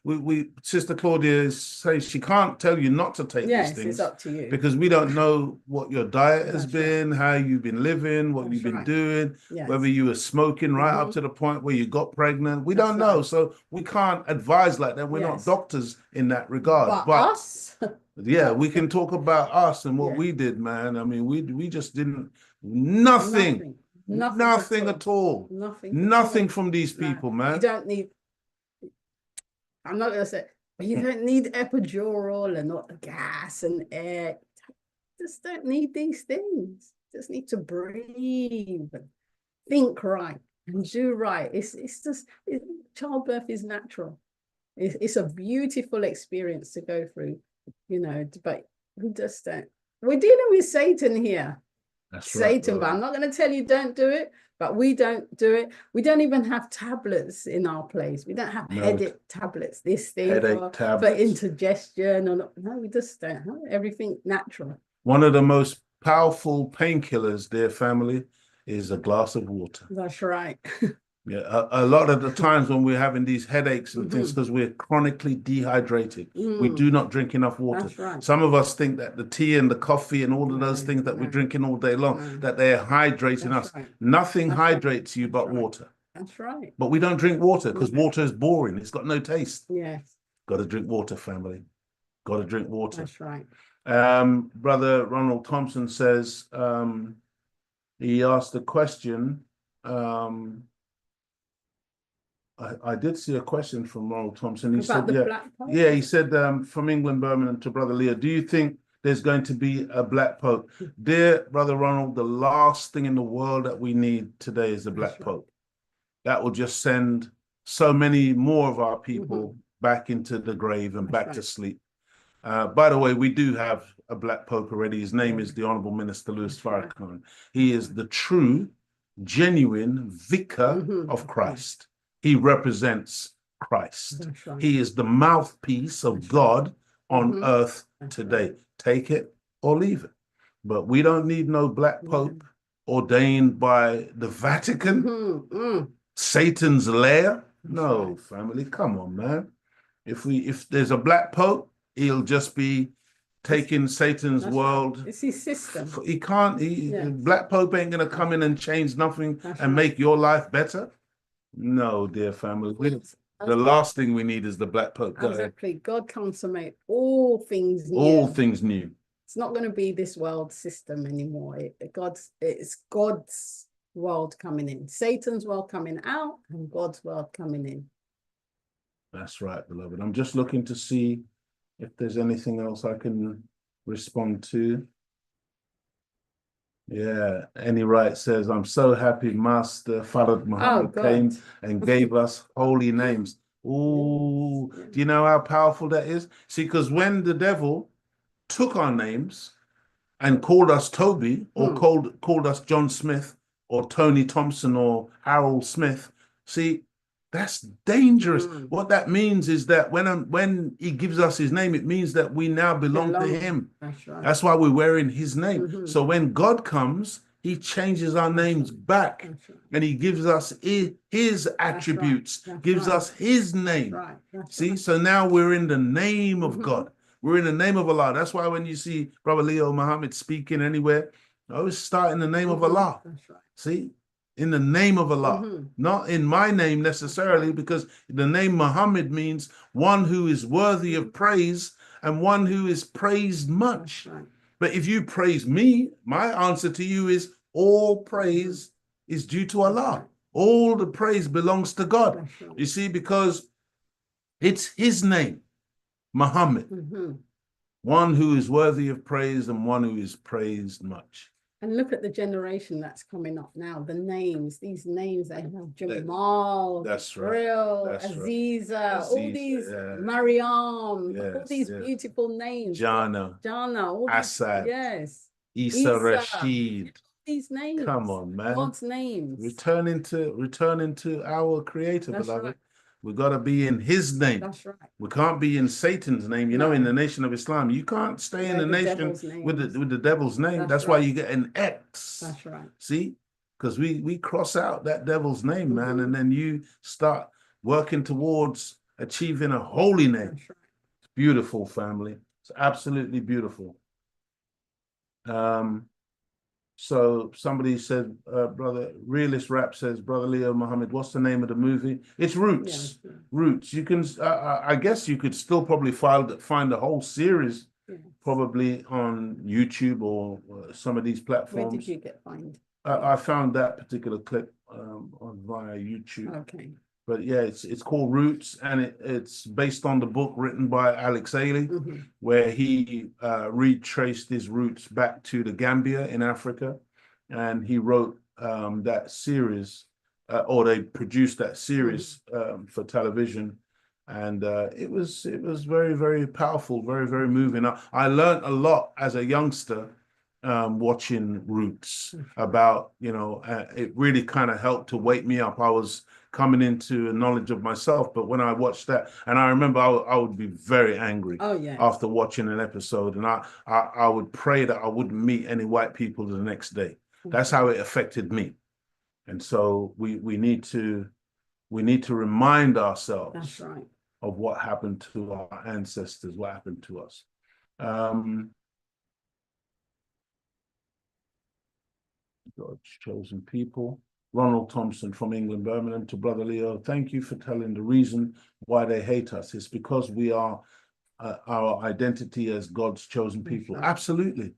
we Sister Claudia says she can't tell you not to take these things. It's up to you, because we don't know what your diet has been, how you've been living, what you've been doing, whether you were smoking right up to the point where you got pregnant. We don't know, so we can't advise like that. We're not doctors in that regard. But us, yeah, we can talk about us and what we did, man. I mean, we just didn't nothing at all. Nothing from these people, man. You don't need, I'm not going to say, but you don't need epidural and not gas and air. Just don't need these things. Just need to breathe, think right, and do right. Childbirth is natural. It's a beautiful experience to go through, you know, but we just don't. We're dealing with Satan here. That's Satan, right, but I'm not going to tell you don't do it, but we don't do it. We don't even have tablets in our place. We don't have headache tablets, this thing for indigestion. No, we just don't have everything natural. One of the most powerful painkillers, dear family, is a glass of water. That's right. Yeah, a lot of the times when we're having these headaches and things, because we're chronically dehydrated, we do not drink enough water. That's right. Some of us think that the tea and the coffee and all of those things that we're drinking all day long, that they're hydrating us. Right. Nothing hydrates you but water. That's right. But we don't drink water because water is boring. It's got no taste. Yes. Got to drink water, family. Got to drink water. That's right. Brother Ronald Thompson says, he asked a question. I did see a question from Ronald Thompson. He said, yeah, he said from England, Birmingham, to Brother Leo, do you think there's going to be a black pope? Dear Brother Ronald, the last thing in the world that we need today is a black pope. That will just send so many more of our people back into the grave and back to sleep. By the way, we do have a black pope already. His name is the Honorable Minister Louis Farrakhan. He is the true, genuine vicar of Christ. He represents Christ. Right. He is the mouthpiece of God on earth today. Take it or leave it. But we don't need no black pope ordained by the Vatican, Satan's lair. No, family, come on, man. If there's a black pope, he'll just be taking Satan's That's world. It's his system. He can't. Black Pope ain't gonna come in and change nothing and make your life better. No, dear family. The last thing we need is the Black Pope. Go exactly. Ahead. God consummate all things new. All things new. It's not going to be this world system anymore. It's God's world coming in. Satan's world coming out and God's world coming in. That's right, beloved. I'm just looking to see if there's anything else I can respond to. Yeah, Any Right says, I'm so happy Master Farad Muhammad came and gave us holy names. Ooh, do you know how powerful that is? See, because when the devil took our names and called us Toby, or called us John Smith, or Tony Thompson, or Harold Smith, see, that's dangerous. What that means is that when he gives us his name, it means that we now belong to him. That's right. That's why we're wearing his name. So when God comes, he changes our names back, and he gives us his attributes, gives us his name. See, so now we're in the name of God. We're in the name of Allah. That's why when you see Brother Leo Muhammad speaking anywhere, always start in the name of Allah. See, in the name of Allah, not in my name necessarily, because the name Muhammad means one who is worthy of praise and one who is praised much. But if you praise me, my answer to you is all praise is due to Allah. All the praise belongs to God. You see, because it's his name, Muhammad, one who is worthy of praise and one who is praised much. And look at the generation that's coming up now. The names, these names they have: Jamal, Brill, Aziza, all these, Mariam, all these beautiful names. Jana, all Assad, these, Isa Rashid. These names. Come on, man. God's names. Returning to our Creator, beloved. Right. We got to be in his name. That's right. We can't be in Satan's name. You know, in the nation of Islam, you can't stay in the nation with the devil's name. That's why you get an X. That's right. See? Because we cross out that devil's name, man, and then you start working towards achieving a holy name. That's right. It's beautiful, family. It's absolutely beautiful. So somebody said, Brother Realist Rap says, Brother Leo Muhammad, what's the name of the movie? It's Roots. Yeah, Roots. You can, I guess you could still probably find the whole series, probably on YouTube or some of these platforms. Where did you find? I found that particular clip via YouTube. Okay. But yeah, it's called Roots, and it's based on the book written by Alex Haley, where he retraced his roots back to the Gambia in Africa, and he wrote that series, or they produced that series for television, and it was very, very powerful, very, very moving. I learned a lot as a youngster watching Roots about, it really kind of helped to wake me up. I was coming into a knowledge of myself, but when I watched that, and I remember I would be very angry after watching an episode, and I would pray that I wouldn't meet any white people the next day. That's how it affected me. And so we need to remind ourselves of what happened to our ancestors, what happened to us. God's chosen people. Ronald Thompson from England, Birmingham, to Brother Leo, thank you for telling the reason why they hate us. It's because we are our identity as God's chosen people. Absolutely.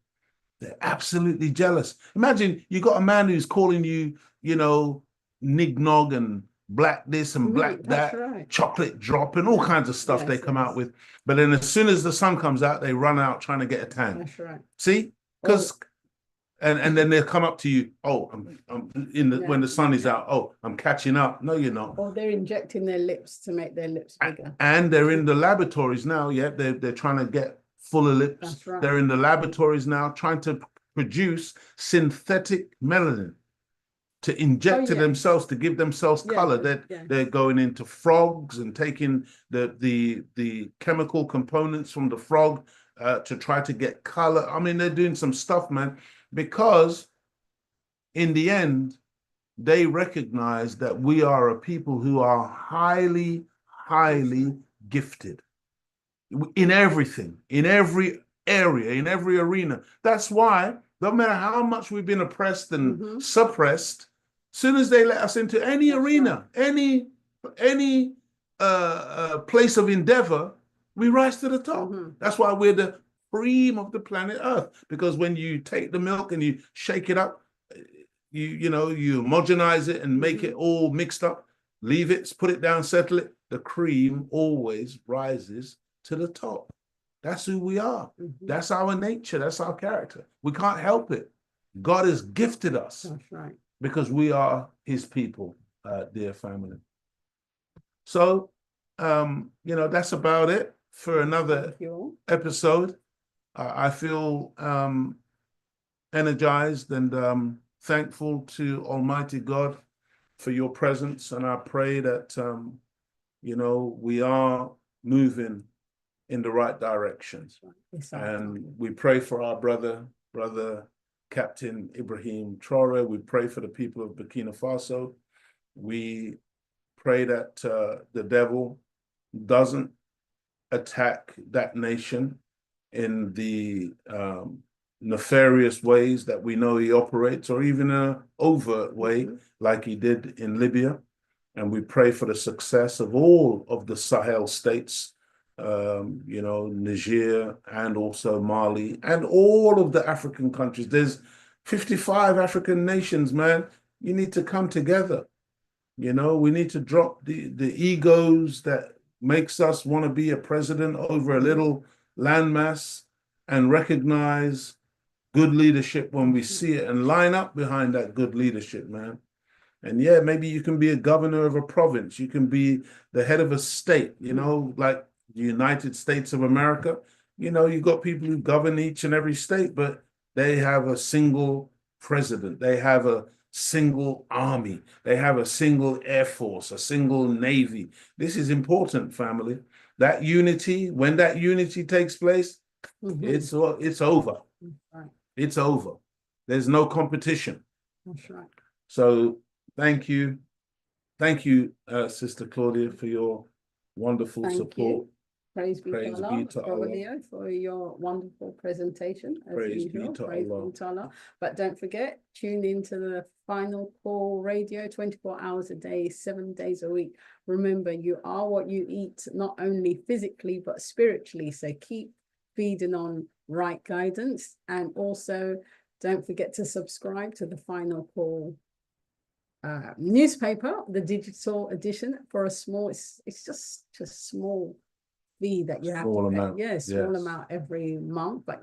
They're absolutely jealous. Imagine you got a man who's calling you, nignog and black this and black that, chocolate drop and all kinds of stuff they come out with. But then as soon as the sun comes out, they run out trying to get a tan. That's right. See? Because and then they'll come up to you, when the sun is out, I'm catching up. No, you're not. Or they're injecting their lips to make their lips bigger. And they're in the laboratories now, they're trying to get fuller lips. That's right. They're in the laboratories now trying to produce synthetic melanin to inject to themselves, to give themselves color. They're going into frogs and taking the chemical components from the frog to try to get color. I mean, they're doing some stuff, man, because in the end, they recognize that we are a people who are highly, highly gifted in everything, in every area, in every arena. That's why, no matter how much we've been oppressed and suppressed, soon as they let us into any arena, any place of endeavor, we rise to the top. That's why we're the cream of the planet Earth. Because when you take the milk and you shake it up, you homogenize it and make it all mixed up, leave it, put it down, settle it, the cream always rises to the top. That's who we are. That's our nature. That's our character. We can't help it. God has gifted us. That's right. Because we are his people, dear family. So, that's about it for another episode. I feel energized and thankful to Almighty God for your presence. And I pray that, we are moving in the right direction. And we pray for our brother Captain Ibrahim Traore. We pray for the people of Burkina Faso. We pray that the devil doesn't attack that nation in the nefarious ways that we know he operates, or even an overt way like he did in Libya. And we pray for the success of all of the Sahel states, Niger and also Mali and all of the African countries. There's 55 African nations, man. You need to come together. We need to drop the egos that makes us want to be a president over a little landmass and recognize good leadership when we see it and line up behind that good leadership, man. And yeah, maybe you can be a governor of a province. You can be the head of a state, like the United States of America. You've got people who govern each and every state, but they have a single president. They have a single army. They have a single air force, a single navy. This is important, family. That unity, when that unity takes place, it's over. Right. It's over. There's no competition. That's right. So thank you. Thank you, Sister Claudia, for your wonderful support. Praise be to Allah, Leo, for your wonderful presentation. Praise be to Allah. But don't forget, tune into the Final Call Radio 24 hours a day, 7 days a week. Remember, you are what you eat, not only physically, but spiritually. So keep feeding on right guidance. And also, don't forget to subscribe to the Final Call newspaper, the digital edition, for a small, it's just small fee that you have to pay. Small amount every month, but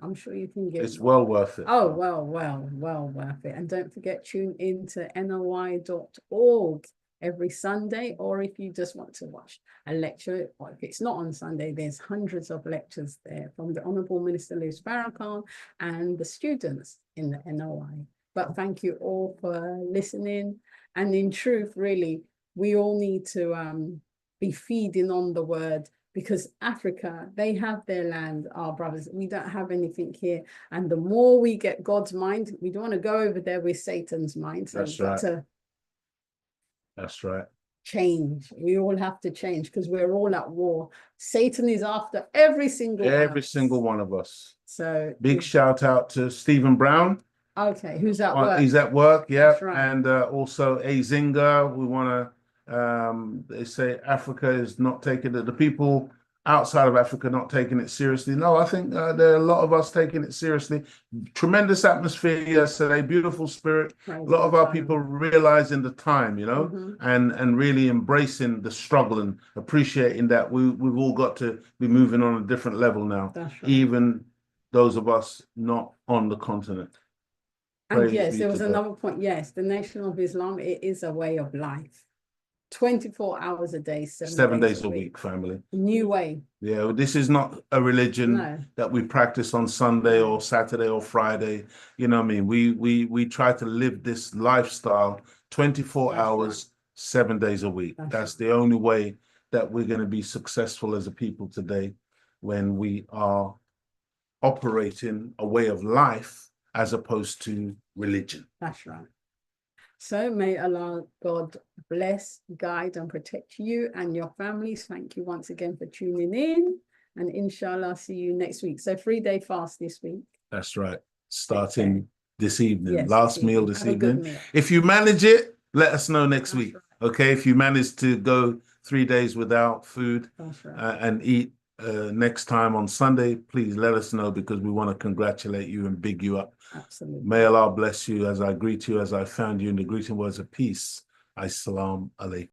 I'm sure you can get it's well worth it. Oh, well worth it. And don't forget, tune in to NOI.org every Sunday, or if you just want to watch a lecture, or if it's not on Sunday, there's hundreds of lectures there from the Honorable Minister Louis Farrakhan and the students in the NOI. But thank you all for listening. And in truth, really, we all need to be feeding on the word, because Africa, they have their land, our brothers. We don't have anything here. And the more we get God's mind, we don't want to go over there with Satan's mind. So That's we've got right. to That's right. change. We all have to change, because we're all at war. Satan is after every single one of us. So big shout out to Stephen Brown. Okay, who's at work? He's at work, yeah. That's right. And also A Zinga. We want to they say Africa is not taking it, the people outside of Africa not taking it seriously. No, I think there are a lot of us taking it seriously. Tremendous atmosphere yesterday, beautiful spirit. A lot of our people realizing the time, and really embracing the struggle and appreciating that we've all got to be moving on a different level now. That's right. Even those of us not on the continent. And yes, there was another point. Yes, the Nation of Islam, it is a way of life. 24 hours a day, 7 days a week, family. New way. Yeah, this is not a religion that we practice on Sunday or Saturday or Friday. You know what I mean? We try to live this lifestyle 24 hours, 7 days a week. That's the only way that we're going to be successful as a people today, when we are operating a way of life as opposed to religion. That's right. So may Allah God bless, guide, and protect you and your families. Thank you once again for tuning in. And inshallah, I'll see you next week. So 3-day fast this week. That's right. Starting this evening. Yes, Last this meal evening. this Have a good evening. meal. If you manage it, let us know next week. Okay, if you manage to go 3 days without food and eat next time on Sunday, please let us know, because we want to congratulate you and big you up. Absolutely. May Allah bless you as I greet you, as I found you in the greeting words of peace. Assalamu alaikum.